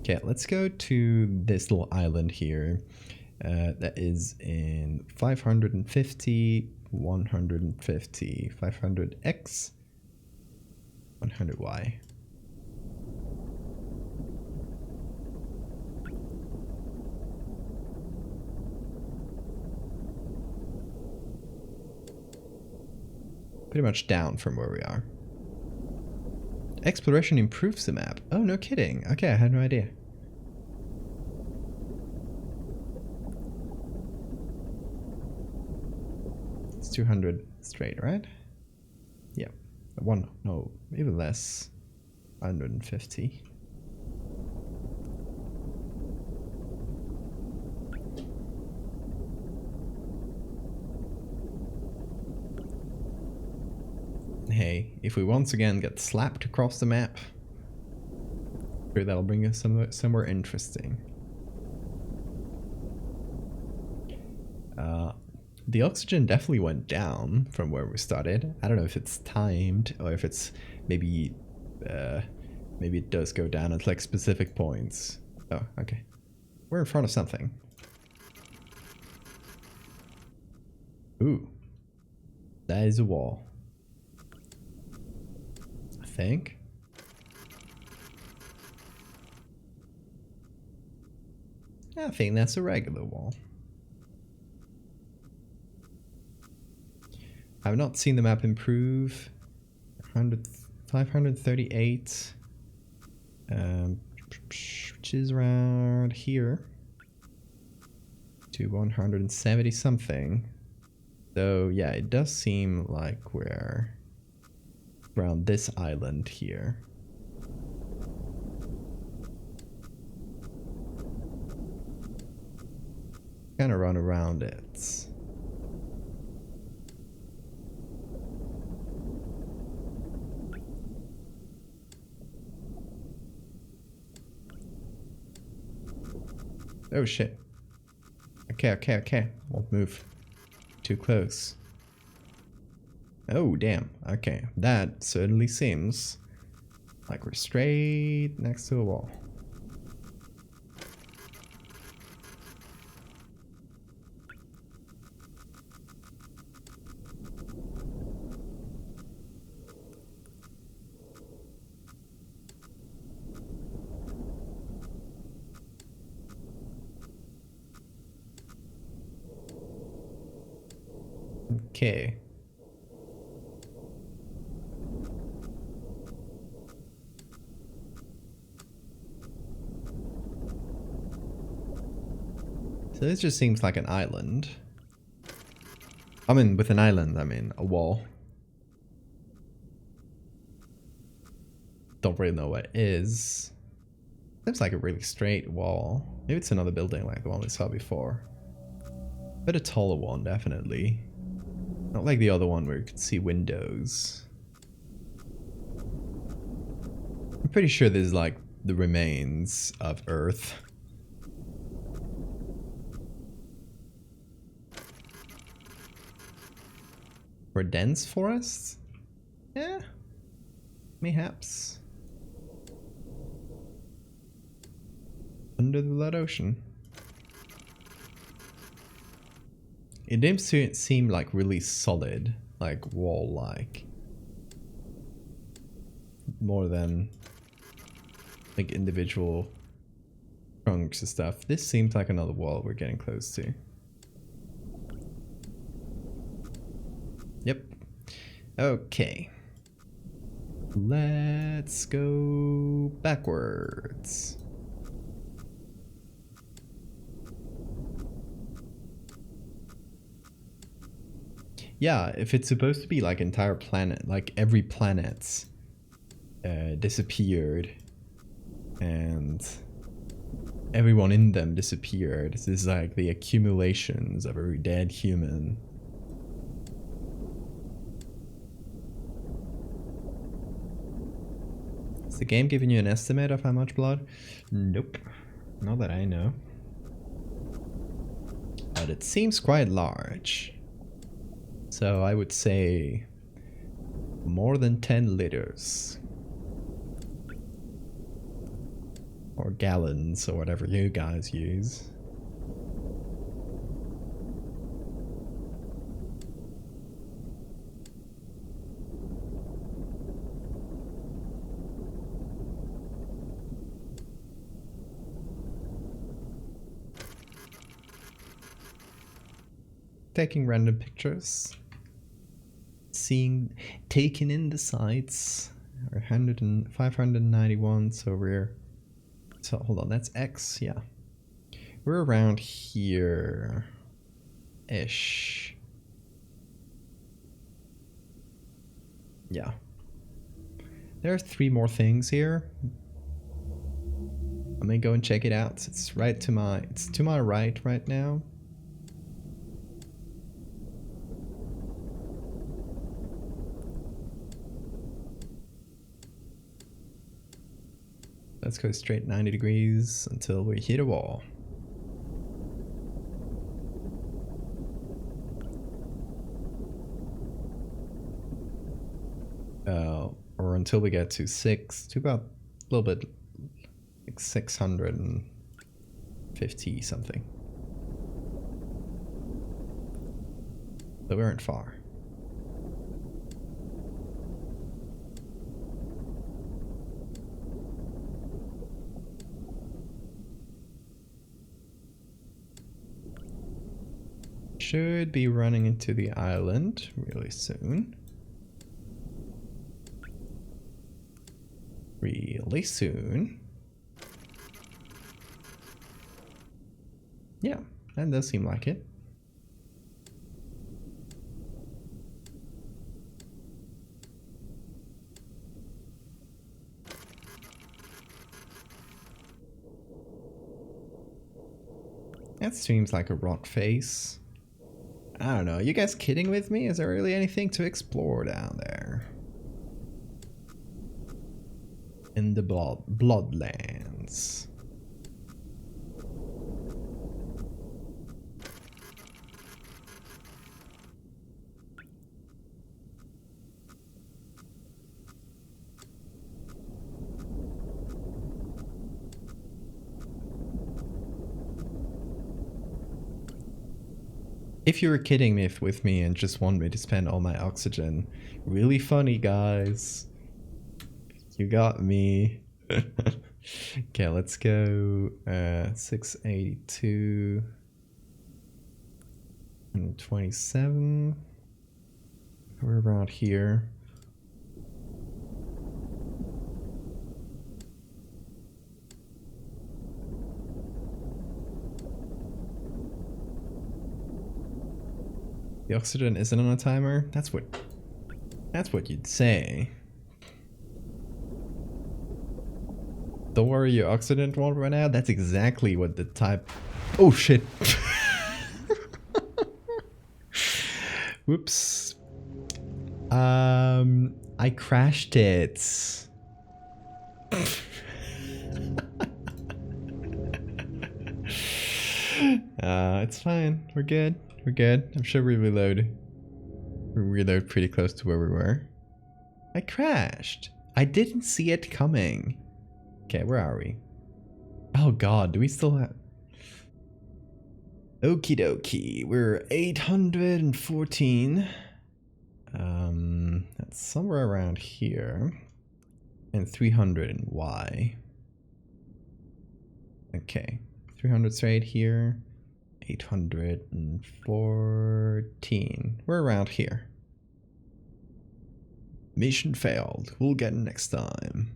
Okay, let's go to this little island here. That is in 550, 150, 500x, 100y. Pretty much down from where we are. Exploration improves the map. Oh, no kidding. Okay, I had no idea. It's 200 straight, right? Yeah. No, even less. 150. Hey, if we once again get slapped across the map, sure, that'll bring us somewhere interesting. The oxygen definitely went down from where we started. I don't know if it's timed or if it's maybe it does go down at like specific points. Oh, okay. We're in front of something. Ooh, that is a wall. I think. I think that's a regular wall. I've not seen the map improve. 538, which is around here, to 170 something. So yeah, it does seem like we're around this island here. Gonna run around it. Oh shit. Okay. Won't move. Too close. Oh, damn. Okay, that certainly seems like we're straight next to a wall. Okay. So this just seems like an island. I mean, with an island, I mean a wall. Don't really know what it is. Seems like a really straight wall. Maybe it's another building like the one we saw before. But a taller one, definitely. Not like the other one where you could see windows. I'm pretty sure this is like the remains of Earth. Or dense forests? Yeah. Mayhaps. Under the Blood Ocean. It didn't seem like really solid, like wall-like. More than like individual trunks and stuff. This seems like another wall we're getting close to. Yep. Okay. Let's go backwards. Yeah, if it's supposed to be like entire planet, like every planet's disappeared and everyone in them disappeared. This is like the accumulations of every dead human. Is the game giving you an estimate of how much blood? Nope. Not that I know. But it seems quite large. So I would say more than 10 liters. Or gallons, or whatever you guys use. Taking random pictures. Taking in the sights. 591, so we're... So hold on, that's X, yeah. We're around here ish. Yeah. There are 3 more things here. I'm gonna go and check it out. It's to my right now. Let's go straight 90 degrees until we hit a wall. Or until we get to about a little bit, like 650 something. So we aren't far. Should be running into the island really soon. Really soon. Yeah, that does seem like it. That seems like a rock face. I don't know, you guys kidding with me? Is there really anything to explore down there? In the Bloodlands. If you were kidding me with me and just want me to spend all my oxygen. Really funny, guys. You got me. Okay, let's go 682 and 27. We're around here. The oxygen isn't on a timer? That's what you'd say. Don't worry, your oxygen won't run out. That's exactly what the type. Oh shit. Whoops. I crashed it. It's fine. We're good. We're good. I'm sure we reload. We reload pretty close to where we were. I crashed. I didn't see it coming. Okay, where are we? Oh god, do we still have... Okie dokie, we're 814. That's somewhere around here. And 300 in Y. Okay, 300 straight here. 814. We're around here. Mission failed. We'll get it next time.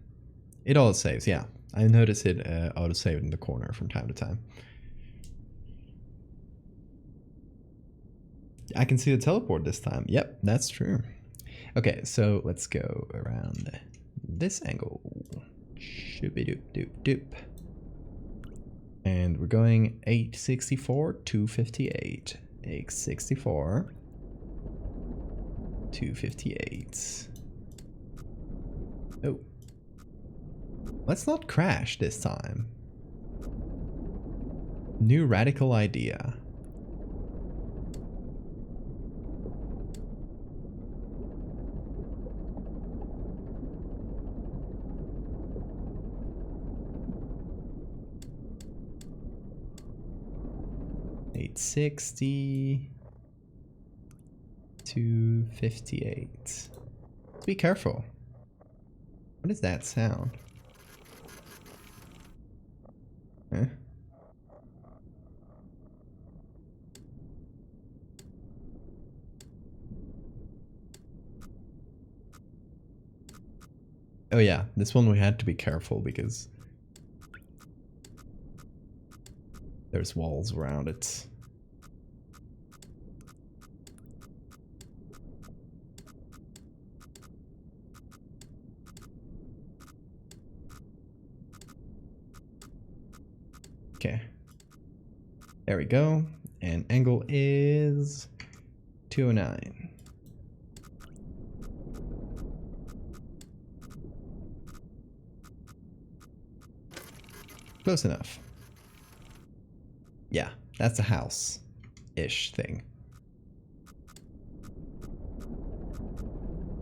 It auto saves, yeah. I notice it auto saved in the corner from time to time. I can see the teleport this time. Yep, that's true. Okay, so let's go around this angle. Shooby doop doop doop. And we're going 864, 258. 864, 258. Oh. Let's not crash this time. New radical idea. $860, 258. Be careful. What is that sound? Huh? Oh yeah, this one we had to be careful because there's walls around it. Okay. There we go. And angle is 209. Close enough. Yeah, that's a house-ish thing.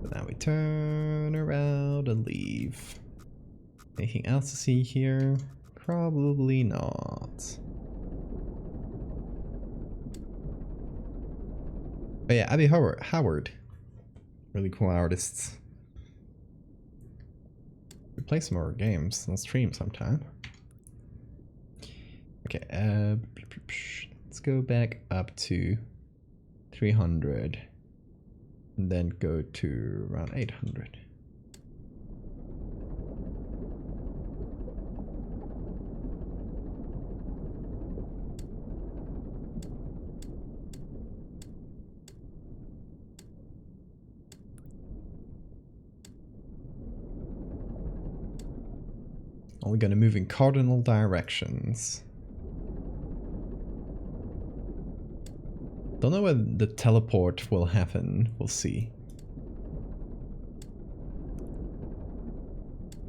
But now we turn around and leave. Anything else to see here? Probably not. But yeah, Abby Howard. Really cool artists. We play some more games on stream sometime. Okay, let's go back up to 300 and then go to around 800. Only gonna move in cardinal directions. Don't know when the teleport will happen. We'll see.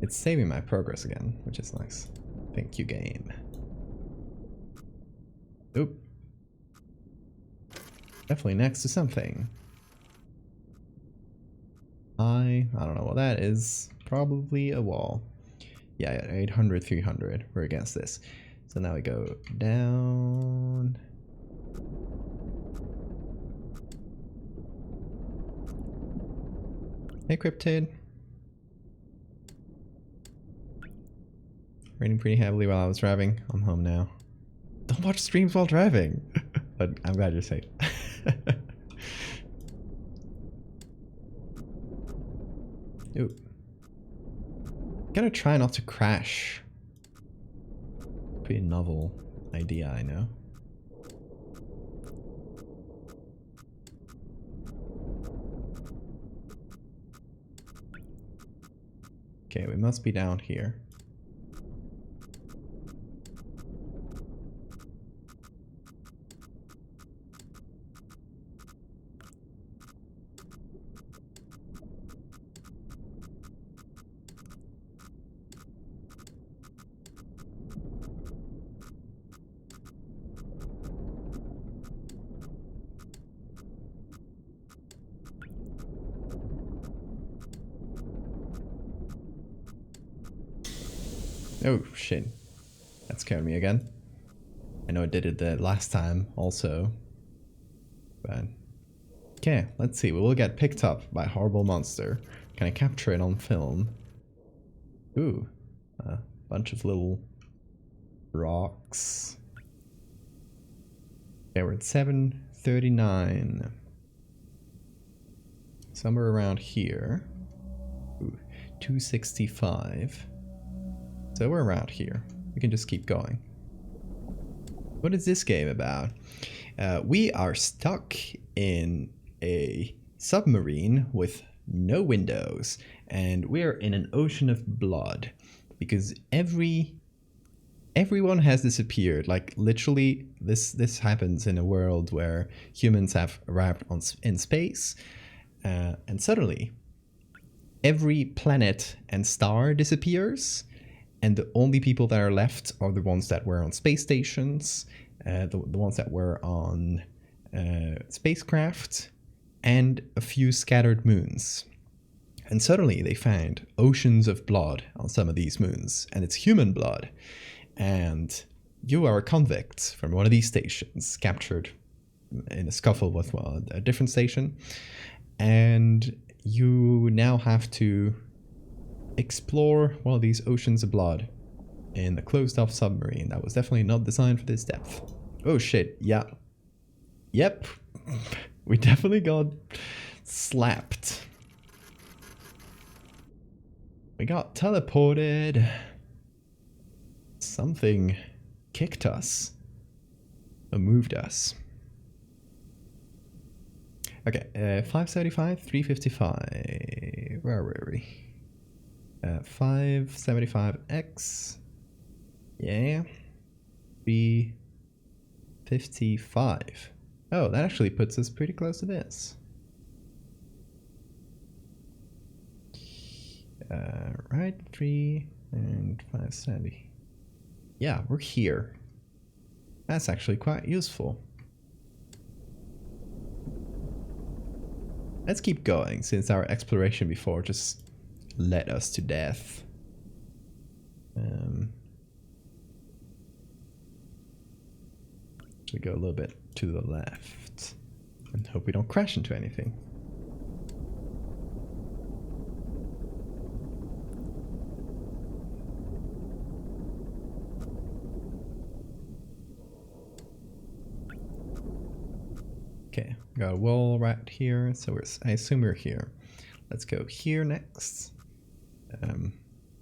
It's saving my progress again, which is nice. Thank you, game. Oop. Definitely next to something. I don't know what that is. Probably a wall. Yeah, 800, 300. We're against this. So now we go down. Hey, Cryptid. Raining pretty heavily while I was driving. I'm home now. Don't watch streams while driving. But I'm glad you're safe. Ooh. Gotta try not to crash. Pretty novel idea, I know. Okay, we must be down here. Oh shit, that scared me again. I know I did it the last time also, but okay, let's see. We will get picked up by a horrible monster. Can I capture it on film? Ooh, a bunch of little rocks. Okay, we're at 739. Somewhere around here. Ooh, 265. So we're around here. We can just keep going. What is this game about? We are stuck in a submarine with no windows, and we're in an ocean of blood because everyone has disappeared. Like literally, this happens in a world where humans have arrived in space, and suddenly every planet and star disappears. And the only people that are left are the ones that were on space stations, the ones that were on spacecraft, and a few scattered moons. And suddenly they found oceans of blood on some of these moons, and it's human blood. And you are a convict from one of these stations, captured in a scuffle with a different station. And you now have to explore one of these oceans of blood in a closed off submarine that was definitely not designed for this depth. Oh shit, yeah. Yep. We definitely got slapped. We got teleported. Something kicked us. Or moved us. Okay, 575, 355. Where were we? 575x. Yeah. 355. Oh, that actually puts us pretty close to this. Right, 3 and 570. Yeah, we're here. That's actually quite useful. Let's keep going, since our exploration before just led us to death. Should go a little bit to the left and hope we don't crash into anything. Okay, got a wall right here, so I assume we're here. Let's go here next.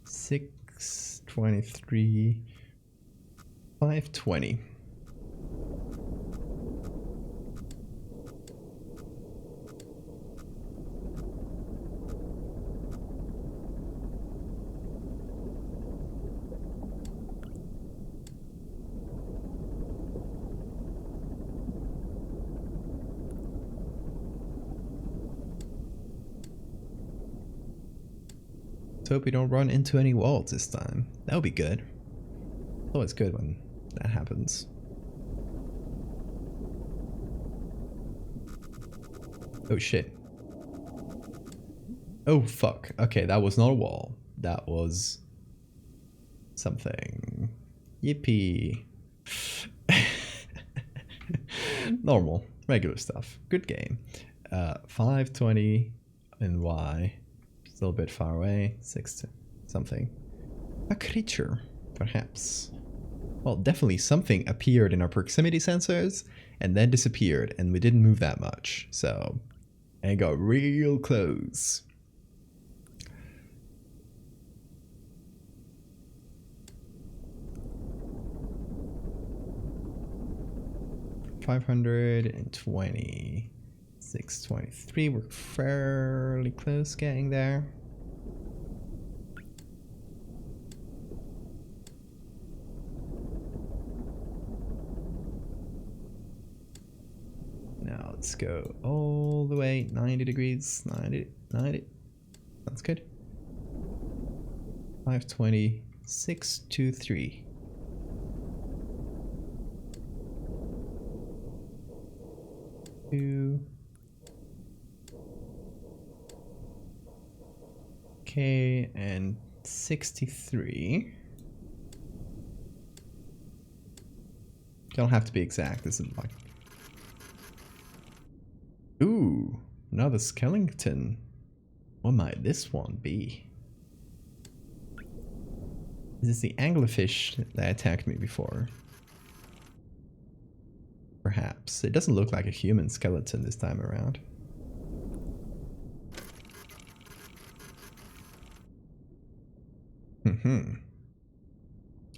623, 520. Let's hope we don't run into any walls this time. That would be good. It's always good when that happens. Oh shit. Oh fuck. Okay, that was not a wall. That was something. Yippee. Normal. Regular stuff. Good game. 520 and Y. a little bit far away. 6 to something. A creature, perhaps. Well, definitely something appeared in our proximity sensors and then disappeared, and we didn't move that much. So, it got real close. $520, 623. We're fairly close getting there. Now let's go all the way 90 degrees. 90. That's good. 520, 623. Okay, and 63. Don't have to be exact. This is like. Ooh, another skeleton. What might this one be? Is this the anglerfish that attacked me before? Perhaps. It doesn't look like a human skeleton this time around.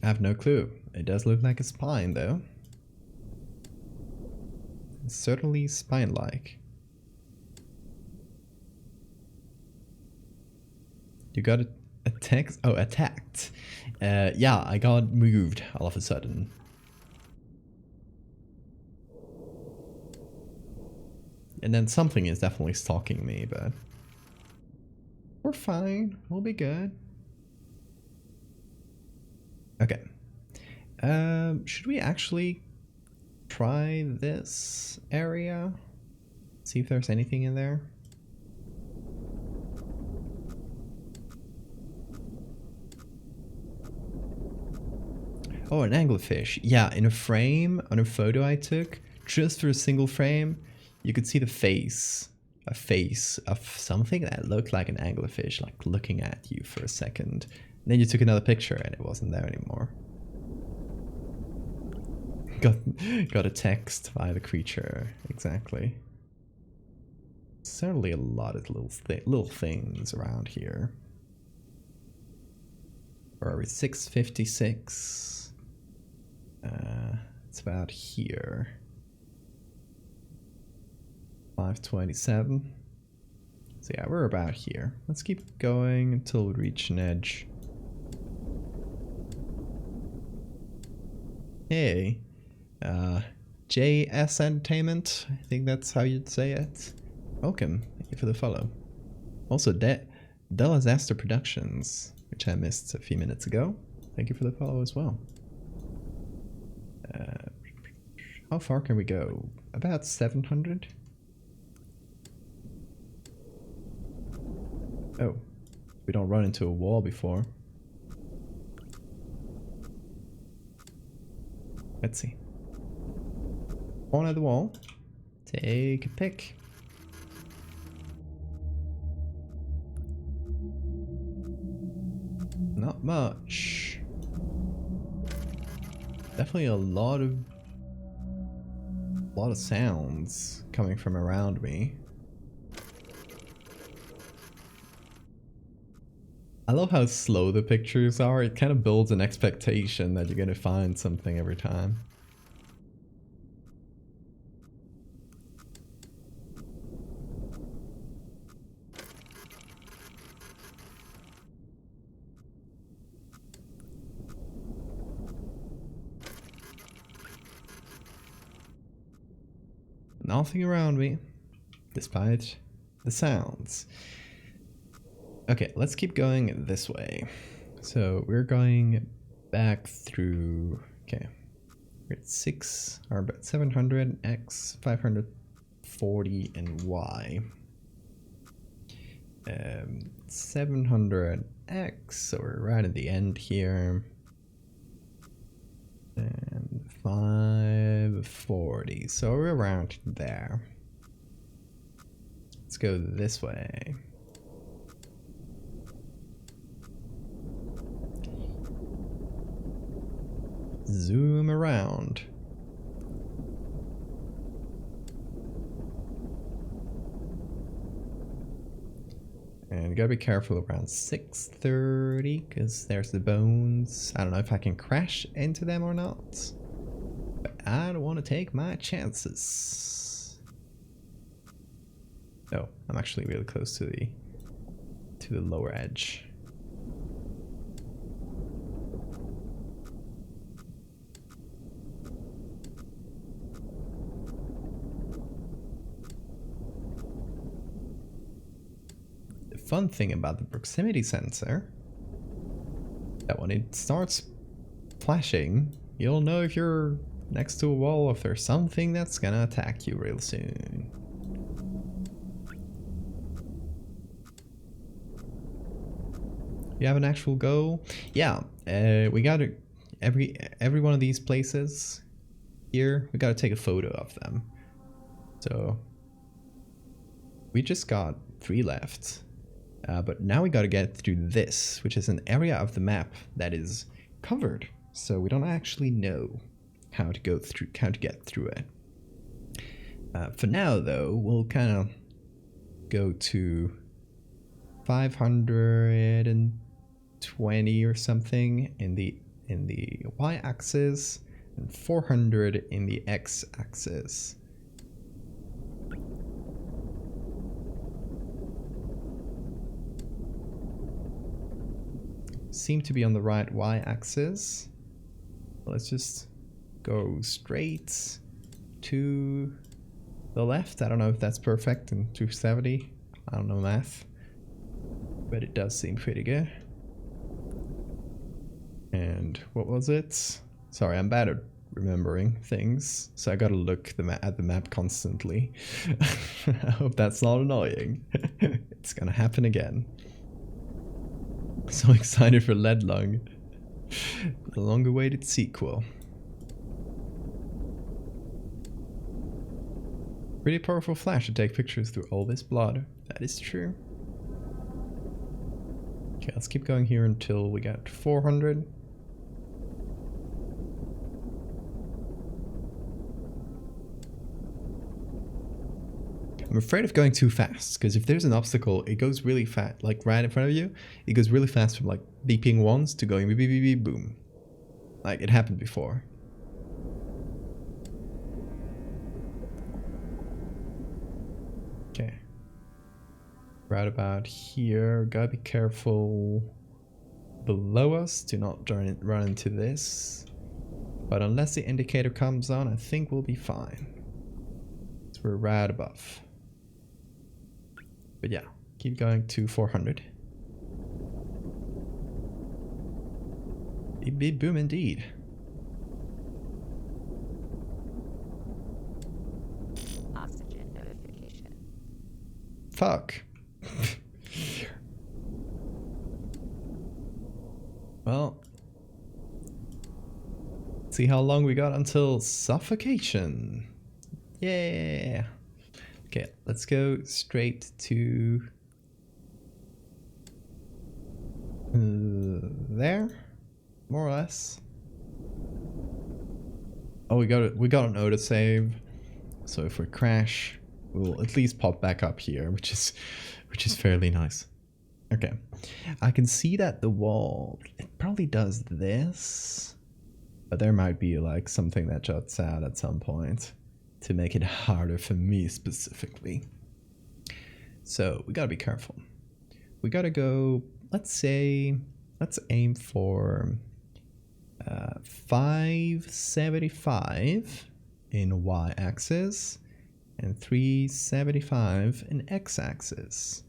I have no clue. It does look like a spine though. It's certainly spine-like. You got a text? Oh, attacked. Yeah, I got moved all of a sudden. And then something is definitely stalking me, but we're fine. We'll be good. Okay. Should we actually try this area? See if there's anything in there. Oh, an anglerfish. Yeah, in a frame, on a photo I took, just for a single frame, you could see the face. A face of something that looked like an anglerfish, like looking at you for a second. And then you took another picture and it wasn't there anymore. Got a text by the creature, exactly. Certainly a lot of little things around here. Where are we? 656. It's about here. 527. So yeah, we're about here. Let's keep going until we reach an edge. Hey, JS Entertainment, I think that's how you'd say it. Welcome, thank you for the follow. Also, Delazaster Productions, which I missed a few minutes ago. Thank you for the follow as well. How far can we go? About 700? Oh, we don't run into a wall before. Let's see. Corner of the wall. Take a pick. Not much. Definitely a lot of sounds coming from around me. I love how slow the pictures are. It kind of builds an expectation that you're gonna find something every time. Nothing around me, despite the sounds. Okay, let's keep going this way. So we're going back through, okay, we're at 700, X, 540, and Y. 700X, so we're right at the end here. And 540, so we're around there. Let's go this way. zoom around. And you gotta be careful around 6:30 because there's the bones. I don't know if I can crash into them or not, but I don't want to take my chances. Oh, I'm actually really close to the lower edge. Fun thing about the proximity sensor, that when it starts flashing, you'll know if you're next to a wall or if there's something that's gonna attack you real soon. You have an actual goal? Yeah, we gotta, every one of these places here, we gotta take a photo of them. So we just got 3 left. But now we gotta get through this, which is an area of the map that is covered, so we don't actually know how to get through it. For now, though, we'll kind of go to 520 or something in the y-axis and 400 in the x-axis. Seem to be on the right y-axis. Let's just go straight to the left. I don't know if that's perfect in 270. I don't know math, but it does seem pretty good. And what was it? Sorry, I'm bad at remembering things, so I gotta look at the map constantly. I hope that's not annoying. It's gonna happen again. So excited for Lead Lung, the long-awaited sequel. Pretty powerful flash to take pictures through all this blood. That is true. Okay, let's keep going here until we get 400. I'm afraid of going too fast, because if there's an obstacle, it goes really fast, like right in front of you. It goes really fast from like beeping once to going beep beep beep beep boom. Like it happened before. Okay. Right about here, gotta be careful below us to not run into this. But unless the indicator comes on, I think we'll be fine. So we're right above. But yeah, keep going to 400. Beep beep boom indeed. Oxygen notification. Fuck. Well, see how long we got until suffocation. Yeah. Okay, let's go straight to there, more or less. Oh, we got an auto save, so if we crash, we'll at least pop back up here, which is fairly nice. Okay, I can see that the wall, it probably does this, but there might be like something that juts out at some point to make it harder for me specifically. So we gotta be careful. We gotta go, let's aim for 575 in y-axis and 375 in x-axis.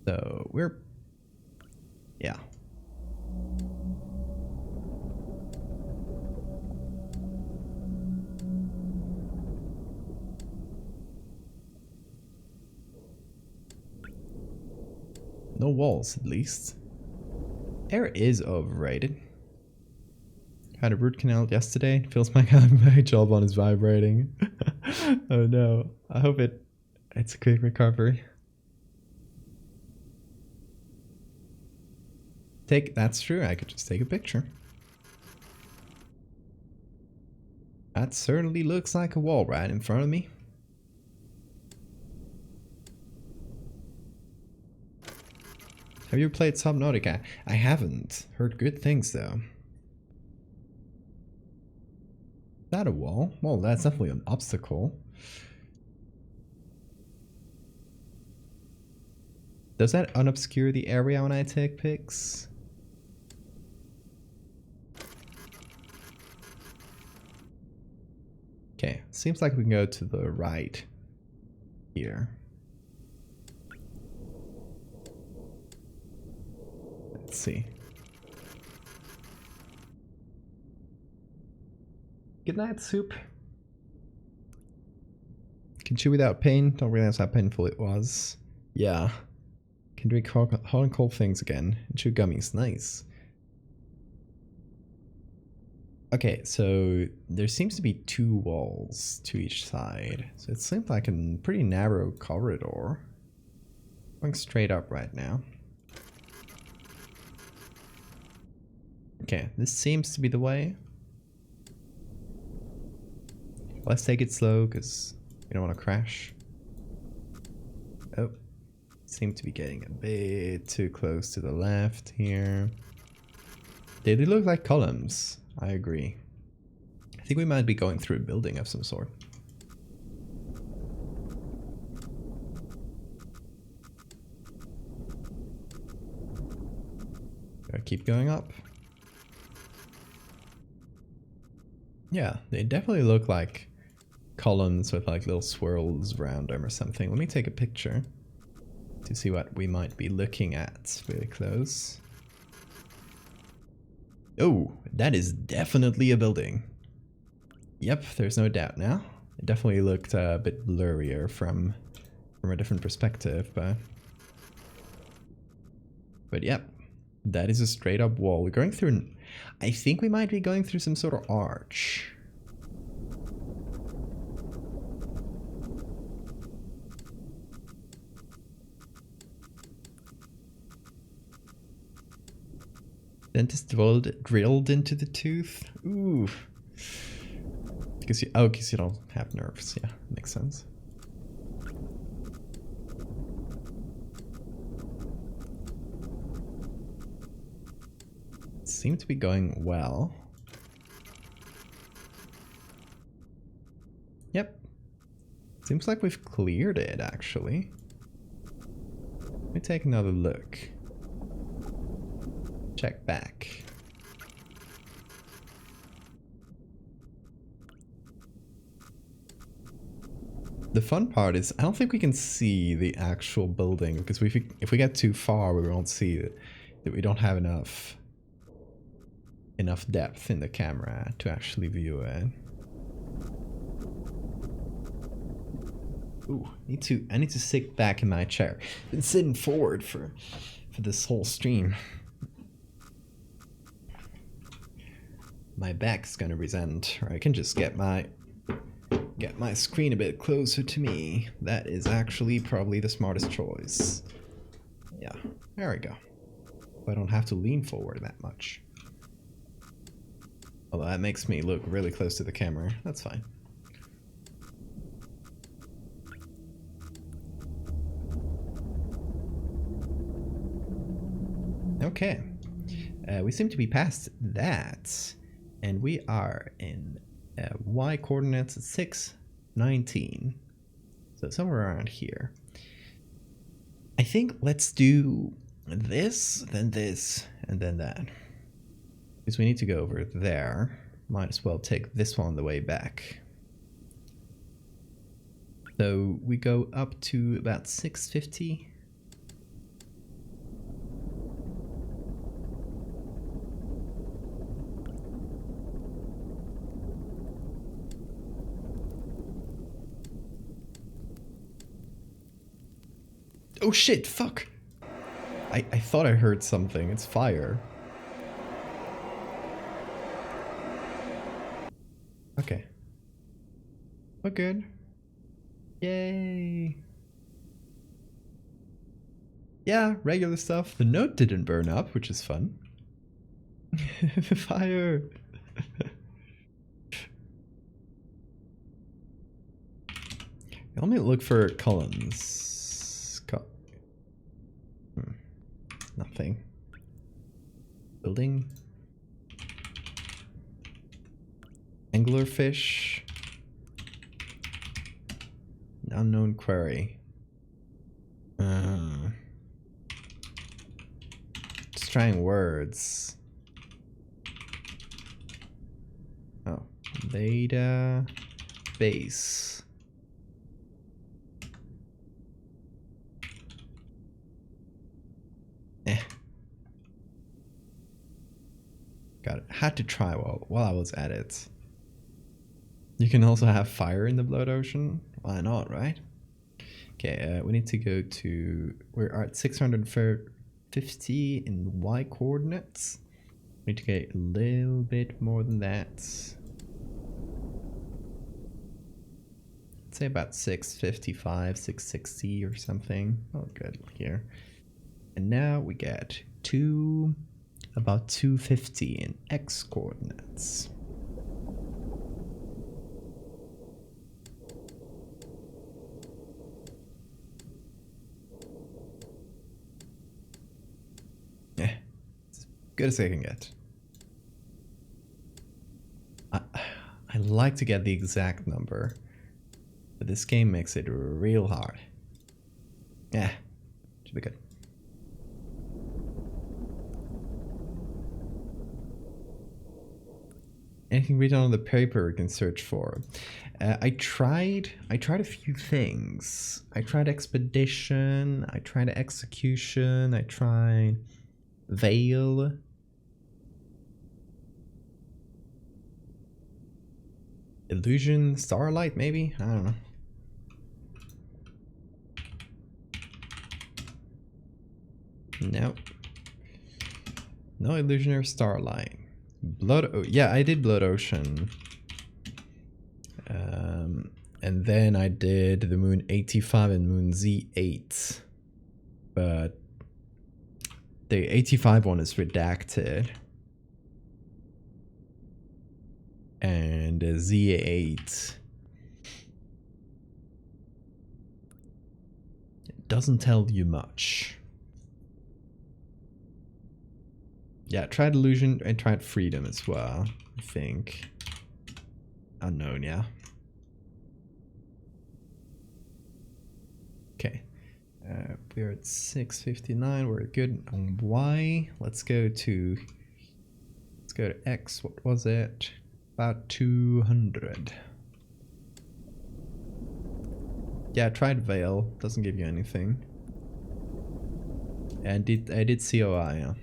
So we're, yeah. No walls, at least. Air is overrated. Had a root canal yesterday. Feels like my jawbone is vibrating. Oh no. I hope it's a quick recovery. That's true. I could just take a picture. That certainly looks like a wall right in front of me. Have you played Subnautica? I haven't. Heard good things though. Is that a wall? Well, that's definitely an obstacle. Does that unobscure the area when I take pics? Okay, seems like we can go to the right here. Let's see. Good night, soup. Can chew without pain. Don't realize how painful it was. Yeah. Can drink hot and cold things again. And chew gummies. Nice. Okay, so there seems to be 2 walls to each side. So it seems like a pretty narrow corridor. Going straight up right now. Okay, this seems to be the way. Let's take it slow because we don't want to crash. Oh, seem to be getting a bit too close to the left here. They do look like columns. I agree. I think we might be going through a building of some sort. Gotta keep going up. Yeah, they definitely look like columns with like little swirls around them or something. Let me take a picture to see what we might be looking at really close. Oh, that is definitely a building. Yep, there's no doubt now. It definitely looked a bit blurrier from a different perspective, but yep, that is a straight up wall. We're going through, I think we might be going through some sort of arch. Dentist drilled into the tooth. Ooh. Because you don't have nerves. Yeah, makes sense. It seemed to be going well. Yep. Seems like we've cleared it, actually. Let me take another look. Check back. The fun part is I don't think we can see the actual building because if we get too far we won't see that we don't have enough depth in the camera to actually view it. Ooh, I need to sit back in my chair. Been sitting forward for this whole stream. My back's gonna resent, or I can just get my screen a bit closer to me. That is actually probably the smartest choice. Yeah, there we go. I don't have to lean forward that much. Although that makes me look really close to the camera. That's fine. Okay. We seem to be past that. And we are in y coordinates at 619. So somewhere around here. I think let's do this, and then that. Because we need to go over there. Might as well take this one on the way back. So we go up to about 650. Oh shit, fuck! I thought I heard something. It's fire. Okay. We're good. Yay! Yeah, regular stuff. The note didn't burn up, which is fun. Fire! Let me look for columns. Nothing. Building. Anglerfish. Unknown query. Just trying words. Oh, data base. Got it. Had to try while I was at it. You can also have fire in the blood ocean. Why not, right? Okay, we need to go to... We're at 650 in Y coordinates. We need to get a little bit more than that. Let's say about 655, 660 or something. Oh, good. Here. And now we get about 250 in X coordinates. Yeah, as good as I can get. I like to get the exact number, but this game makes it real hard. Yeah, should be good. Anything written on the paper we can search for. I tried a few things. I tried expedition, I tried execution, I tried veil. Illusion, starlight maybe? I don't know. Nope. No illusion or starlight. Yeah, I did Blood Ocean. And then I did the Moon 85 and Moon Z8. But the 85 one is redacted. And the Z8 it doesn't tell you much. Yeah, I tried Illusion and tried Freedom as well, I think. Unknown, yeah. Okay. We're at 659, we're good on Y. Let's go to X, what was it? About 200. Yeah, I tried Veil, doesn't give you anything. And I did COI, yeah.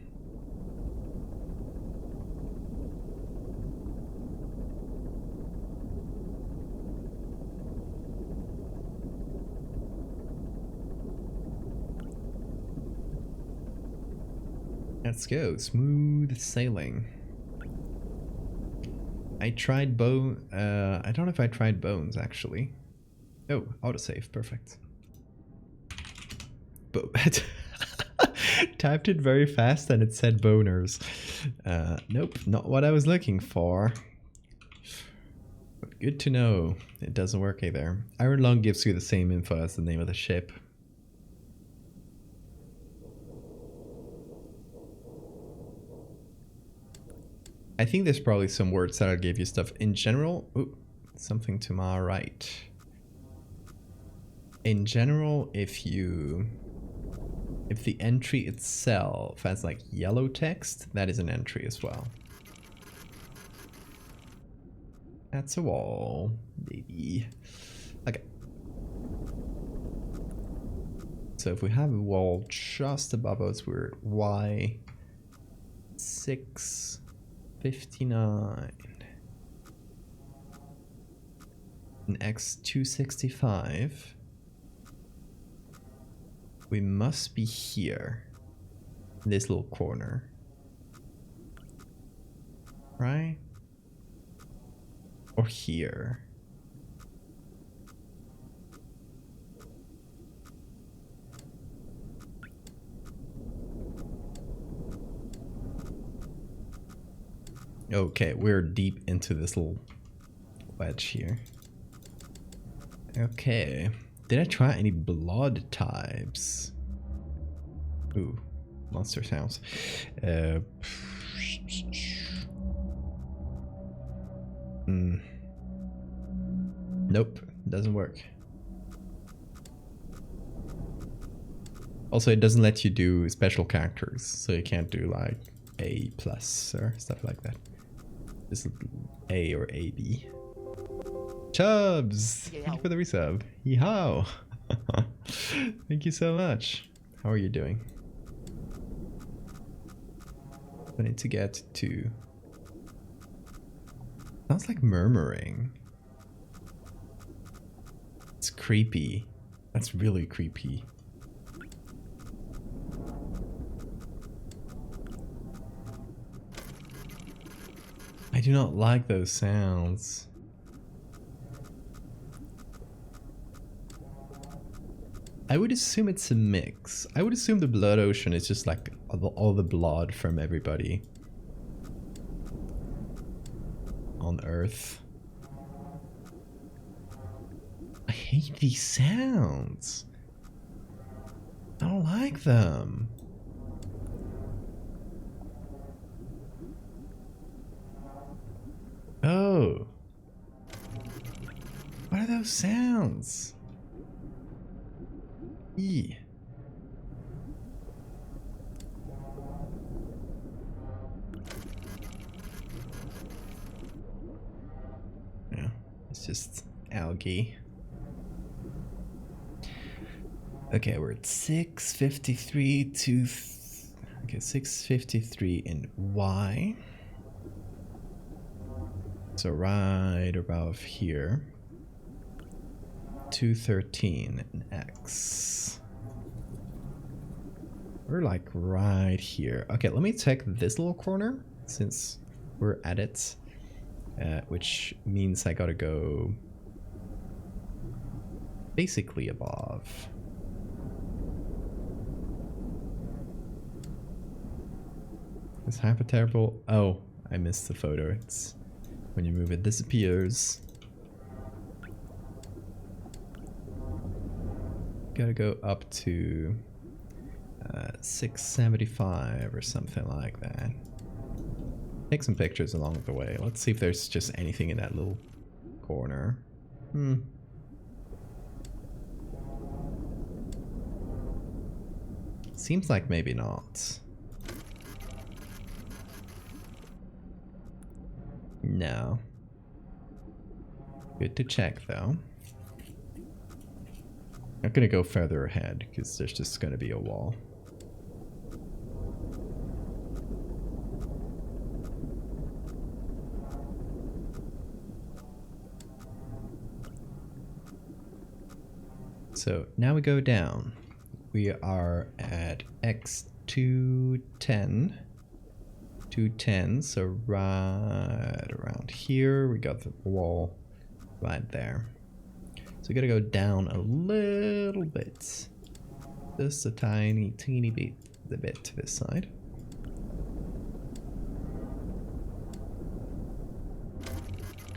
Let's go, smooth sailing. I tried bone. I don't know if I tried bones actually. Oh, autosave, perfect. Typed it very fast and it said boners. Nope, not what I was looking for. But good to know. It doesn't work either. Iron Lung gives you the same info as the name of the ship. I think there's probably some words that I'll give you stuff in general. Ooh, something to my right. In general, if the entry itself has like yellow text, that is an entry as well. That's a wall, baby. Okay. So if we have a wall just above us, we're at Y 659 and X 265. We must be here in this little corner, right? Or here. Okay, we're deep into this little wedge here. Okay. Did I try any blood types? Ooh, monster sounds. Nope, doesn't work. Also, it doesn't let you do special characters, so you can't do like A+ or stuff like that. Just A or AB. Chubbs! Thank you for the resub. Yeehaw! Thank you so much. How are you doing? I need to get to... Sounds like murmuring. It's creepy. That's really creepy. I do not like those sounds. I would assume it's a mix. I would assume the blood ocean is just like all the blood from everybody on Earth. I hate these sounds. I don't like them. Oh. What are those sounds? Eee. Yeah, it's just algae. Okay, we're at 653 to... Okay, 653 in Y. So right above here. 213 in X. We're like right here. Okay, let me check this little corner since we're at it. Which means I gotta go basically above. Is hyper terrible? Oh, I missed the photo. It's when you move it disappears. Gotta go up to 675 or something like that. Take some pictures along the way. Let's see if there's just anything in that little corner. Seems like maybe not. No. Good to check though. I'm gonna go further ahead because there's just gonna be a wall. So now we go down. We are at X210. 210, so right around here. We got the wall right there. So we gotta go down a little bit. Just a teeny bit to this side.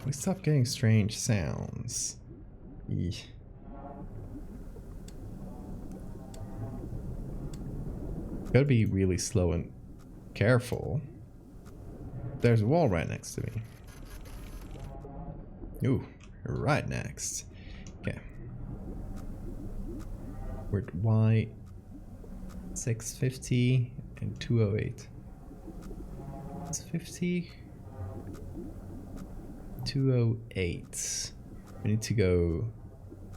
We stop getting strange sounds. Eesh. Gotta be really slow and careful. There's a wall right next to me. Ooh, right next. Okay. We're at Y 650 and 208. 650, 208. We need to go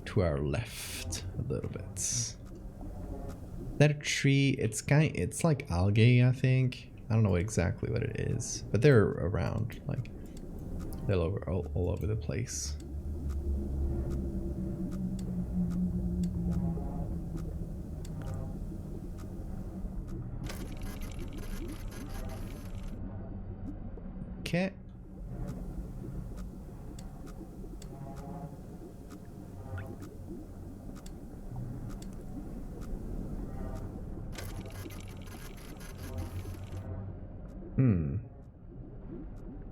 to our left a little bit. Is that a tree? It's like algae, I think. I don't know exactly what it is, but they're around, like they're all over the place. Okay.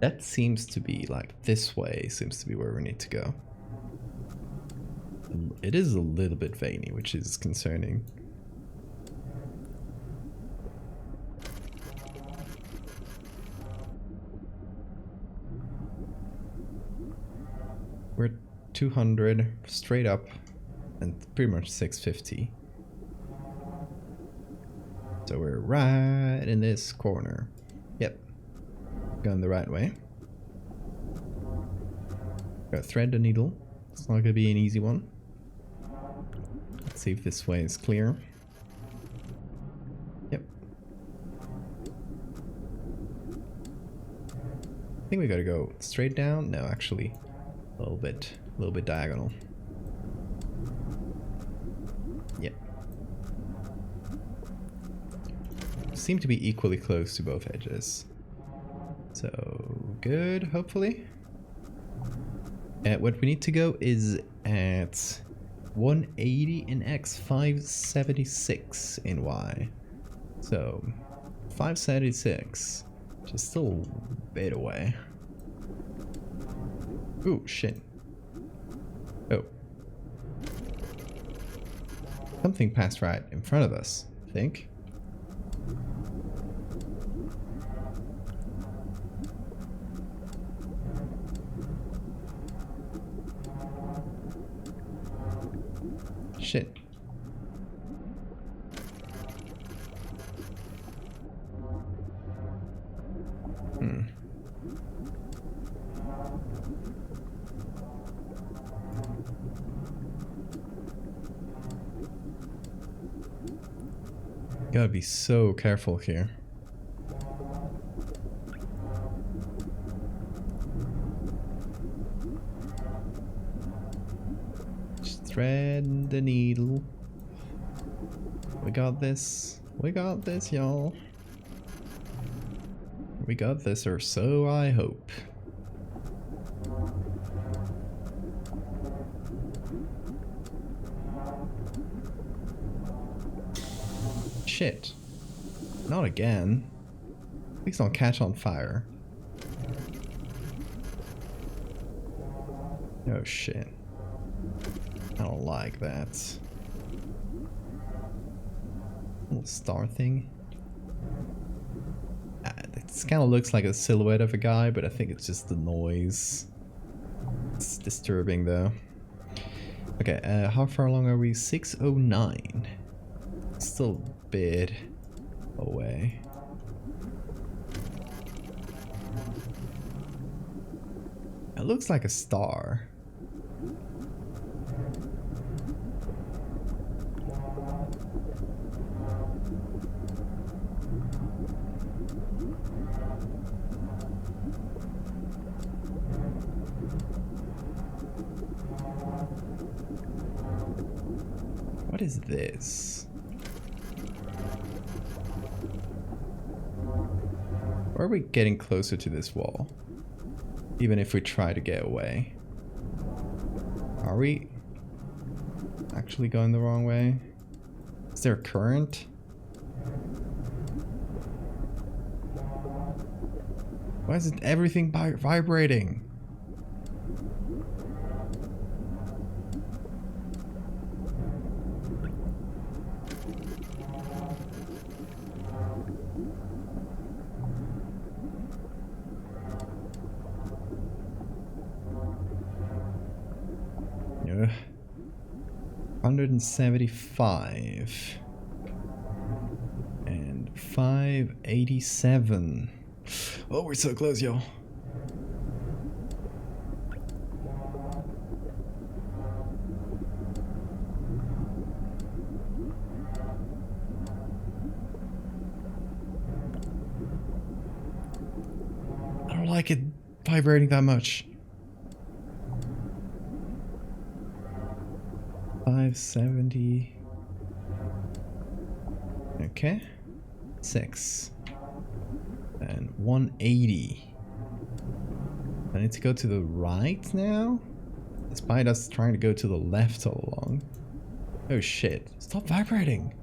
That seems to be like this way seems to be where we need to go. It is a little bit veiny, which is concerning. We're 200 straight up and pretty much 650. So we're right in this corner. Yep. Going the right way. Gotta thread the needle. It's not gonna be an easy one. Let's see if this way is clear. Yep. I think we gotta go straight down. No, actually, a little bit diagonal. Yep. Seem to be equally close to both edges. So good, hopefully. What we need to go is at 180 in X, 576 in Y. So 576, just still a bit away. Ooh, shit. Oh. Something passed right in front of us, I think. Shit. Gotta be so careful here. Just thread the needle. We got this. We got this, y'all. We got this, or so I hope. Shit. Not again. Please don't catch on fire. Oh shit. I don't like that. Little star thing. It kind of looks like a silhouette of a guy, but I think it's just the noise. It's disturbing though. Okay, how far along are we? 609. Still a bit away. It looks like a star. What is this? Or are we getting closer to this wall? Even if we try to get away. Are we actually going the wrong way? Is there a current? Why isn't everything vibrating? Yeah. 175 and 587. Oh, we're so close, y'all. I don't like it vibrating that much. 570. Okay. 6. And 180. I need to go to the right now? Despite us trying to go to the left all along. Oh shit. Stop vibrating.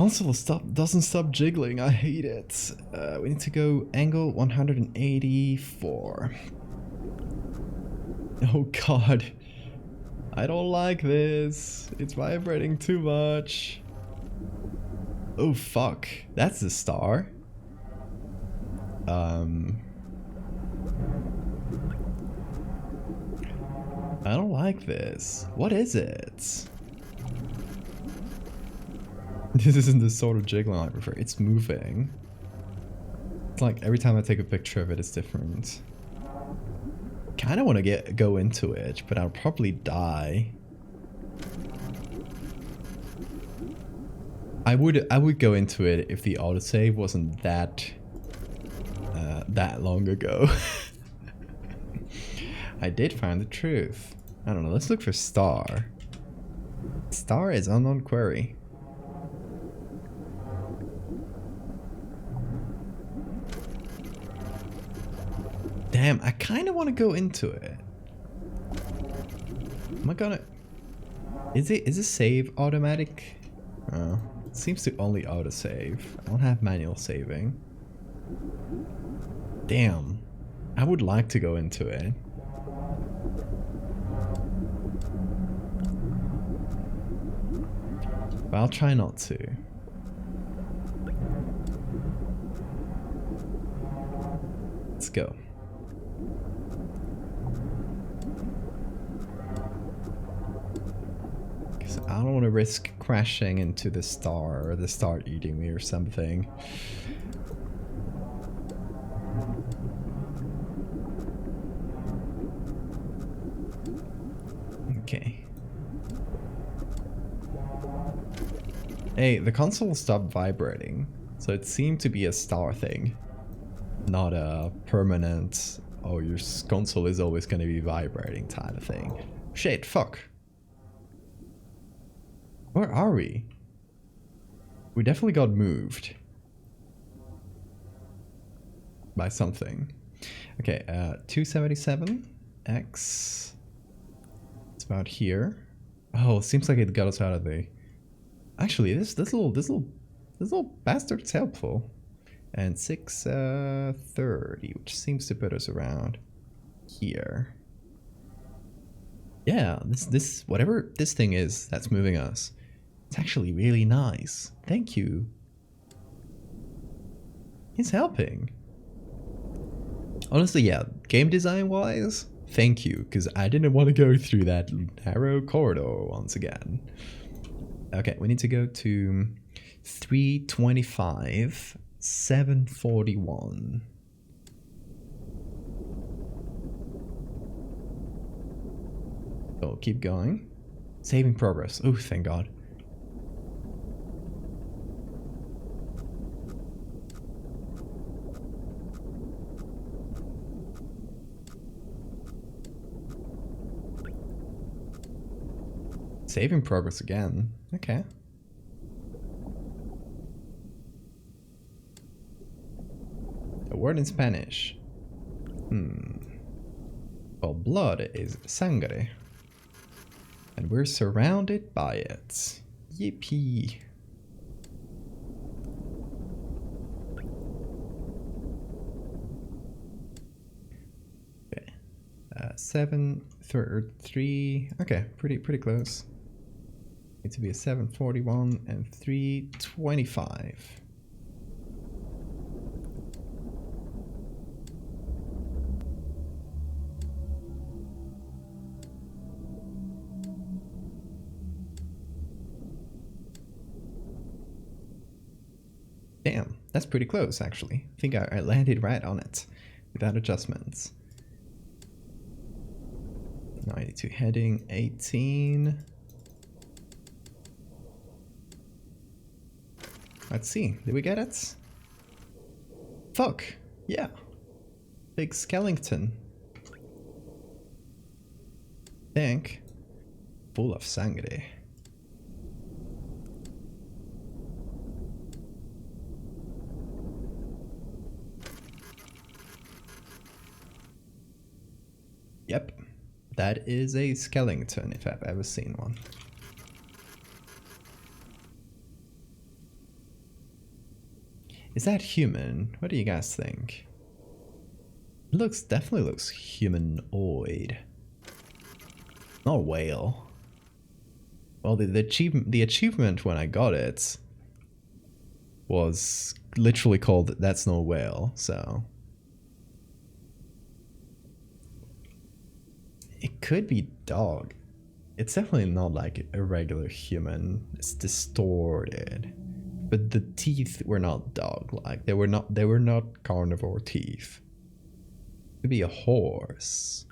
console doesn't stop jiggling. I hate it. We need to go angle 184. Oh god. I don't like this. It's vibrating too much. Oh fuck. That's a star. I don't like this. What is it? This isn't the sort of jiggling I prefer. It's moving. It's like every time I take a picture of it, it's different. Kind of want to go into it, but I'll probably die. I would go into it if the autosave wasn't that long ago. I did find the truth. I don't know. Let's look for star. Star is unknown query. Damn, I kind of want to go into it. Am I gonna... Is it save automatic? Oh, it seems to only autosave. I don't have manual saving. Damn. I would like to go into it. But I'll try not to. Let's go. Because I don't want to risk crashing into the star or the star eating me or something. Okay. Hey, the console stopped vibrating, so it seemed to be a star thing, not a permanent, oh, your console is always going to be vibrating type of thing. Shit, fuck. Where are we? We definitely got moved by something. Okay, 277X. It's about here. Oh, seems like it got us out of the... Actually, this little bastard's helpful. And 630, which seems to put us around here. Yeah, this whatever this thing is that's moving us, it's actually really nice. Thank you. He's helping. Honestly, yeah, game design wise, thank you, because I didn't want to go through that narrow corridor once again. Okay, we need to go to 325, 741. Oh, keep going. Saving progress. Oh, thank God. Saving progress again. Okay. A word in Spanish. Well, blood is sangre. And we're surrounded by it. Yippee. Okay. 733. Okay, pretty close. Need to be a 741 and 325. Damn, that's pretty close actually. I think I landed right on it without adjustments. 92 heading, 18. Let's see, did we get it? Fuck, yeah. Big skeleton. Tank full of sangre. Yep, that is a skeleton if I've ever seen one. Is that human? What do you guys think? It definitely looks humanoid. Not a whale. Well, the achievement when I got it was literally called "That's No Whale," so it could be dog. It's definitely not like a regular human. It's distorted, but the teeth were not dog-like. They were not carnivore teeth. It could be a horse.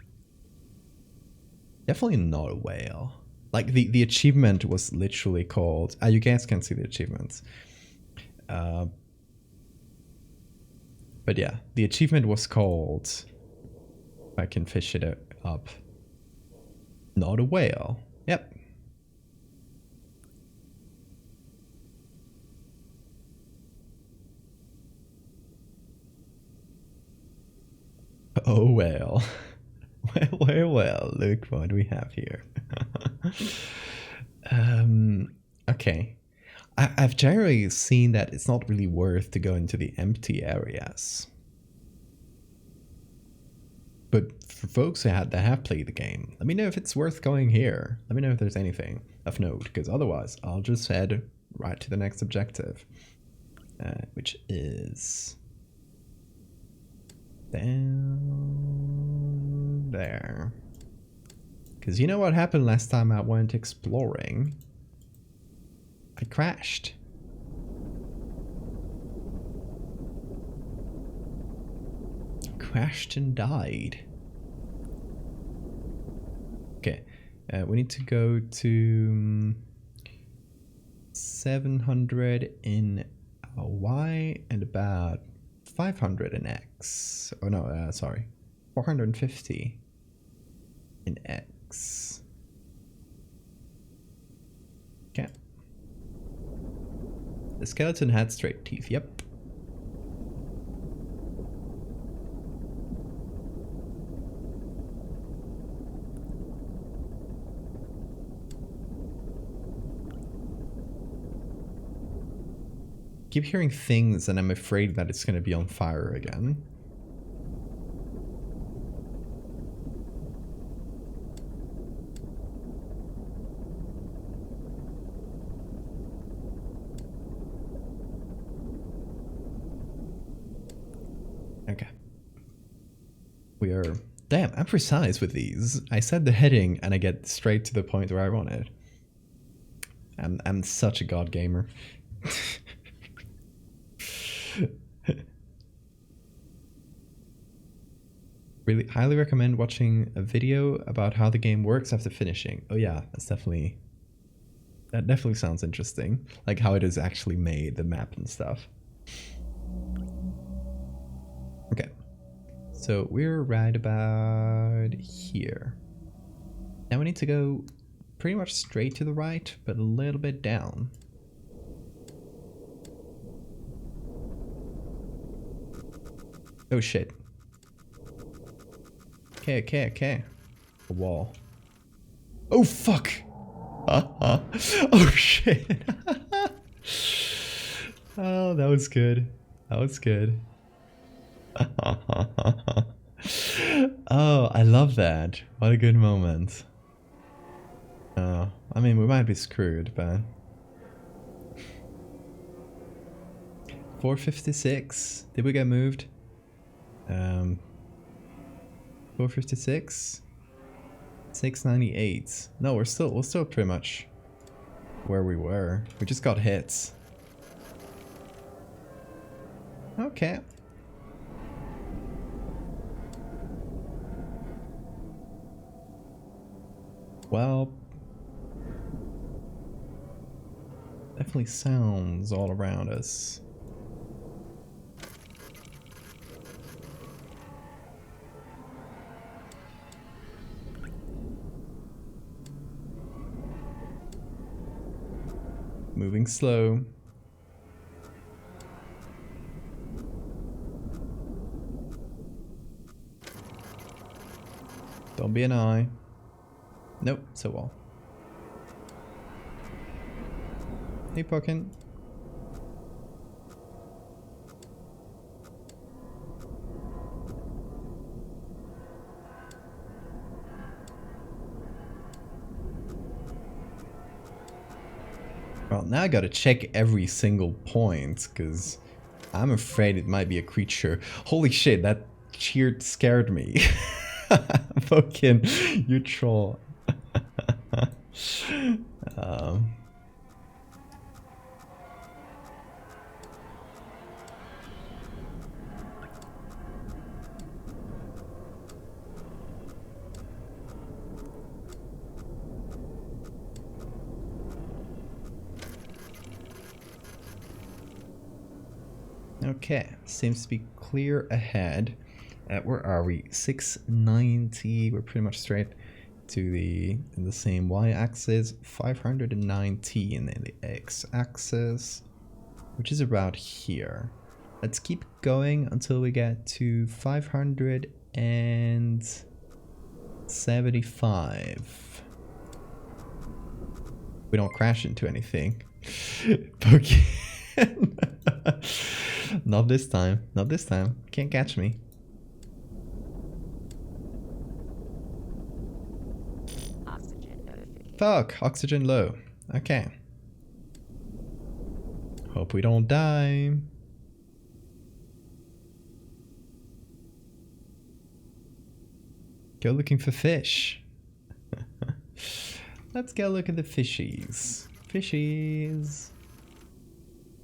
Definitely not a whale. Like the achievement was literally called. You guys can see the achievements. But yeah, the achievement was called. If I can fish it up. Not a whale. Yep. Oh well. Well, look what we have here. Okay. I've generally seen that it's not really worth to go into the empty areas. But for folks that have played the game, let me know if it's worth going here. Let me know if there's anything of note, because otherwise I'll just head right to the next objective, which is down there. Because you know what happened last time I went exploring? I crashed. Crashed and died. Okay, we need to go to 700 in Y and about 500 in X. Oh no, sorry, 450 in X. Okay. The skeleton had straight teeth, yep. Keep hearing things and I'm afraid that it's going to be on fire again. Okay. We are... Damn, I'm precise with these. I said the heading and I get straight to the point where I want it. I'm such a god gamer. Really highly recommend watching a video about how the game works after finishing. Oh yeah, that definitely sounds interesting. Like how it is actually made, the map and stuff. Okay, so we're right about here. Now we need to go pretty much straight to the right, but a little bit down. Oh shit. Okay. A wall. Oh fuck! Oh shit! Oh, that was good. That was good. Oh, I love that. What a good moment. I mean, we might be screwed, but... 456. Did we get moved? 456. 698. No, we're still pretty much where we were. We just got hits. Okay. Well, definitely sounds all around us. Moving slow. Don't be an eye. Nope, so well. Hey, Pumpkin. Well, now I gotta check every single point, because I'm afraid it might be a creature. Holy shit, that cheer scared me. Fucking, you troll. um, Okay, seems to be clear ahead. Where are we? 690. We're pretty much straight to the same y-axis. 519 in the x-axis, which is about here. Let's keep going until we get to 575. We don't crash into anything. Okay. Not this time. Not this time. Can't catch me. Oxygen low. Fuck. Oxygen low. Okay. Hope we don't die. Go looking for fish. Let's go look at the fishies. Fishies.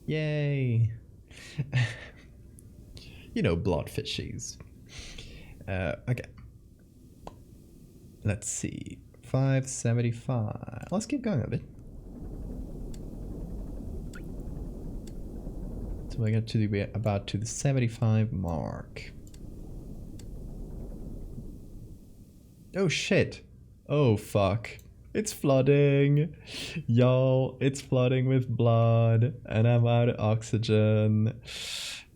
Yay. You know, blood fishies. Okay. Let's see. 575. Let's keep going a bit. So I get to the about to the 75 mark. Oh shit. Oh fuck. It's flooding. Y'all, it's flooding with blood. And I'm out of oxygen.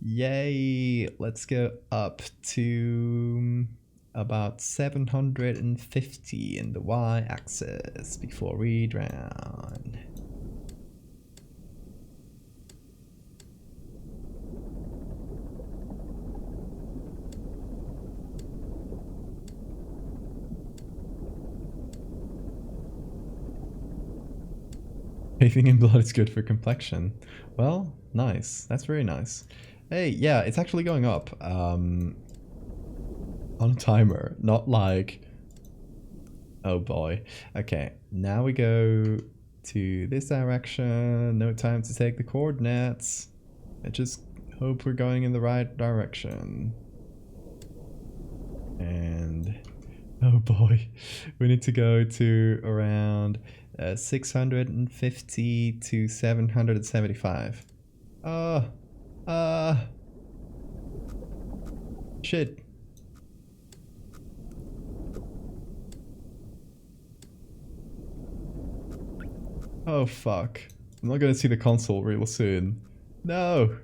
Yay. Let's go up to about 750 in the y-axis before we drown. Bathing in blood is good for complexion. Well, nice. That's very nice. Hey, yeah, it's actually going up. On a timer, not like... Oh boy. Okay, now we go to this direction. No time to take the coordinates. I just hope we're going in the right direction. And... Oh boy. We need to go to around 650 to 775. Shit. Oh fuck. I'm not gonna see the console real soon. No!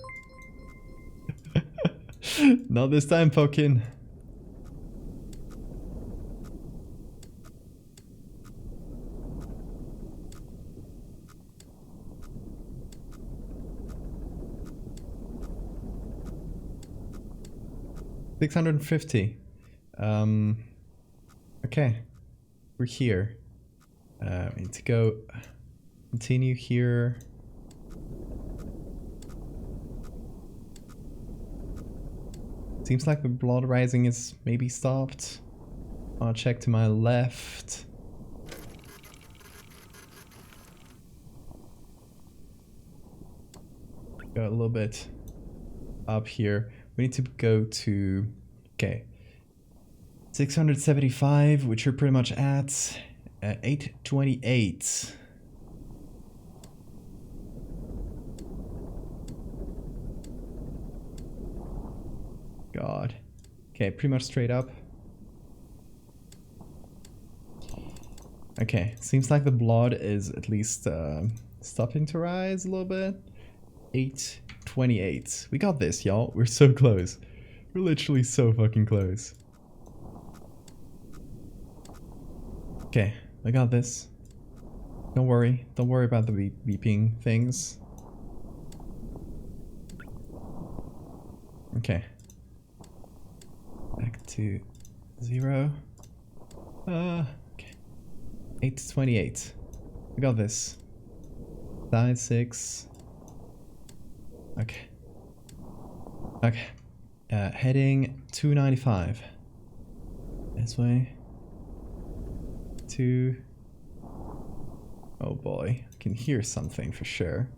Not this time, Pokin. $650. Okay. We're here. We need to go continue here. Seems like the blood rising is maybe stopped. I'll check to my left. Go a little bit up here. We need to go to, okay, 675, which we're pretty much at 828. God. Okay, pretty much straight up. Okay, seems like the blood is at least stopping to rise a little bit. 828. We got this, y'all. We're so close. We're literally so fucking close. Okay, I got this. Don't worry. Don't worry about the beeping things. Okay. Back to 0. Okay. 828. We got this. Side 6. Okay. Okay. Heading 295. This way. 2. Oh boy. I can hear something for sure.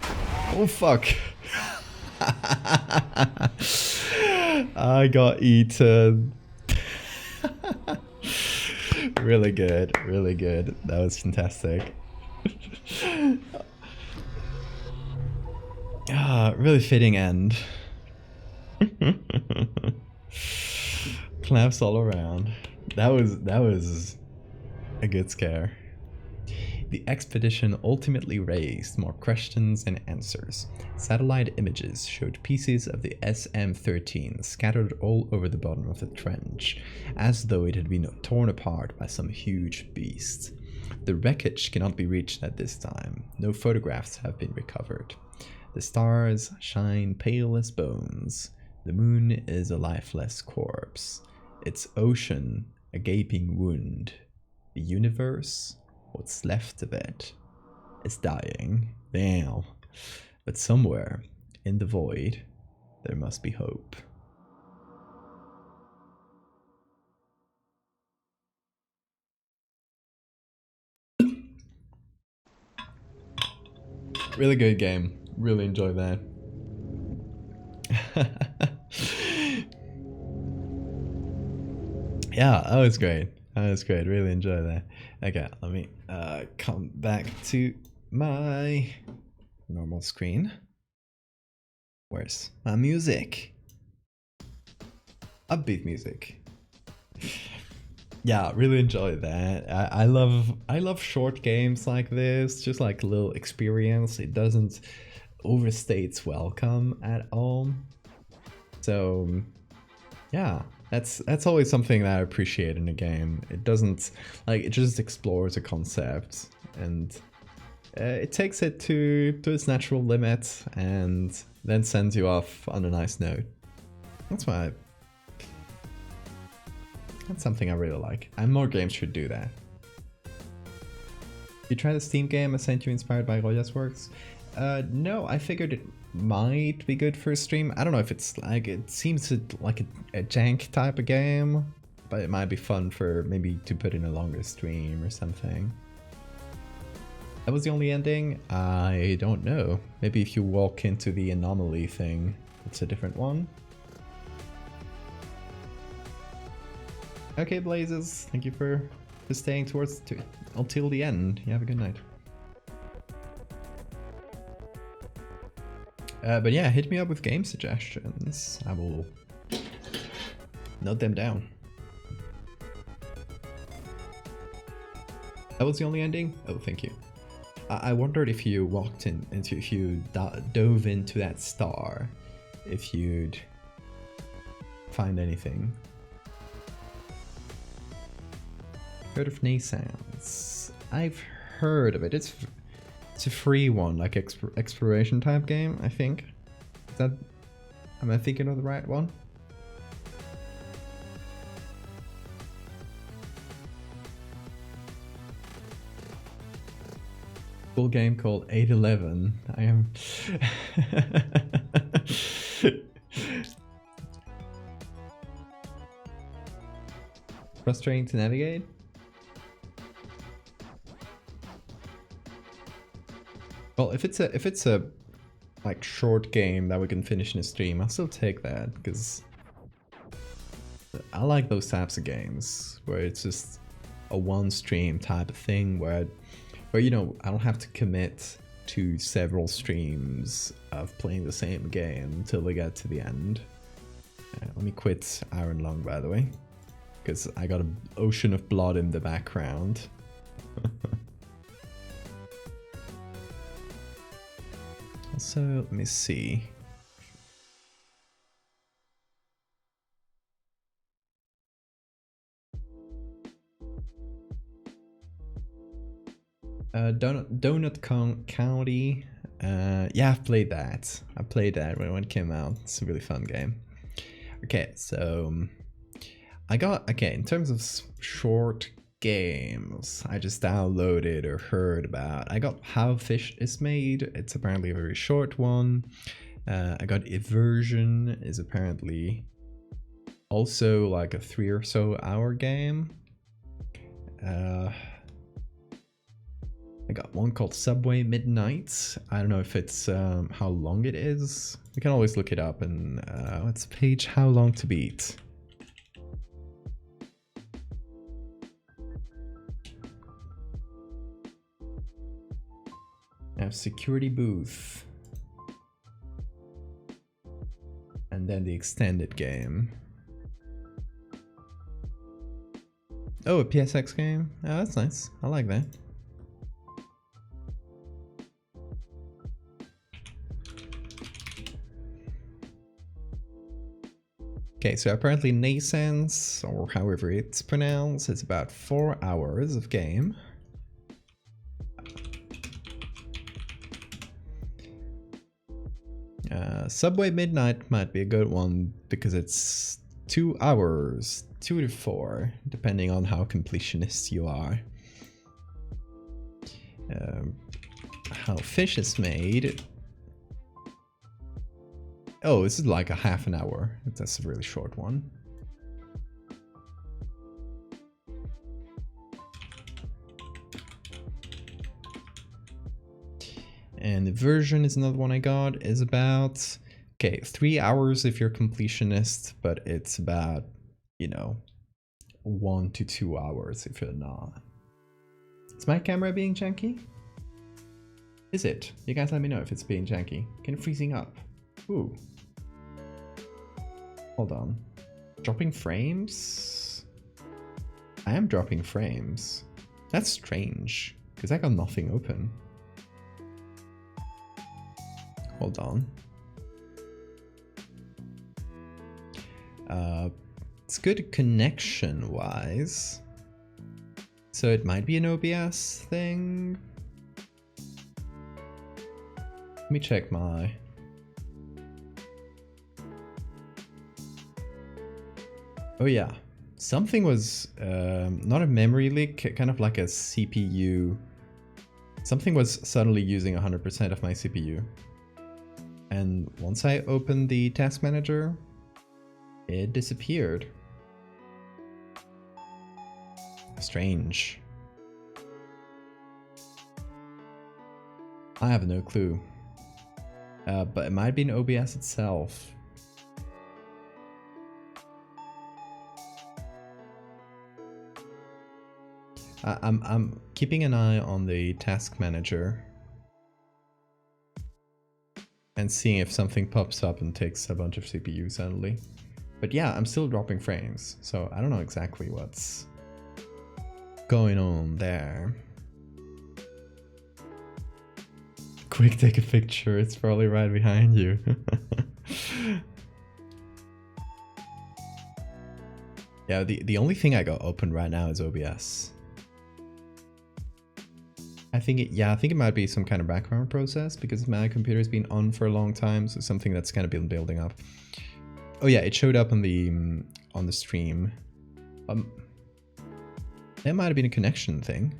Oh fuck. I got eaten. Really good, really good. That was fantastic. Really fitting end. Claps all around. That was a good scare. The expedition ultimately raised more questions than answers. Satellite images showed pieces of the SM-13 scattered all over the bottom of the trench, as though it had been torn apart by some huge beast. The wreckage cannot be reached at this time. No photographs have been recovered. The stars shine pale as bones. The moon is a lifeless corpse. Its ocean a gaping wound. The universe, what's left of it, is dying. Damn. But somewhere in the void, there must be hope. Really good game. Really enjoyed that. Yeah, that was great. That was great. Really enjoyed that. Okay, let me come back to my normal screen. Where's my music? Upbeat music. Yeah, really enjoyed that. I love short games like this, just like a little experience. It doesn't overstay its welcome at all. So yeah, that's always something that I appreciate in a game. It doesn't, like, it just explores a concept and it takes it to its natural limit and then sends you off on a nice note. That's something I really like, and more games should do that. You tried the Steam game I sent you inspired by Roya's works? No, I figured it might be good for a stream. I don't know if it's like, it seems like a jank type of game, but it might be fun for maybe to put in a longer stream or something. That was the only ending? I don't know. Maybe if you walk into the anomaly thing, it's a different one. Okay, Blazes, thank you for staying until the end. You have a good night. But yeah, hit me up with game suggestions. I will note them down. That was the only ending? Oh, thank you. I wondered if you walked if you dove into that star, if you'd find anything. Heard of Naissance? I've heard of it. It's a free one, like exploration type game, I think. Am I thinking of the right one? Full game called 811. I am frustrating to navigate. Well, if it's a like short game that we can finish in a stream, I'll still take that, because I like those types of games where it's just a one stream type of thing where you know, I don't have to commit to several streams of playing the same game until we get to the end. Let me quit Iron Lung, by the way, because I got an ocean of blood in the background. So let me see. Donut County. Yeah, I've played that. I played that when it came out. It's a really fun game. Okay, so I got, okay, in terms of short games I just downloaded or heard about. I got How Fish is Made. It's apparently a very short one. I got Eversion, is apparently also like a 3 or so hour game. I got one called Subway Midnight. I don't know if it's how long it is. We can always look it up. And let's page How Long to Beat. I have Security Booth. And then the extended game. Oh, a PSX game? Oh, that's nice. I like that. Okay, so apparently Nascence, or however it's pronounced, it's about 4 hours of game. Subway Midnight might be a good one because it's 2 hours, 2 to 4, depending on how completionist you are. How Fish is Made. Oh, this is like a half an hour. That's a really short one. And the version is another one I got. Is about, okay, 3 hours if you're completionist, but it's about, you know, 1 to 2 hours if you're not. Is my camera being janky? Is it? You guys let me know if it's being janky. Can it freezing up? Ooh. Hold on. Dropping frames? I am dropping frames. That's strange, because I got nothing open. Hold on. It's good connection-wise. So it might be an OBS thing. Let me check my... Oh yeah, something was, not a memory leak, kind of like a CPU. Something was suddenly using 100% of my CPU. And once I opened the task manager, it disappeared. Strange. I have no clue. But it might be an OBS itself. I'm keeping an eye on the task manager and seeing if something pops up and takes a bunch of CPU suddenly. But yeah, I'm still dropping frames, so I don't know exactly what's going on there. Quick, take a picture, it's probably right behind you. Yeah, the only thing I got open right now is OBS. I think it might be some kind of background process because my computer's been on for a long time, so something that's kind of been building up. Oh yeah, it showed up on the stream. That might have been a connection thing.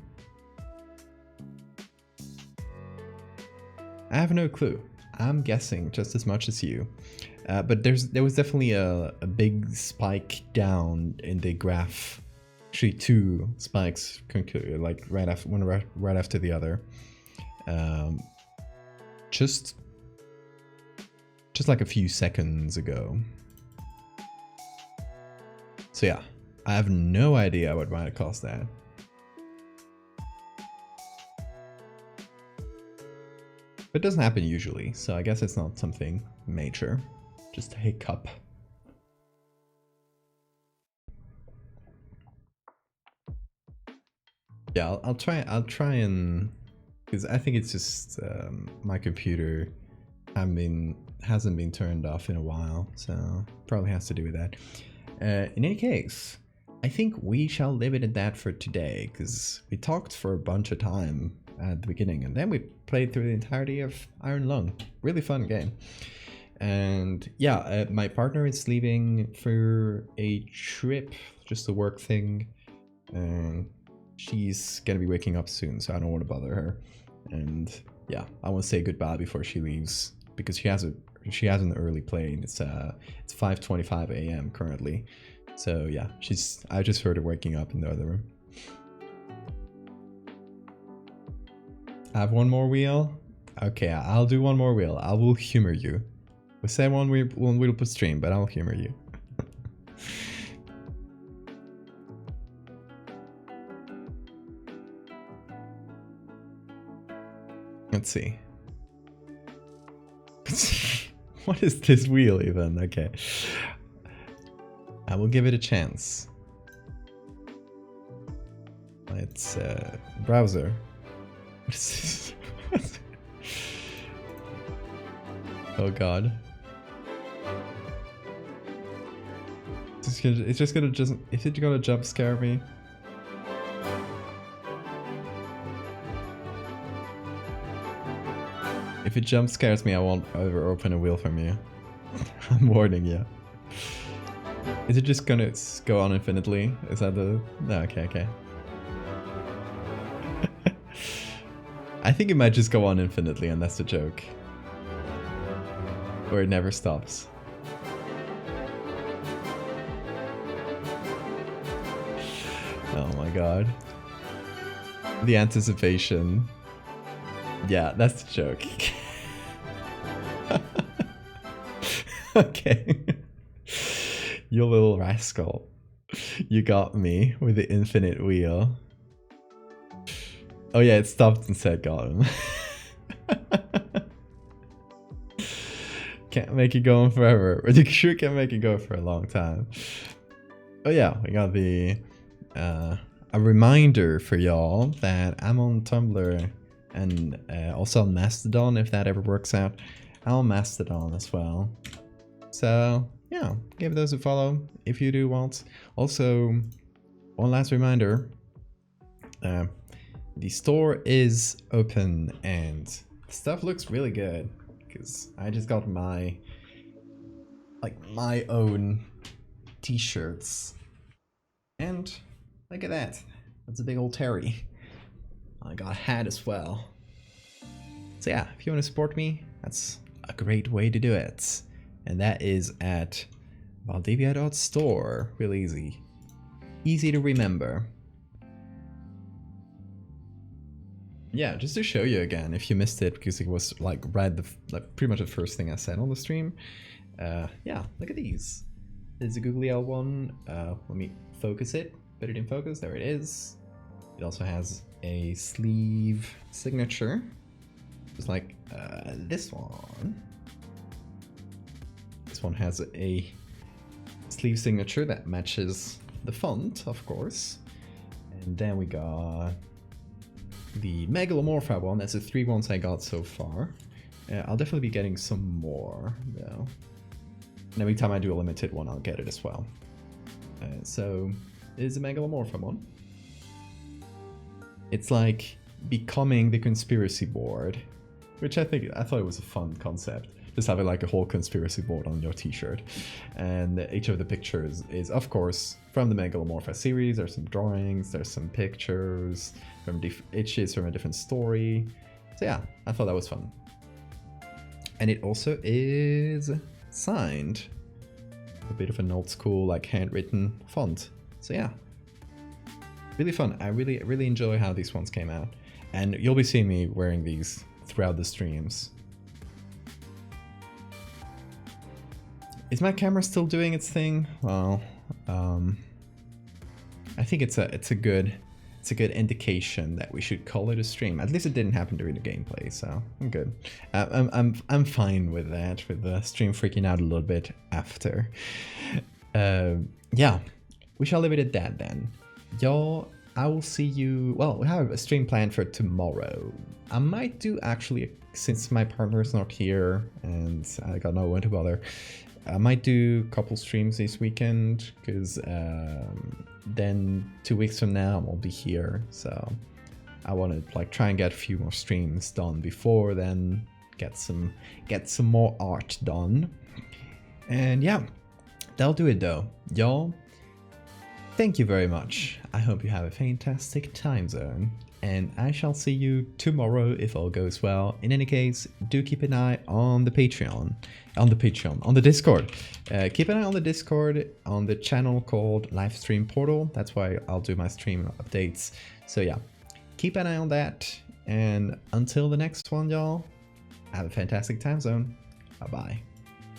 I have no clue. I'm guessing just as much as you. But there was definitely a big spike down in the graph. Actually, 2 spikes, like right after the other. Just like a few seconds ago. So yeah, I have no idea what might have caused that. But it doesn't happen usually, so I guess it's not something major. Just a hiccup. Yeah, I'll try and, because I think it's just my computer hasn't been turned off in a while, so probably has to do with that. In any case, I think we shall leave it at that for today, because we talked for a bunch of time at the beginning, and then we played through the entirety of Iron Lung. Really fun game. And yeah, my partner is leaving for a trip, just a work thing, and she's gonna be waking up soon, so I don't want to bother her. And yeah, I want to say goodbye before she leaves because she has an early plane. It's 5:25 a.m. currently. So yeah, I just heard her waking up in the other room. I have one more wheel. Okay, I'll do one more wheel. I will humor you. We say one wheel per stream, but I'll humor you. Let's see. What is this wheel even? Okay. I will give it a chance. It's browser. What is this? Oh god. Is it gonna jump scare me? If it jump scares me, I won't ever open a wheel from you. I'm warning you. Is it just gonna go on infinitely? Is that the... No, okay. I think it might just go on infinitely and that's the joke. Or it never stops. Oh my god. The anticipation. Yeah, that's the joke. Okay. You little rascal. You got me with the infinite wheel. Oh yeah, it stopped and said got him. Can't make it go on forever. But you sure can make it go for a long time. Oh yeah, we got the a reminder for y'all that I'm on Tumblr and also on Mastodon if that ever works out. I'm on Mastodon as well. So yeah, give those a follow if you do want. Also, one last reminder. The store is open and stuff looks really good because I just got my own t-shirts and look at that, that's a big old Terry. I got a hat as well. So yeah, if you want to support me, that's a great way to do it, and that is at valdevia.store. Real easy to remember. Yeah, just to show you again, if you missed it, because it was like pretty much the first thing I said on the stream. Yeah, look at these. There's a Googly L one. Let me focus it. Put it in focus. There it is. It also has a sleeve signature, just like this one. This one has a sleeve signature that matches the font, of course. And then we got the Megalomorpha one. That's the 3 ones I got so far. I'll definitely be getting some more though. And every time I do a limited one, I'll get it as well. So it is a Megalomorpha one. It's like becoming the conspiracy board, which I thought it was a fun concept. Just having like a whole conspiracy board on your t-shirt. And each of the pictures is, of course, from the Megalomorpha series. There's some drawings, there's some pictures, from each is from a different story. So yeah, I thought that was fun. And it also is signed. A bit of an old school, like handwritten font. So yeah, really fun. I really enjoy how these ones came out. And you'll be seeing me wearing these throughout the streams. Is my camera still doing its thing? Well, I think it's a good indication that we should call it a stream. At least it didn't happen during the gameplay, so I'm good. I'm fine with that. With the stream freaking out a little bit after. Yeah, we shall leave it at that then. Y'all, I will see you. Well, we have a stream planned for tomorrow. I might do actually, since my partner is not here and I got no one to bother. I might do a couple streams this weekend because then 2 weeks from now I'll be here, so I want to like try and get a few more streams done before then, get some more art done. And yeah, that'll do it though. Y'all, thank you very much. I hope you have a fantastic time zone. And I shall see you tomorrow if all goes well. In any case, do keep an eye on the Patreon. On the Discord. Keep an eye on the Discord, on the channel called Livestream Portal. That's why I'll do my stream updates. So yeah, keep an eye on that. And until the next one, y'all, have a fantastic time zone. Bye-bye.